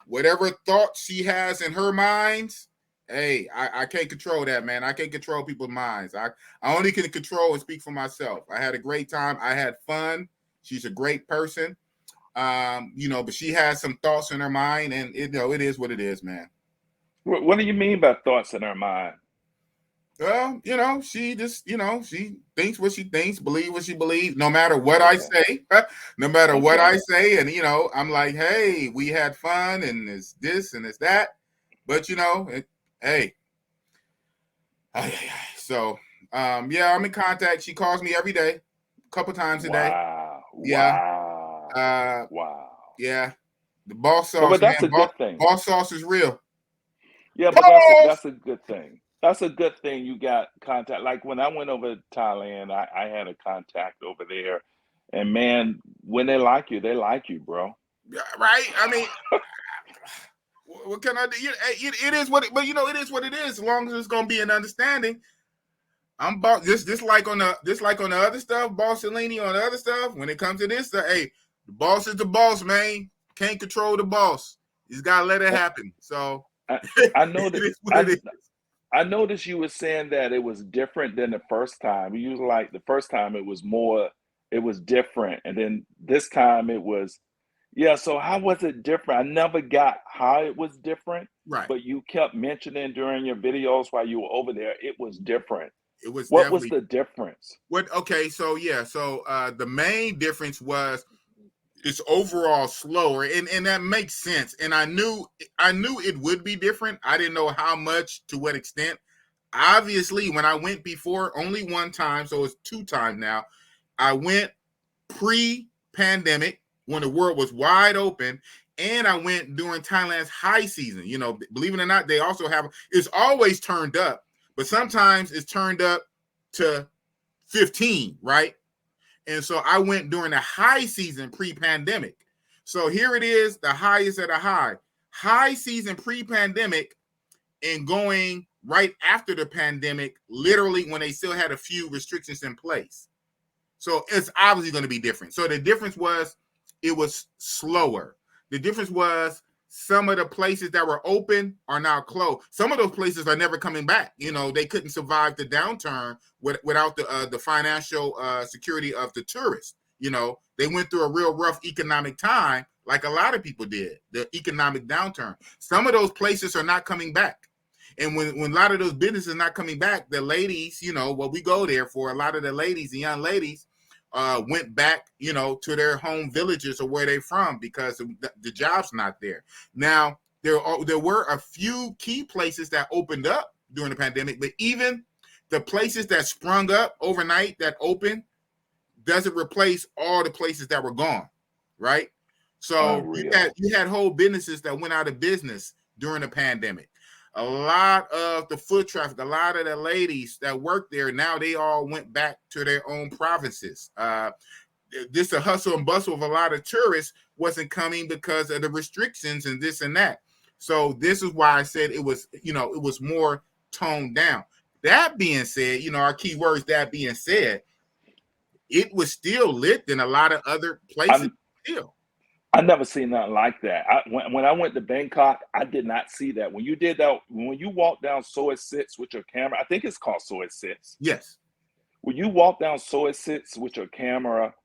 Speaker 1: Whatever thoughts she has in her minds, hey, I can't control that, man. I can't control people's minds. I only can control and speak for myself. I had a great time. I had fun. She's a great person. But she has some thoughts in her mind, and it is what it is, man.
Speaker 4: What do you mean by thoughts in her mind?
Speaker 1: Well, she just, she thinks what she thinks, believe what she believes, no matter what I say, no matter what I say. And, I'm like, hey, we had fun and it's this and it's that. But, hey. So, I'm in contact. She calls me every day, a couple times a day. Yeah.
Speaker 4: Wow.
Speaker 1: Yeah. The boss sauce,
Speaker 4: but that's
Speaker 1: man.
Speaker 4: a good thing.
Speaker 1: Boss sauce is real.
Speaker 4: Yeah, but that's a good thing. That's a good thing you got contact. Like when I went over to Thailand, I had a contact over there. And man, when they like you, bro.
Speaker 1: Yeah, right? I mean, what can I do? It is what it is what it is. As long as it's gonna be an understanding. I'm boss. This like on the other stuff, Boss Cellini on the other stuff. When it comes to this stuff, hey, the boss is the boss, man. Can't control the boss. He's gotta let it happen. So
Speaker 4: I know that
Speaker 1: I
Speaker 4: noticed you were saying that it was different than the first time. You was like the first time it was different, and then this time it was, yeah. So how was it different? I never got how it was different,
Speaker 1: right?
Speaker 4: But you kept mentioning during your videos while you were over there, it was different.
Speaker 1: It was.
Speaker 4: What was the difference?
Speaker 1: Okay, so the main difference was it's overall slower, and that makes sense. And I knew it would be different. I didn't know how much, to what extent. Obviously, when I went before, only one time, so it's 2 times now. I went pre-pandemic when the world was wide open, and I went during Thailand's high season. Believe it or not, they also have, it's always turned up, but sometimes it's turned up to 15, right? And so I went during the high season pre-pandemic. So here it is, the highest at a high season pre-pandemic, and going right after the pandemic, literally when they still had a few restrictions in place. So it's obviously going to be different. So the difference was it was slower. The difference was some of the places that were open are now closed. Some of those places are never coming back. They couldn't survive the downturn without the financial security of the tourists. They went through a real rough economic time, like a lot of people did, the economic downturn. Some of those places are not coming back. And when a lot of those businesses are not coming back, the ladies, what we go there for, a lot of the ladies, the young ladies, went back, to their home villages or where they're from, because the job's not there. Now, there were a few key places that opened up during the pandemic, but even the places that sprung up overnight that opened doesn't replace all the places that were gone, right? So you had whole businesses that went out of business during the pandemic. A lot of the foot traffic, a lot of the ladies that worked there, now they all went back to their own provinces. Just the hustle and bustle of a lot of tourists wasn't coming because of the restrictions and this and that. So this is why I said it was, it was more toned down. That being said, our key words, that being said, it was still lit than a lot of other places.
Speaker 4: I never seen nothing like that. When I went to Bangkok, I did not see that. When you did that, when you walked down Soi 6 with your camera, I think it's called Soi 6.
Speaker 1: Yes.
Speaker 4: When you walked down Soi 6 with your camera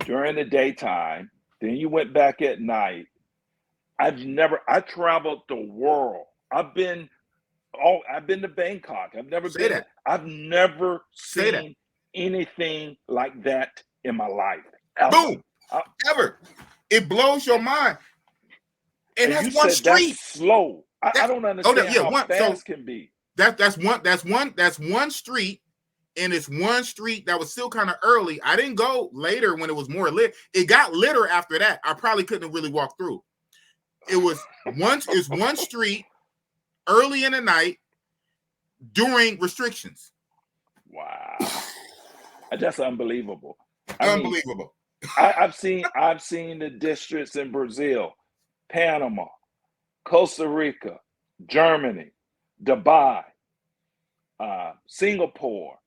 Speaker 4: during the daytime, then you went back at night. I traveled the world. I've been to Bangkok. I've never been. I've never seen anything like that in my life. Ever.
Speaker 1: Boom. Ever. It blows your mind. And that's one street.
Speaker 4: That's slow. I don't understand how fast can be.
Speaker 1: That's one street, and it's one street that was still kind of early. I didn't go later when it was more lit. It got litter after that. I probably couldn't really walk through. It was one street early in the night during restrictions.
Speaker 4: Wow. That's unbelievable.
Speaker 1: Unbelievable.
Speaker 4: I've seen the districts in Brazil, Panama, Costa Rica, Germany, Dubai, Singapore.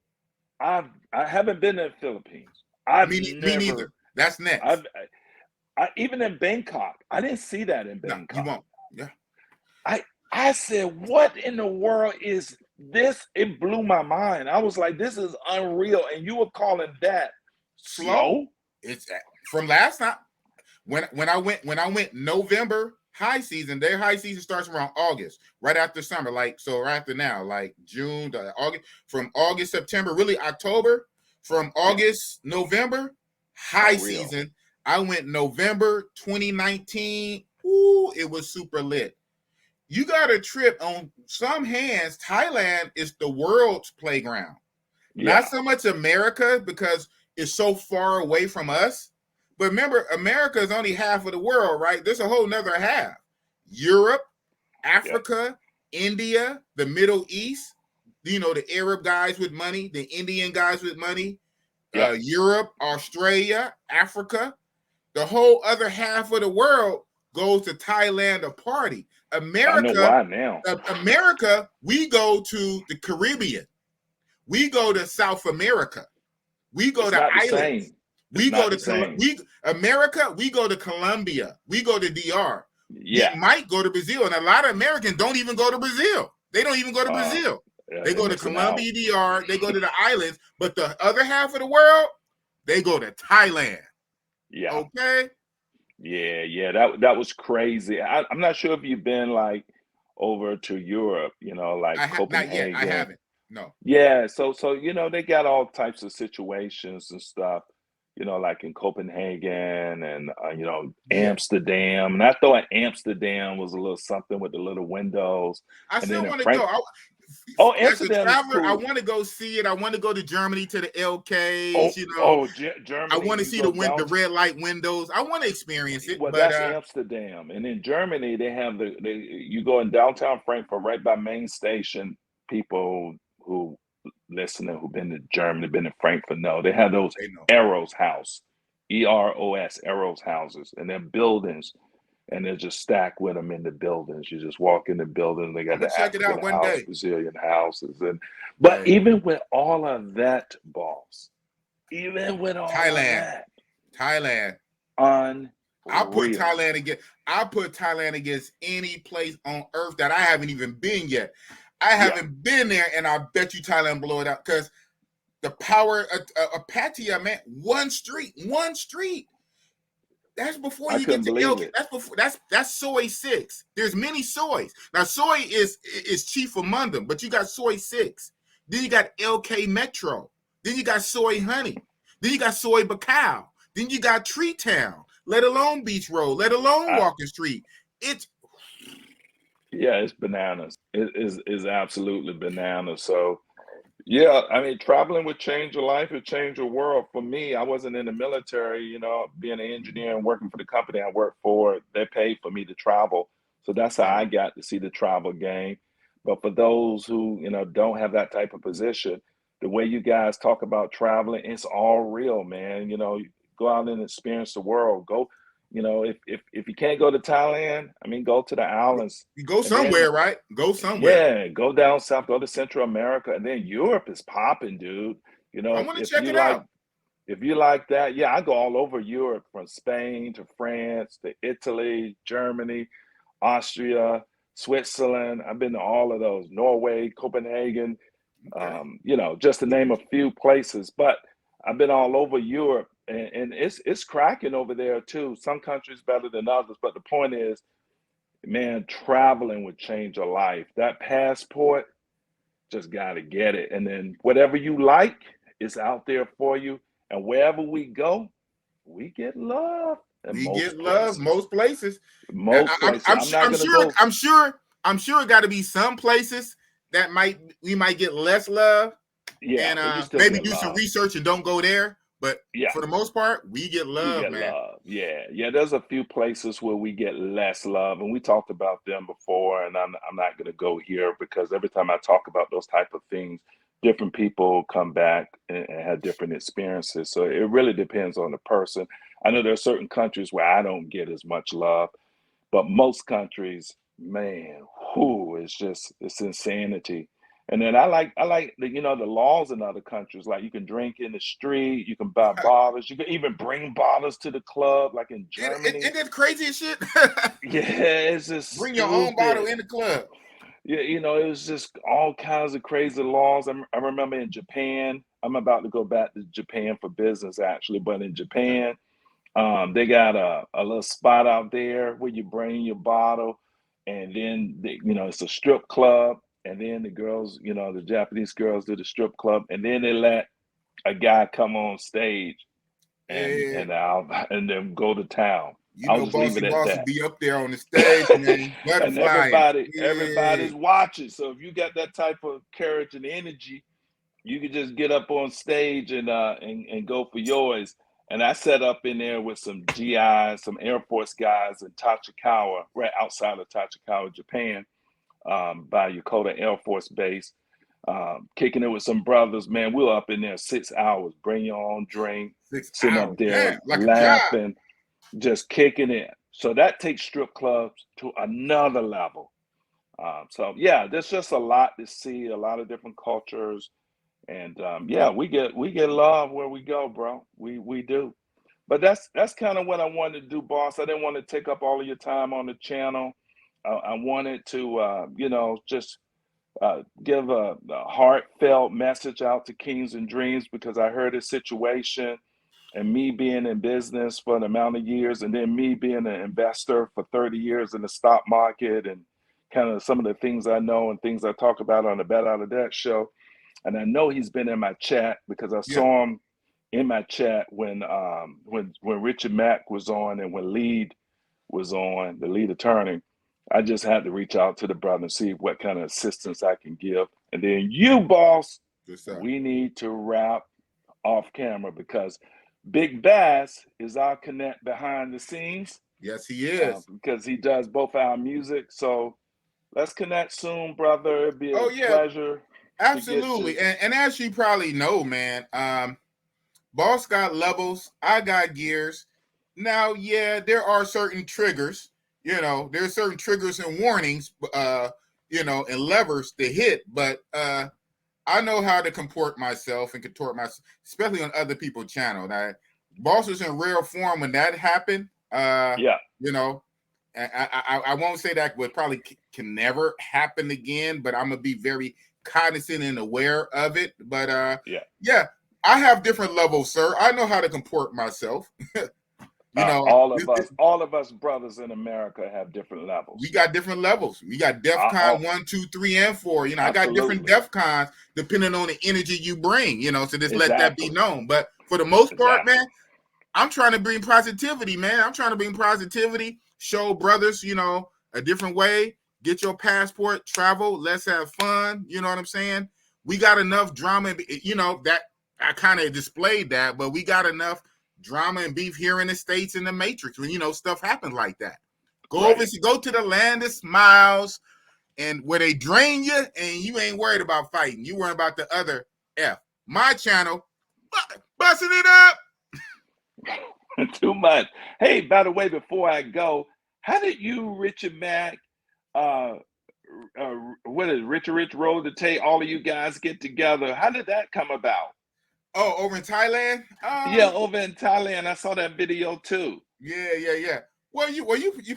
Speaker 4: I haven't been in the Philippines.
Speaker 1: Me neither. That's next.
Speaker 4: Even in Bangkok, I didn't see that in Bangkok.
Speaker 1: No, you won't. Yeah.
Speaker 4: I said, what in the world is this? It blew my mind. I was like, this is unreal. And you were calling that slow?
Speaker 1: It's from last time. When I went November high season, their high season starts around August, right after summer, like so right after now, like June to August, from August, September, really October, from August, November, high season. I went November 2019. Ooh, it was super lit. You got a trip on some hands. Thailand is the world's playground. Not so much America because it's so far away from us. But remember, America is only half of the world, right? There's a whole nother half. Europe, Africa, India, the Middle East, you know, the Arab guys with money, the Indian guys with money, Europe, Australia, Africa. The whole other half of the world goes to Thailand to party. America,
Speaker 4: I know why now.
Speaker 1: America, we go to the Caribbean. We go to South America. We go to islands. We go to America. We go to Colombia. We go to DR.
Speaker 4: Yeah,
Speaker 1: we might go to Brazil, and a lot of Americans don't even go to Brazil. They don't even go to Brazil. They go to Colombia, DR. They go to the islands, but the other half of the world, they go to Thailand.
Speaker 4: Yeah.
Speaker 1: Okay.
Speaker 4: Yeah. That was crazy. I'm not sure if you've been like over to Europe. You know, like Copenhagen.
Speaker 1: Not yet. I haven't. No.
Speaker 4: Yeah. So you know they got all types of situations and stuff. You know, like in Copenhagen and you know Amsterdam. And I thought Amsterdam was a little something with the little windows.
Speaker 1: I still want to go.
Speaker 4: Amsterdam is cool.
Speaker 1: I want to go see it. I want to go to Germany to the LKs.
Speaker 4: Germany.
Speaker 1: I want to see the red light windows. I want to experience it.
Speaker 4: Well, that's Amsterdam, and in Germany they have you go in downtown Frankfurt, right by main station. People who listening who've been to Germany, been to Frankfurt, know they have those Eros house, EROS, Eros houses, and they're buildings. And they're just stacked with them in the buildings. You just walk in the building. They got the African house, Brazilian houses, but even with all of that, boss, even with all
Speaker 1: Thailand,
Speaker 4: unreal.
Speaker 1: I'll put Thailand against any place on earth that I haven't even been yet. I haven't been there, and I bet you Thailand blow it out because the power of Pattaya, man, one street. That's before you get to LK. That's Soy 6. There's many soys. Now soy is chief among them, but you got Soy 6. Then you got LK Metro. Then you got Soy Honey. Then you got Soy Bacau. Then you got Tree Town. Let alone Beach Road. Let alone Walking Street. It's
Speaker 4: bananas. It is absolutely bananas. So. Yeah, I mean, traveling would change your life, it changed your world. For me, I wasn't in the military, you know, being an engineer and working for the company I worked for, they paid for me to travel. So that's how I got to see the travel game. But for those who, you know, don't have that type of position, the way you guys talk about traveling, it's all real, man. You know, go out and experience the world. Go, you know, if you can't go to Thailand, I mean, go to the islands.
Speaker 1: You go somewhere, right? Go somewhere.
Speaker 4: Yeah, go down south, go to Central America, and then Europe is popping, dude. You know,
Speaker 1: I want to check it out.
Speaker 4: If you like that, I go all over Europe, from Spain to France to Italy, Germany, Austria, Switzerland. I've been to all of those. Norway, Copenhagen, you know, just to name a few places. But I've been all over Europe. And it's cracking over there too. Some countries better than others, but the point is, man, traveling would change your life. That passport, just gotta get it. And then whatever you like is out there for you. And wherever we go, we get love.
Speaker 1: Most places. I'm sure it got to be some places that we might get less love.
Speaker 4: Yeah,
Speaker 1: and maybe do some research and don't go there. But for the most part, we get love, man.
Speaker 4: Love. Yeah. There's a few places where we get less love, and we talked about them before. And I'm not going to go here because every time I talk about those type of things, different people come back and have different experiences. So it really depends on the person. I know there are certain countries where I don't get as much love, but most countries, man, it's insanity. And then I like the, you know, the laws in other countries. Like you can drink in the street, you can buy bottles, you can even bring bottles to the club, like in Germany.
Speaker 1: Isn't that crazy as shit?
Speaker 4: It's just
Speaker 1: bring your own bottle in the club.
Speaker 4: Yeah, you know, it was just all kinds of crazy laws. I remember in Japan, I'm about to go back to Japan for business actually, but in Japan, They got a little spot out there where you bring your bottle, and then it's a strip club, and then the girls, the Japanese girls do the strip club, and then they let a guy come on stage and then go to town. I'll just leave it at
Speaker 1: Bossy-Boss
Speaker 4: that.
Speaker 1: will be up there on the stage, man,
Speaker 4: And
Speaker 1: butterflying.
Speaker 4: everybody's watching. So if you got that type of courage and energy, you can just get up on stage and go for yours. And I set up in there with some GIs, some Air Force guys in Tachikawa, right outside of Tachikawa, Japan, by Yokota Air Force Base. Kicking it with some brothers, man. We were up in there 6 hours. Bring your own drink,
Speaker 1: 6
Speaker 4: sitting
Speaker 1: hours.
Speaker 4: up there
Speaker 1: Yeah, like
Speaker 4: laughing, just kicking it. So that takes strip clubs to another level. So yeah, there's just a lot to see, a lot of different cultures, and yeah, we get love where we go, bro. We do. But that's kind of what I wanted to do, boss. I didn't want to take up all of your time on the channel. I wanted to, just give a heartfelt message out to Kings and Dreams, because I heard his situation, and me being in business for an amount of years, and then me being an investor for 30 years in the stock market, and kind of some of the things I know and things I talk about on the Bet Out of That show. And I know he's been in my chat because I saw him in my chat when Richard Mack was on, and when Lead was on, the lead attorney. I just had to reach out to the brother and see what kind of assistance I can give. And then you, boss, we need to wrap off camera, because Big Bass is our connect behind the scenes.
Speaker 1: Yes, he is.
Speaker 4: Because he does both our music. So let's connect soon, brother. It'd be a pleasure.
Speaker 1: Absolutely. And as you probably know, man, Boss got levels. I got gears. Now, yeah, there are certain triggers. There's certain triggers and warnings, and levers to hit. But I know how to comport myself and contort myself, especially on other people's channel. Now, Boss was in rare form when that happened. I won't say that would probably can never happen again, but I'm gonna be very cognizant and aware of it. But I have different levels, sir. I know how to comport myself.
Speaker 4: All of us brothers in America have different levels.
Speaker 1: We got different levels. We got DEFCON 1, 2, 3, and 4. I got different DEFCONs depending on the energy you bring. So just let that be known. But for the most part, man, I'm trying to bring positivity, man. I'm trying to bring positivity. Show brothers, a different way. Get your passport, travel. Let's have fun. You know what I'm saying? We got enough drama. That I kind of displayed that, but we got enough drama and beef here in the States in the Matrix when stuff happens like that. Go to the land of smiles, and where they drain you, and you ain't worried about fighting. You worried about the other F. My channel, busting it up.
Speaker 4: Too much. Hey, by the way, before I go, how did you, Richard Mack, what is Rich Roll to Tay, all of you guys get together? How did that come about?
Speaker 1: Oh, over in Thailand?
Speaker 4: Yeah, over in Thailand. I saw that video too.
Speaker 1: Yeah. Well, you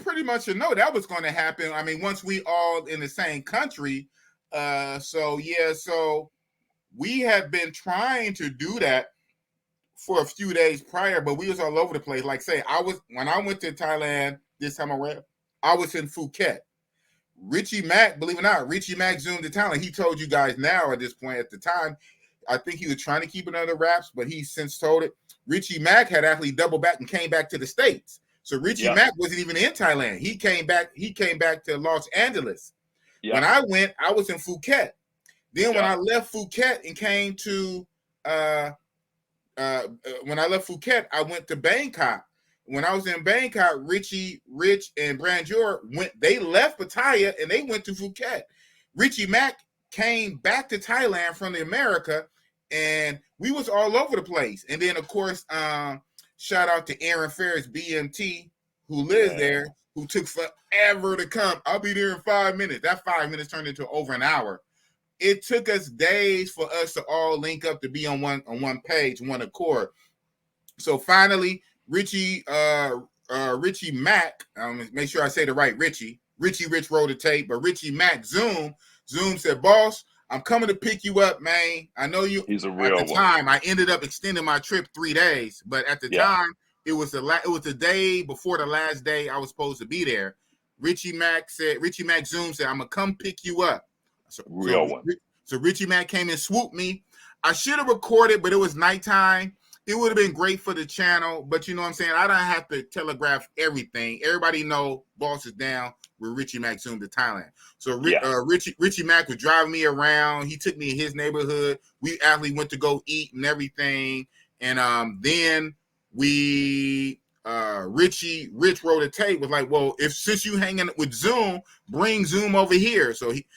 Speaker 1: pretty much should know that was going to happen. I mean, once we all in the same country. So we have been trying to do that for a few days prior, but we was all over the place. Like say, when I went to Thailand this time around, I was in Phuket. Richie Mack, believe it or not, Richie Mack zoomed to Thailand. He told you guys now at this point. At the time, I think he was trying to keep it under wraps, but he's since told it. Richie Mack had actually doubled back and came back to the States. So Richie Mack wasn't even in Thailand. He came back to Los Angeles. Yep. When I went, I was in Phuket. Then when I left Phuket and came to when I left Phuket, I went to Bangkok. When I was in Bangkok, Rich, and Branjor they left Pattaya and they went to Phuket. Richie Mack came back to Thailand from the America, and we was all over the place. And then, of course, shout out to Aaron Ferris, BMT, who lives there, who took forever to come. I'll be there in 5 minutes. That 5 minutes turned into over an hour. It took us days for us to all link up to be on one page, one accord. So finally, Richie Mack, make sure I say the right Richie Rich rolled the tape, but Richie Mack Zoom said, "Boss, I'm coming to pick you up, man. I know you."
Speaker 4: He's a real
Speaker 1: one. At the time, I ended up extending my trip 3 days, but at the time, it was the day before the last day I was supposed to be there. Richie Mack Zoom said, I'm gonna come pick you up.
Speaker 4: Real one.
Speaker 1: So Richie Mack came and swooped me. I should have recorded, but it was nighttime. It would have been great for the channel, but you know what I'm saying? I don't have to telegraph everything. Everybody know Boss is down with Richie Mack Zoom to Thailand. So Richie Mack was driving me around. He took me in his neighborhood. We actually went to go eat and everything. And then Rich wrote a tape, was like, well, since you hanging with Zoom, bring Zoom over here. So Rich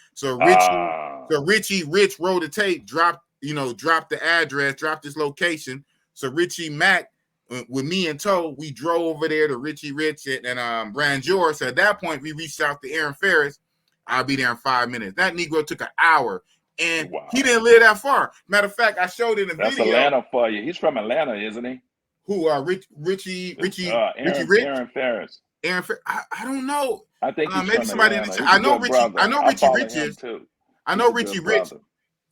Speaker 1: wrote a tape, dropped the address, dropped this location. So Richie Mack, with me in tow, we drove over there to Richie Rich and Brand George. So at that point, we reached out to Aaron Ferris. I'll be there in 5 minutes. That Negro took an hour, and he didn't live that far. Matter of fact, I showed it in a video.
Speaker 4: That's Atlanta for you. He's from Atlanta, isn't he?
Speaker 1: Who? Richie Rich?
Speaker 4: Aaron Ferris.
Speaker 1: Aaron Ferris. I don't know.
Speaker 4: I think he's
Speaker 1: maybe
Speaker 4: from
Speaker 1: somebody.
Speaker 4: Atlanta.
Speaker 1: I know Richie Rich is.
Speaker 4: Too.
Speaker 1: I know Richie Rich.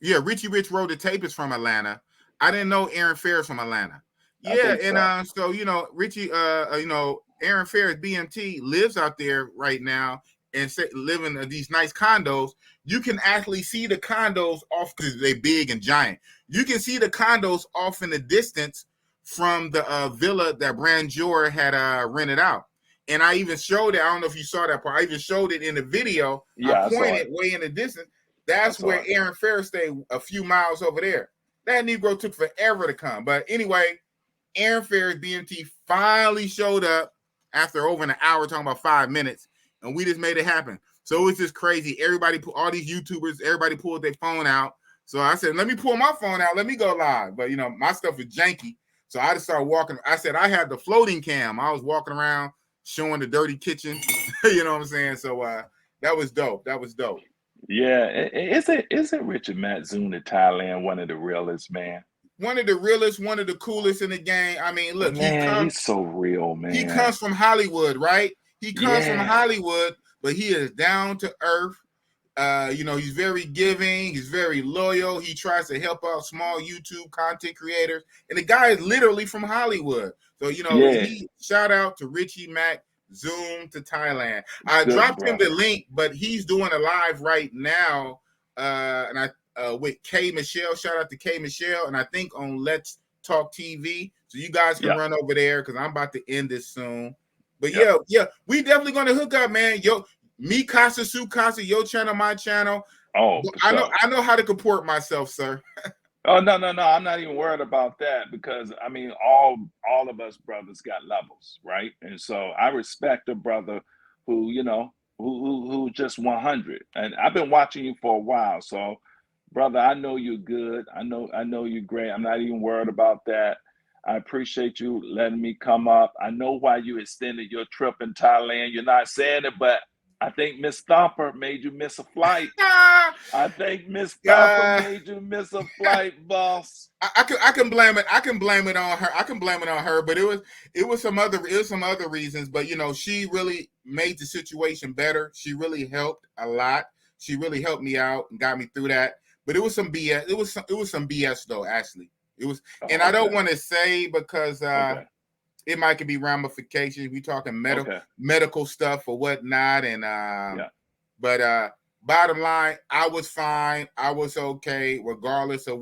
Speaker 1: Yeah, Richie Rich wrote the tape is from Atlanta. I didn't know Aaron Ferris from Atlanta. Yeah, and so Richie, Aaron Ferris BMT lives out there right now and living in these nice condos. You can actually see the condos off because they're big and giant. You can see the condos off in the distance from the villa that Brand George had rented out. And I even showed it. I don't know if you saw that part. I even showed it in the video.
Speaker 4: Yeah,
Speaker 1: I pointed way in the distance. That's where Aaron Ferris stayed, a few miles over there. That Negro took forever to come. But anyway, Aaron Ferris, BMT, finally showed up after over an hour, talking about 5 minutes, and we just made it happen. So it was just crazy. Everybody, all these YouTubers, everybody pulled their phone out. So I said, let me pull my phone out. Let me go live. But, my stuff is janky. So I just started walking. I said I had the floating cam. I was walking around showing the dirty kitchen. You know what I'm saying? So that was dope.
Speaker 4: Yeah, isn't Richard Matt Zoom to Thailand one of the realest, man?
Speaker 1: One of the realest, one of the coolest in the game. I mean, look,
Speaker 4: he's so real, man.
Speaker 1: He comes from Hollywood, right? He comes from Hollywood, but he is down to earth. He's very giving. He's very loyal. He tries to help out small YouTube content creators. And the guy is literally from Hollywood. So, shout out to Richie Mack Zoom to Thailand. I dropped him the link, but he's doing a live right now. With K Michelle. Shout out to K Michelle. And I think on Let's Talk TV. So you guys can run over there because I'm about to end this soon. But we definitely gonna hook up, man. Me Casa, Su Casa, your channel, my channel.
Speaker 4: Oh,
Speaker 1: I know how to comport myself, sir.
Speaker 4: Oh, no. I'm not even worried about that because I mean, all of us brothers got levels, right? And so I respect a brother who, who just 100. And I've been watching you for a while. So, brother, I know you're good. I know you're great. I'm not even worried about that. I appreciate you letting me come up. I know why you extended your trip in Thailand. You're not saying it, but I think Miss Thumper made you miss a flight. I think Miss Thumper made you miss a flight, boss.
Speaker 1: I can blame it. I can blame it on her. But it was some other reasons. But she really made the situation better. She really helped a lot. She really helped me out and got me through that. But it was some BS. It was some BS though. Actually, it was. And I don't want to say because. It might could be ramifications. We talking medical stuff or whatnot, and but bottom line, I was fine. I was okay, regardless of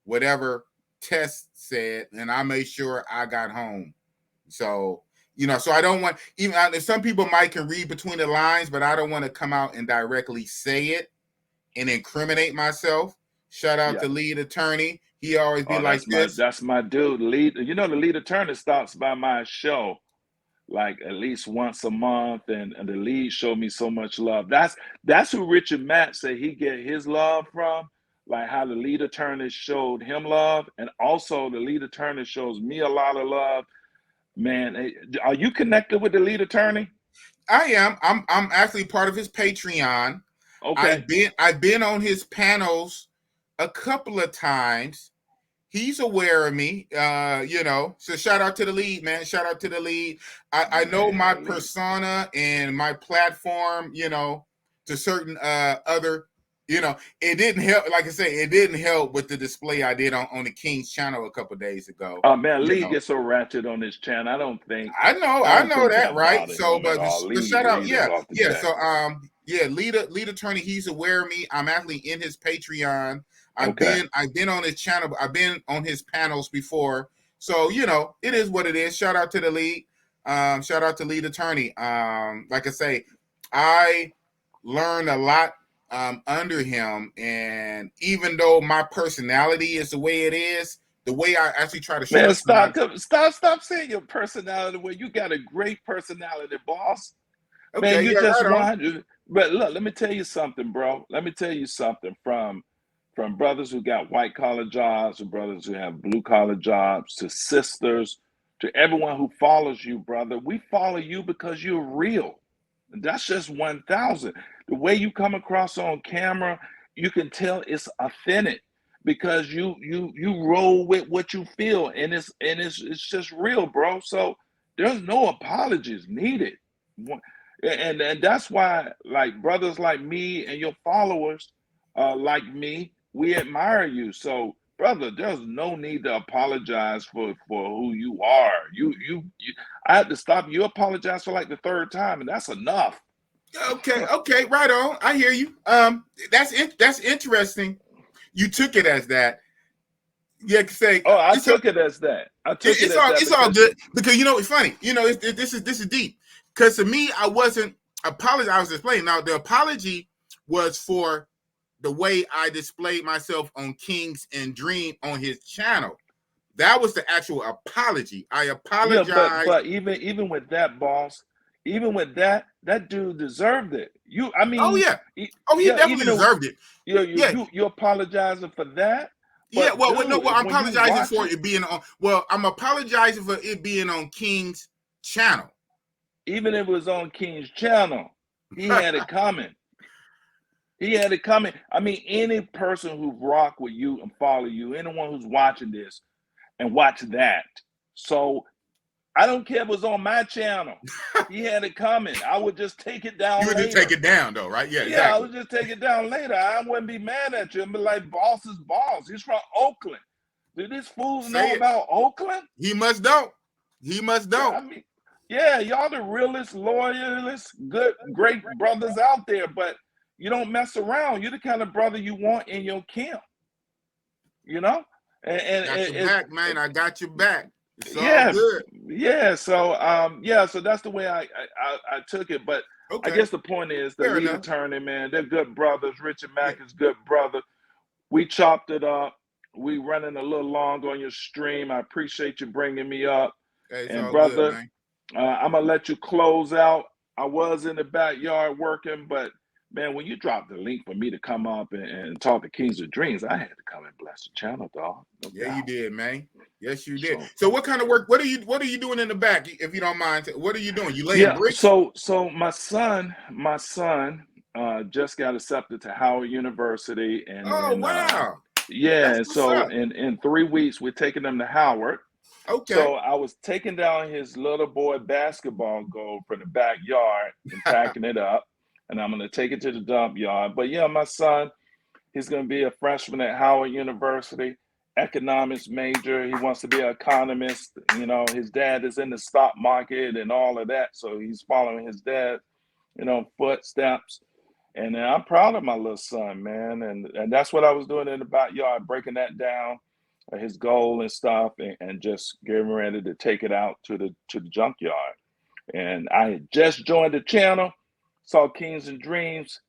Speaker 1: whatever test said, and I made sure I got home. So so I don't want some people can read between the lines, but I don't want to come out and directly say it and incriminate myself. Shout out to lead attorney. He always be like this.
Speaker 4: That's my dude. The lead attorney stops by my show like at least once a month, and the lead showed me so much love. That's who Richard Matt said he get his love from, like how the lead attorney showed him love, and also the lead attorney shows me a lot of love. Man, are you connected with the lead attorney?
Speaker 1: I am. I'm actually part of his Patreon.
Speaker 4: Okay.
Speaker 1: I've been on his panels a couple of times. He's aware of me, so shout out to the lead, man. Shout out to the lead. I know my persona and my platform, to certain other You know, it didn't help. Like I say, it didn't help with the display I did on the King's channel a couple days ago.
Speaker 4: Oh man,
Speaker 1: You
Speaker 4: Lee
Speaker 1: know,
Speaker 4: gets so ratchet on his channel.
Speaker 1: I know that, right?
Speaker 4: bothered
Speaker 1: So,
Speaker 4: him at
Speaker 1: but
Speaker 4: all.
Speaker 1: the
Speaker 4: Lee
Speaker 1: shout out,
Speaker 4: is
Speaker 1: yeah,
Speaker 4: off the
Speaker 1: yeah.
Speaker 4: chain.
Speaker 1: So, yeah, lead attorney, he's aware of me. I'm actually in his Patreon. I've been on his channel. I've been on his panels before. So, you know, it is what it is. Shout out to the lead. Shout out to lead attorney. Like I say, I learned a lot under him, and even though my personality is the way it is, the way I actually try to
Speaker 4: Man,
Speaker 1: structure
Speaker 4: stop saying your personality. Well, you got a great personality, boss. Man,
Speaker 1: okay,
Speaker 4: you
Speaker 1: yeah,
Speaker 4: just
Speaker 1: right on.
Speaker 4: want. But look, let me tell you something, bro. Let me tell you something. From brothers who got white collar jobs to brothers who have blue collar jobs to sisters to everyone who follows you, brother. We follow you because you're real. That's just 1,000. The way you come across on camera, you can tell it's authentic because you roll with what you feel, and it's just real, bro. So there's no apologies needed. And that's why, like, brothers like me and your followers like me, we admire you. So brother, there's no need to apologize for who you are. I had to stop you. Apologize for like the third time, and that's enough.
Speaker 1: Okay, right on. I hear you. That's interesting. You took it as that. Yeah, say.
Speaker 4: Oh, I took it as that. I took it as that.
Speaker 1: It's all good because you know it's funny. You know, this is deep. Because to me, I wasn't apologizing. I was displaying. Now the apology was for the way I displayed myself on Kings and Dream on his channel. That was the actual apology. I apologize.
Speaker 4: Yeah, but even with that, boss, even with that dude deserved it. I mean,
Speaker 1: he definitely deserved it.
Speaker 4: You apologizing for that?
Speaker 1: Yeah, I'm apologizing for it being on. Well, I'm apologizing for it being on King's channel.
Speaker 4: Even if it was on King's channel, he had it coming. He had it coming. I mean, any person who rock with you and follow you, anyone who's watching this and watch that. So I don't care if it was on my channel. He had it coming. I would just take it down.
Speaker 1: You would just take it down, though, right? Yeah, exactly.
Speaker 4: I would just take it down later. I wouldn't be mad at you. I'd be like, boss is boss. He's from Oakland. Do these fools know about Oakland?
Speaker 1: He must don't. He must don't.
Speaker 4: I mean, yeah, y'all the realest, loyalist, great brothers out there, but you don't mess around. You're the kind of brother you want in your camp. You know?
Speaker 1: And got your back, man. I got your back. It's
Speaker 4: all
Speaker 1: good.
Speaker 4: Yeah. So so that's the way I took it. But I guess the point is the lead attorney, man, they're good brothers. Richard Mack is good brother. We chopped it up. We running a little long on your stream. I appreciate you bringing me up.
Speaker 1: Hey,
Speaker 4: and brother, good, I'm gonna let you close out. I was in the backyard working, but man, when you dropped the link for me to come up and talk to Kings of Dreams, I had to come and bless the channel, dog. No doubt.
Speaker 1: You did, man. Yes, you did. So what kind of work? What are you doing in the back, if you don't mind? What are you doing? You laying bricks?
Speaker 4: So my son just got accepted to Howard University, and
Speaker 1: wow.
Speaker 4: So in 3 weeks we're taking him to Howard.
Speaker 1: Okay.
Speaker 4: So I was taking down his little boy basketball goal from the backyard and packing it up, and I'm going to take it to the dump yard. But yeah, my son, he's going to be a freshman at Howard University, economics major. He wants to be an economist. You know, his dad is in the stock market and all of that, so he's following his dad, footsteps. And I'm proud of my little son, man. And that's what I was doing in the backyard, breaking that down, his goal and stuff, and just getting ready to take it out to the junkyard. And I had just joined the channel, saw Kings and Dreams,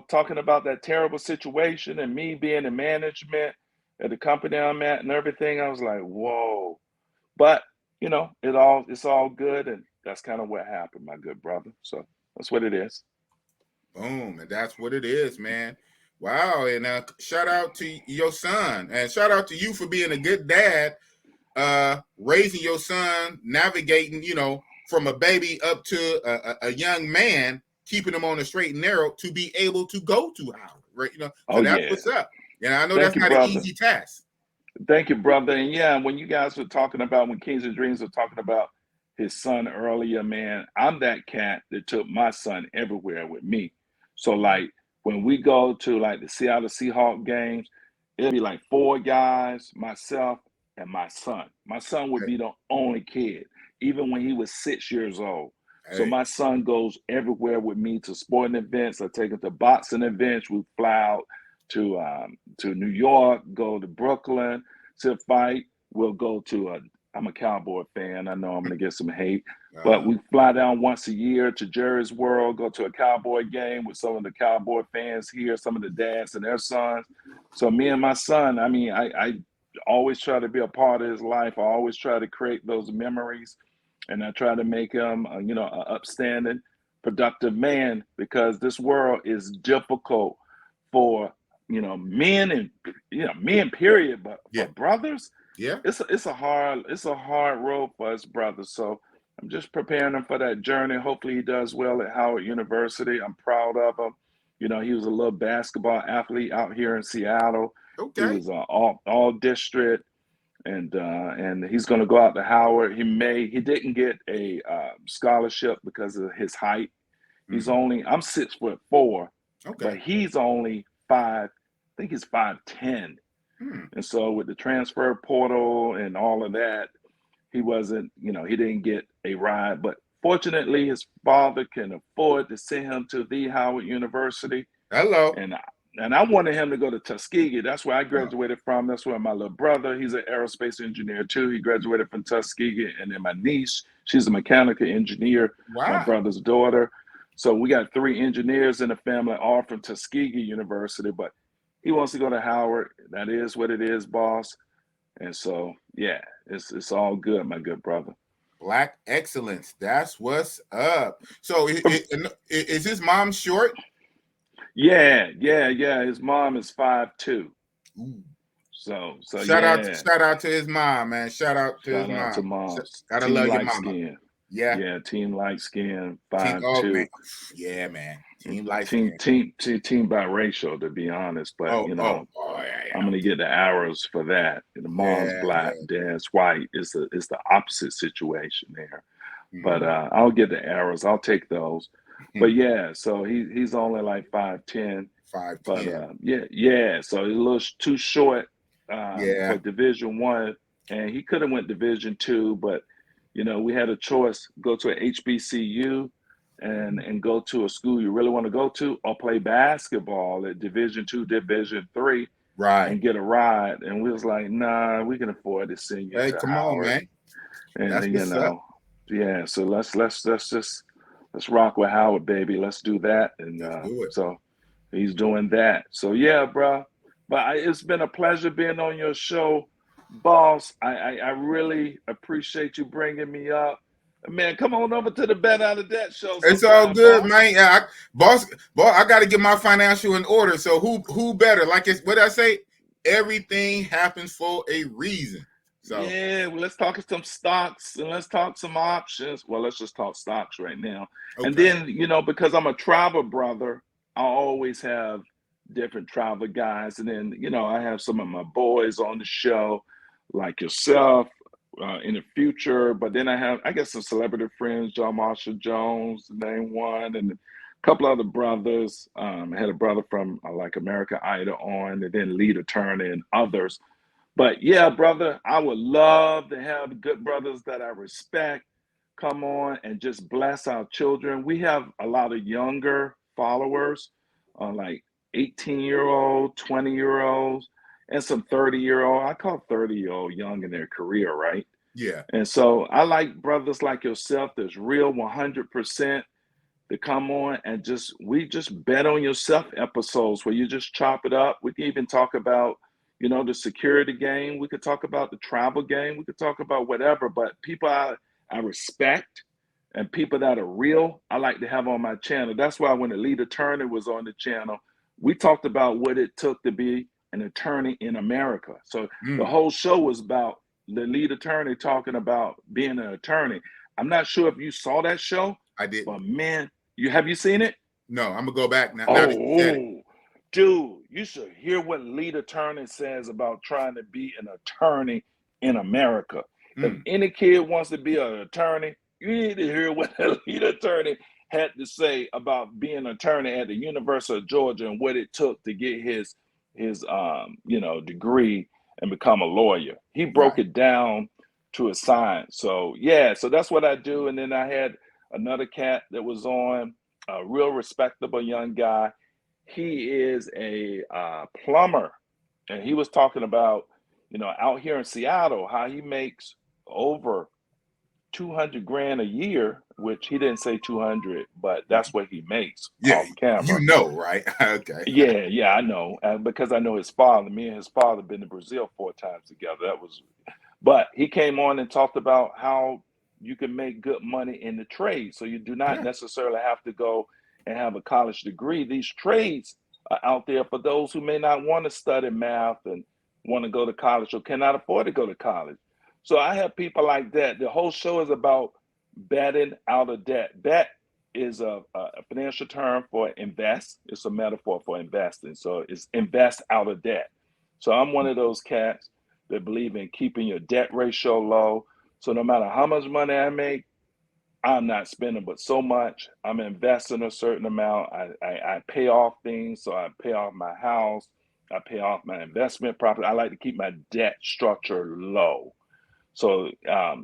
Speaker 4: talking about that terrible situation and me being in management at the company I'm at and everything. I was like, whoa. But, it's all good. And that's kind of what happened, my good brother. So that's what it is.
Speaker 1: Boom. And that's what it is, man. Wow. And shout out to your son, and shout out to you for being a good dad, raising your son, navigating, from a baby up to a young man, keeping him on the straight and narrow to be able to go to Howard, right? So that's what's up. And I know that's not an easy task.
Speaker 4: Thank you, brother. And yeah, when you guys were talking about, when Kings and Dreams were talking about his son earlier, man, I'm that cat that took my son everywhere with me. So like when we go to like the Seattle Seahawks games, it'll be like 4 guys, myself, and my son. My son would
Speaker 1: Hey,
Speaker 4: be the only kid, even when he was 6 years old. So
Speaker 1: hey,
Speaker 4: my son goes everywhere with me to sporting events. I take him to boxing events. We fly out to New York, go to Brooklyn to fight. We'll go to a. I'm a Cowboy fan. I know I'm going to get some hate, but we fly down once a year to Jerry's World, go to a Cowboy game with some of the Cowboy fans here, some of the dads and their sons. So me and my son, I mean, I always try to be a part of his life. I always try to create those memories, and I try to make him, you know, an upstanding, productive man, because this world is difficult for, you know, men and, you know, men period, but
Speaker 1: yeah,
Speaker 4: for brothers,
Speaker 1: yeah.
Speaker 4: it's a hard road for us brothers. So I'm just preparing him for that journey. Hopefully he does well at Howard University. I'm proud of him. You know, he was a little basketball athlete out here in Seattle. He
Speaker 1: Okay.
Speaker 4: was all district, and he's going to go out to Howard. He didn't get a scholarship because of his height. He's only, I'm 6'4",
Speaker 1: Okay.
Speaker 4: but he's only 5. I think he's 5'10". And so with the transfer portal and all of that, he wasn't, you know, he didn't get a ride. But fortunately, his father can afford to send him to the Howard University.
Speaker 1: Hello.
Speaker 4: And I wanted him to go to Tuskegee. That's where I graduated from. That's where my little brother, he's an aerospace engineer too. He graduated from Tuskegee. And then my niece, she's a mechanical engineer, my
Speaker 1: Wow.
Speaker 4: brother's daughter. So we got 3 engineers in the family, all from Tuskegee University. But he wants to go to Howard. That is what it is, boss. And so, yeah, it's all good, my good brother.
Speaker 1: Black excellence. That's what's up. So is his mom short?
Speaker 4: Yeah. His mom is 5'2".
Speaker 1: Ooh.
Speaker 4: So
Speaker 1: Shout
Speaker 4: yeah.
Speaker 1: out to his mom, man. Shout out to his
Speaker 4: Shout out to
Speaker 1: mom.
Speaker 4: moms.
Speaker 1: Gotta
Speaker 4: Team
Speaker 1: love your
Speaker 4: light
Speaker 1: mama.
Speaker 4: skin.
Speaker 1: Yeah.
Speaker 4: Yeah, team light skin,
Speaker 1: Oh
Speaker 4: 5'2".
Speaker 1: man. Yeah, man. Team light skin.
Speaker 4: Team biracial, to be honest. But you know,
Speaker 1: yeah.
Speaker 4: I'm gonna get the arrows for that. And the mom's black, dad's white. It's the opposite situation there. But I'll get the arrows. I'll take those. But yeah, so he's only like 5'10".
Speaker 1: 5'10".
Speaker 4: But yeah. So he's a little too short for Division I, and he could have went Division II, but you know, we had a choice: go to an HBCU and go to a school you really want to go to, or play basketball at Division II, Division III,
Speaker 1: right,
Speaker 4: and get a ride. And we was like, nah, we can afford to send you
Speaker 1: hey,
Speaker 4: to
Speaker 1: come
Speaker 4: Howard.
Speaker 1: on, man.
Speaker 4: And
Speaker 1: That's
Speaker 4: you
Speaker 1: what's
Speaker 4: know,
Speaker 1: up.
Speaker 4: yeah. So let's rock with Howard, baby. Let's do that. And
Speaker 1: Let's do it.
Speaker 4: so he's doing that. So yeah, bro. But it's been a pleasure being on your show, boss. I really appreciate you bringing me up. Man, come on over to the Bet Out of Debt show.
Speaker 1: It's all good,
Speaker 4: boss.
Speaker 1: man. Yeah, boss, I got to get my financial in order. So who better? Like it's what I say. Everything happens for a reason. So
Speaker 4: yeah, well, let's talk some stocks and let's talk some options. Well, let's just talk stocks right now.
Speaker 1: okay.
Speaker 4: And then, you know, because I'm a travel brother, I always have different travel guys. And then, you know, I have some of my boys on the show, like yourself, in the future. But then I got some celebrity friends, John Marshall Jones, name one, and a couple other brothers. I had a brother from like American Idol on, and then lead attorney and others. But yeah, brother, I would love to have good brothers that I respect come on and just bless our children. We have a lot of younger followers, like 18-year-old, 20-year-olds, and some 30-year-old. I call 30-year-old young in their career, right?
Speaker 1: Yeah.
Speaker 4: And so I like brothers like yourself that's real 100% to come on and we just bet on yourself episodes where you just chop it up. We can even talk about, you know, the security game. We could talk about the travel game. We could talk about whatever, but people I respect and people that are real, I like to have on my channel. That's why when the lead attorney was on the channel, we talked about what it took to be an attorney in America. So the whole show was about the lead attorney talking about being an attorney. I'm not sure if you saw that show.
Speaker 1: I did.
Speaker 4: But man, have you seen it?
Speaker 1: No, I'm gonna go back now.
Speaker 4: Dude, you should hear what lead attorney says about trying to be an attorney in America. If any kid wants to be an attorney, You need to hear what the lead attorney had to say about being an attorney at the University of Georgia and what it took to get his degree and become a lawyer. He broke
Speaker 1: Right.
Speaker 4: it down to a science. So yeah, so that's what I do. And then I had another cat that was on, a real respectable young guy. He is a plumber, and he was talking about, out here in Seattle, how he makes over 200 grand a year, which he didn't say 200, but that's what he makes
Speaker 1: Yeah,
Speaker 4: off camera.
Speaker 1: right? Okay.
Speaker 4: Yeah, I know, because I know his father. Me and his father been to Brazil 4 times together. But he came on and talked about how you can make good money in the trade. So you do not
Speaker 1: Yeah.
Speaker 4: necessarily have to go and have a college degree. These trades are out there for those who may not want to study math and want to go to college or cannot afford to go to college. So I have people like that. The whole show is about betting out of debt. Bet is a financial term for invest. It's a metaphor for investing. So it's invest out of debt. So I'm one of those cats that believe in keeping your debt ratio low. So no matter how much money I make, I'm not spending but so much. I'm investing a certain amount. I pay off things. So I pay off my house. I pay off my investment property. I like to keep my debt structure low. So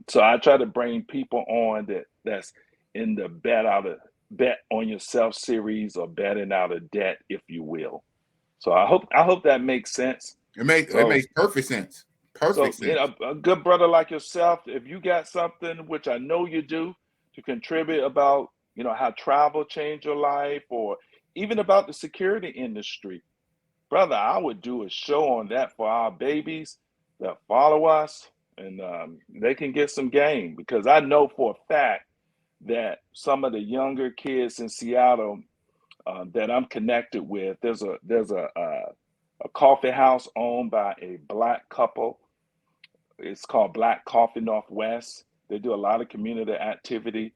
Speaker 4: so I try to bring people on that's in the bet on yourself series, or betting out of debt, if you will. So I hope that makes sense.
Speaker 1: It makes perfect sense. Perfect sense.
Speaker 4: A good brother like yourself, if you got something, which I know you do, to contribute about, how travel changed your life, or even about the security industry, brother, I would do a show on that for our babies that follow us, and they can get some game, because I know for a fact that some of the younger kids in Seattle that I'm connected with, there's a coffee house owned by a Black couple. It's called Black Coffee Northwest. They do a lot of community activity,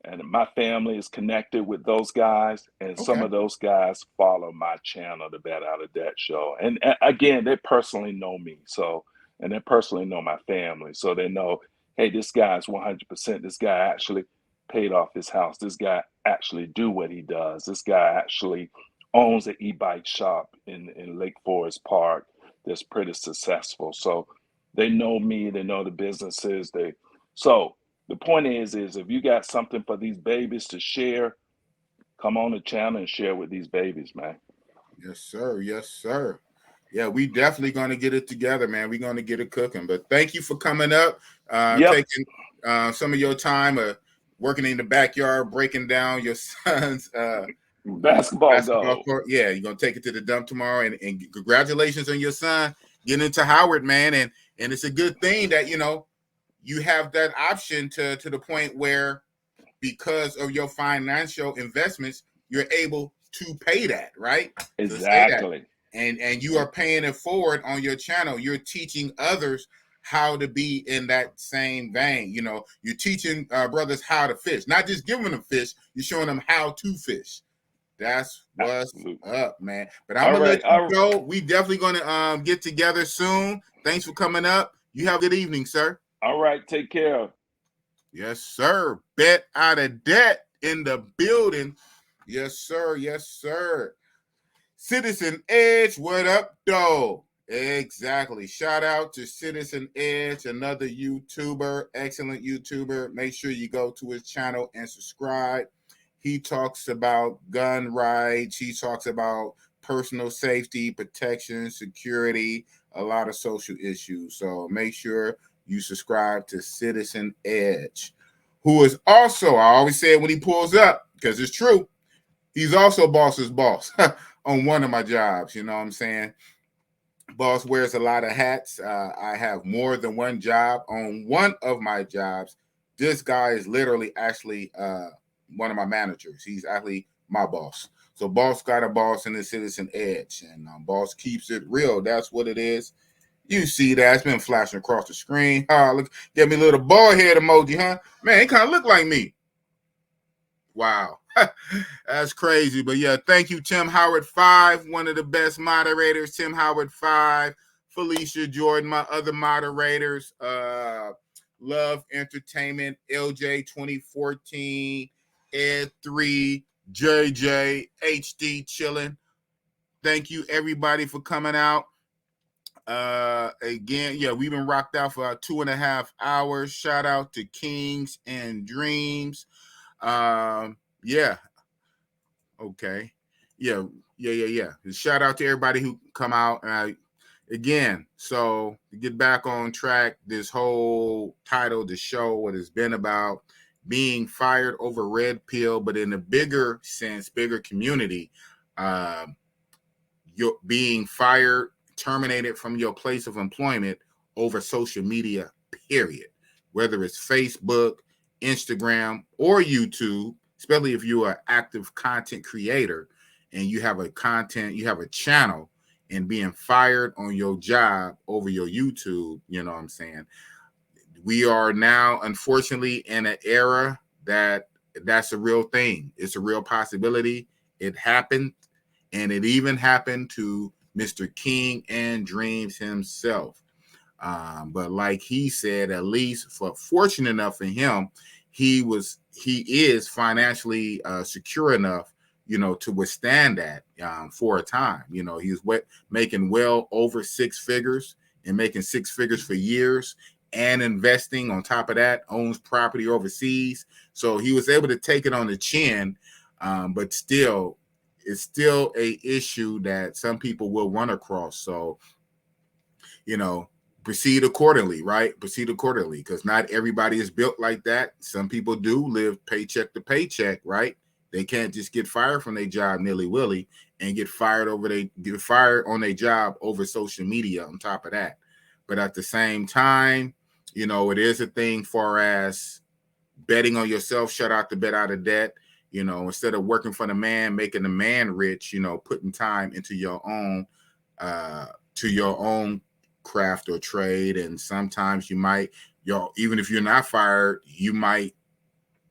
Speaker 4: and my family is connected with those guys. And some
Speaker 1: Okay.
Speaker 4: of those guys follow my channel, the Bet Out of Debt Show. And again, they personally know me, and they personally know my family, so they know, hey, this guy's 100%. This guy actually paid off his house. This guy actually do what he does. This guy actually owns an e-bike shop in Lake Forest Park that's pretty successful. So they know me, they know the businesses. So the point is if you got something for these babies to share, come on the channel and share with these babies, man.
Speaker 1: Yes, sir. Yes, sir. Yeah, we definitely going to get it together, man. We're going to get it cooking. But thank you for coming up,
Speaker 4: Yep.
Speaker 1: taking some of your time, working in the backyard, breaking down your son's
Speaker 4: Basketball goal.
Speaker 1: court. Yeah, you're going to take it to the dump tomorrow. And congratulations on your son getting into Howard, man. And it's a good thing that, you have that option to the point where, because of your financial investments, you're able to pay that, right?
Speaker 4: Exactly.
Speaker 1: And you are paying it forward on your channel. You're teaching others how to be in that same vein. You're teaching brothers how to fish, not just giving them fish. You're showing them how to fish. That's what's up, man. But I'm gonna let you go. We definitely gonna get together soon. Thanks for coming up. You have a good evening, sir.
Speaker 4: All right, take care.
Speaker 1: Yes, sir. Bet out of debt in the building. Yes, sir. Yes, sir. Citizen Edge, what up, though? Exactly. Shout out to Citizen Edge, another YouTuber, excellent YouTuber. Make sure you go to his channel and subscribe. He talks about gun rights. He talks about personal safety, protection, security, a lot of social issues. So make sure you subscribe to Citizen Edge, who is also, I always say it when he pulls up, because it's true, he's also boss's boss on one of my jobs. You know what I'm saying? Boss wears a lot of hats. I have more than one job. On one of my jobs, this guy is literally actually one of my managers. He's actually my boss. So boss got a boss in the Citizen Edge, and boss keeps it real. That's what it is. You see that. It's been flashing across the screen. Look, get me a little bald head emoji, huh? Man, it kind of look like me. Wow. That's crazy. But yeah, thank you, Tim Howard 5, one of the best moderators. Tim Howard 5, Felicia Jordan, my other moderators. Love Entertainment, LJ 2014, Ed 3, JJ, HD chilling. Thank you everybody for coming out. Again, yeah, we've been rocked out for 2.5 hours. Shout out to Kings and Dreams. Yeah. Okay. Yeah. Shout out to everybody who come out. Again, so to get back on track, this whole title, the show, what it's been about, being fired over red pill, but in a bigger sense, bigger community, you're being fired, terminated from your place of employment over social media, period. Whether it's Facebook, Instagram, or YouTube, especially if you're an active content creator and you have a channel, and being fired on your job over your YouTube, you know what I'm saying? We are now, unfortunately, in an era that's a real thing. It's a real possibility. It happened, and it even happened to Mr. King and Dreams himself. But like he said, at least fortunate enough for him, he is financially secure enough, to withstand that for a time. He's making well over 6 figures and making 6 figures for years and investing on top of that, owns property overseas. So he was able to take it on the chin, but still, it's still a issue that some people will run across. So, proceed accordingly, right? Proceed accordingly, because not everybody is built like that. Some people do live paycheck to paycheck, right? They can't just get fired from their job nilly-willy and get fired on their job over social media on top of that. But at the same time, it is a thing far as betting on yourself. Shut out the bet out of debt. Instead of working for the man, making the man rich, putting time into your own craft or trade. And sometimes you might, even if you're not fired, you might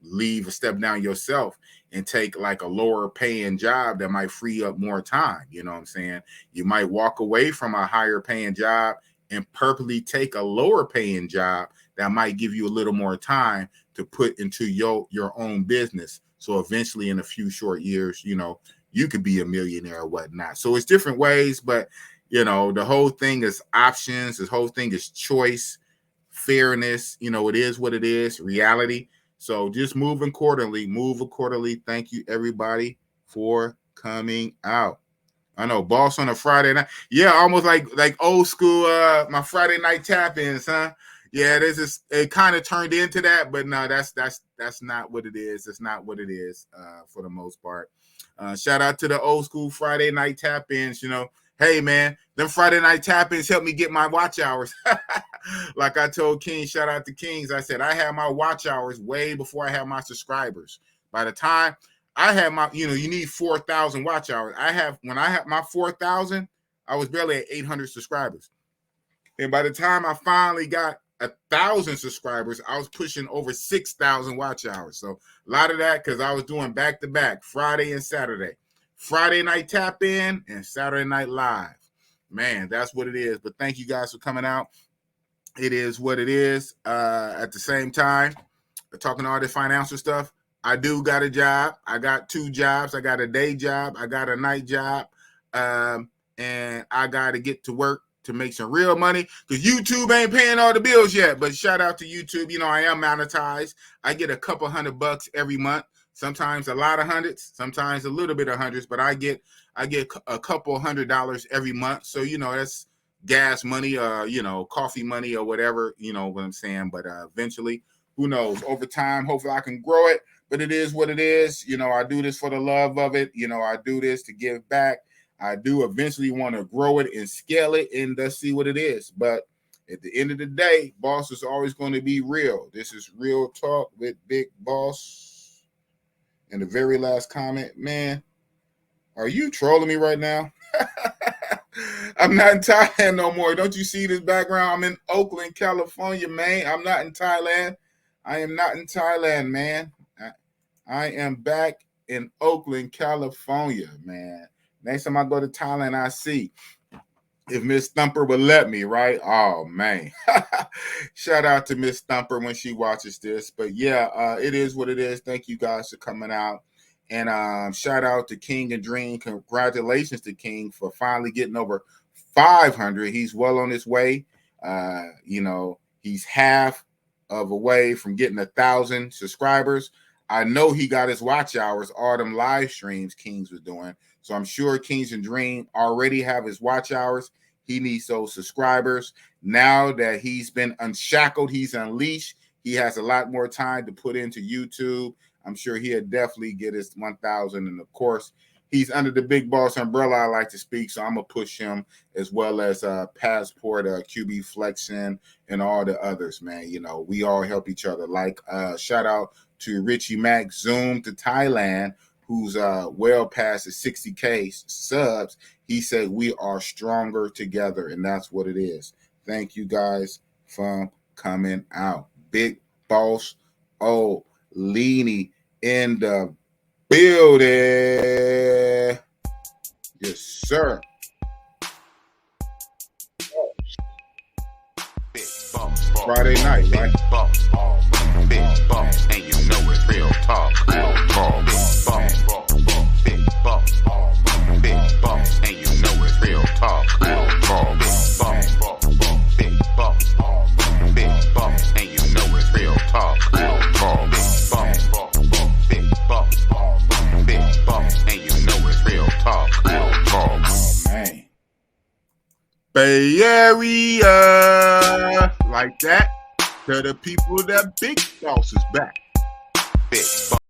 Speaker 1: leave a step down yourself and take like a lower paying job that might free up more time. You know what I'm saying? You might walk away from a higher paying job and purposely take a lower paying job that might give you a little more time to put into your own business. So eventually in a few short years, you could be a millionaire or whatnot. So it's different ways, but the whole thing is options. This whole thing is choice, fairness. It is what it is, reality. So just move accordingly. Thank you, everybody, for coming out. I know, boss on a Friday night. Yeah, almost like old school, my Friday night tap-ins, huh? Yeah, it kind of turned into that, but no, that's not what it is. It's not what it is for the most part. Shout out to the old school Friday night tap-ins, Hey, man, them Friday night tap-ins help me get my watch hours. Like I told King, shout out to Kings. I said, I had my watch hours way before I had my subscribers. By the time I had my, you need 4,000 watch hours. When I had my 4,000, I was barely at 800 subscribers. And by the time I finally got 1,000 subscribers, I was pushing over 6,000 watch hours. So a lot of that because I was doing back-to-back Friday and Saturday. Friday night tap in and Saturday night live. Man, that's what it is. But thank you guys for coming out. It is what it is. At the same time, talking all this financial stuff, I do got a job. I got 2 jobs. I got a day job. I got a night job. And I got to get to work to make some real money because YouTube ain't paying all the bills yet. But shout out to YouTube. I am monetized. I get a couple $100 every month. Sometimes a lot of hundreds, sometimes a little bit of hundreds, but I get a couple $100 every month. So, that's gas money, coffee money or whatever, what I'm saying. But eventually, who knows, over time, hopefully I can grow it, but it is what it is. I do this for the love of it. I do this to give back. I do eventually want to grow it and scale it and let's see what it is. But at the end of the day, boss is always going to be real. This is Real Talk with Big Boss. And the very last comment, man, are you trolling me right now? I'm not in Thailand no more. Don't you see this background? I'm in Oakland, California, man. I'm not in Thailand. I am not in Thailand, man. I am back in Oakland, California, man. Next time I go to Thailand, I see. if Miss Thumper would let me, right? Oh man. Shout out to Miss Thumper when she watches this. But yeah, it is what it is. Thank you guys for coming out. And shout out to King and Dream. Congratulations to King for finally getting over 500. He's well on his way. He's half of a way from getting 1,000 subscribers. I know he got his watch hours, all them live streams Kings was doing. So I'm sure Kings and Dream already have his watch hours. He needs those subscribers. Now that he's been unshackled, he's unleashed, he has a lot more time to put into YouTube. I'm sure he'll definitely get his 1,000. And of course, he's under the Big Boss umbrella, I like to speak. So I'm going to push him, as well as Passport, QB Flexin, and all the others, man. We all help each other. Like shout out to Richie Mack, Zoom to Thailand, who's well past the 60K subs. He said we are stronger together, and that's what it is. Thank you guys for coming out. Big Boss Leany in the building. Yes, sir. Friday night, right?
Speaker 6: Big boss, and you know it's real talk. Real talk. Big boss, big boss, and you know it's real talk. Real talk. Big boss, big boss, and you know it's real talk. Real talk. Big boss, big boss, and you know it's real talk. Real talk.
Speaker 1: Man. Bay Area, like that. To the people that Big Boss is back.
Speaker 6: Big boss.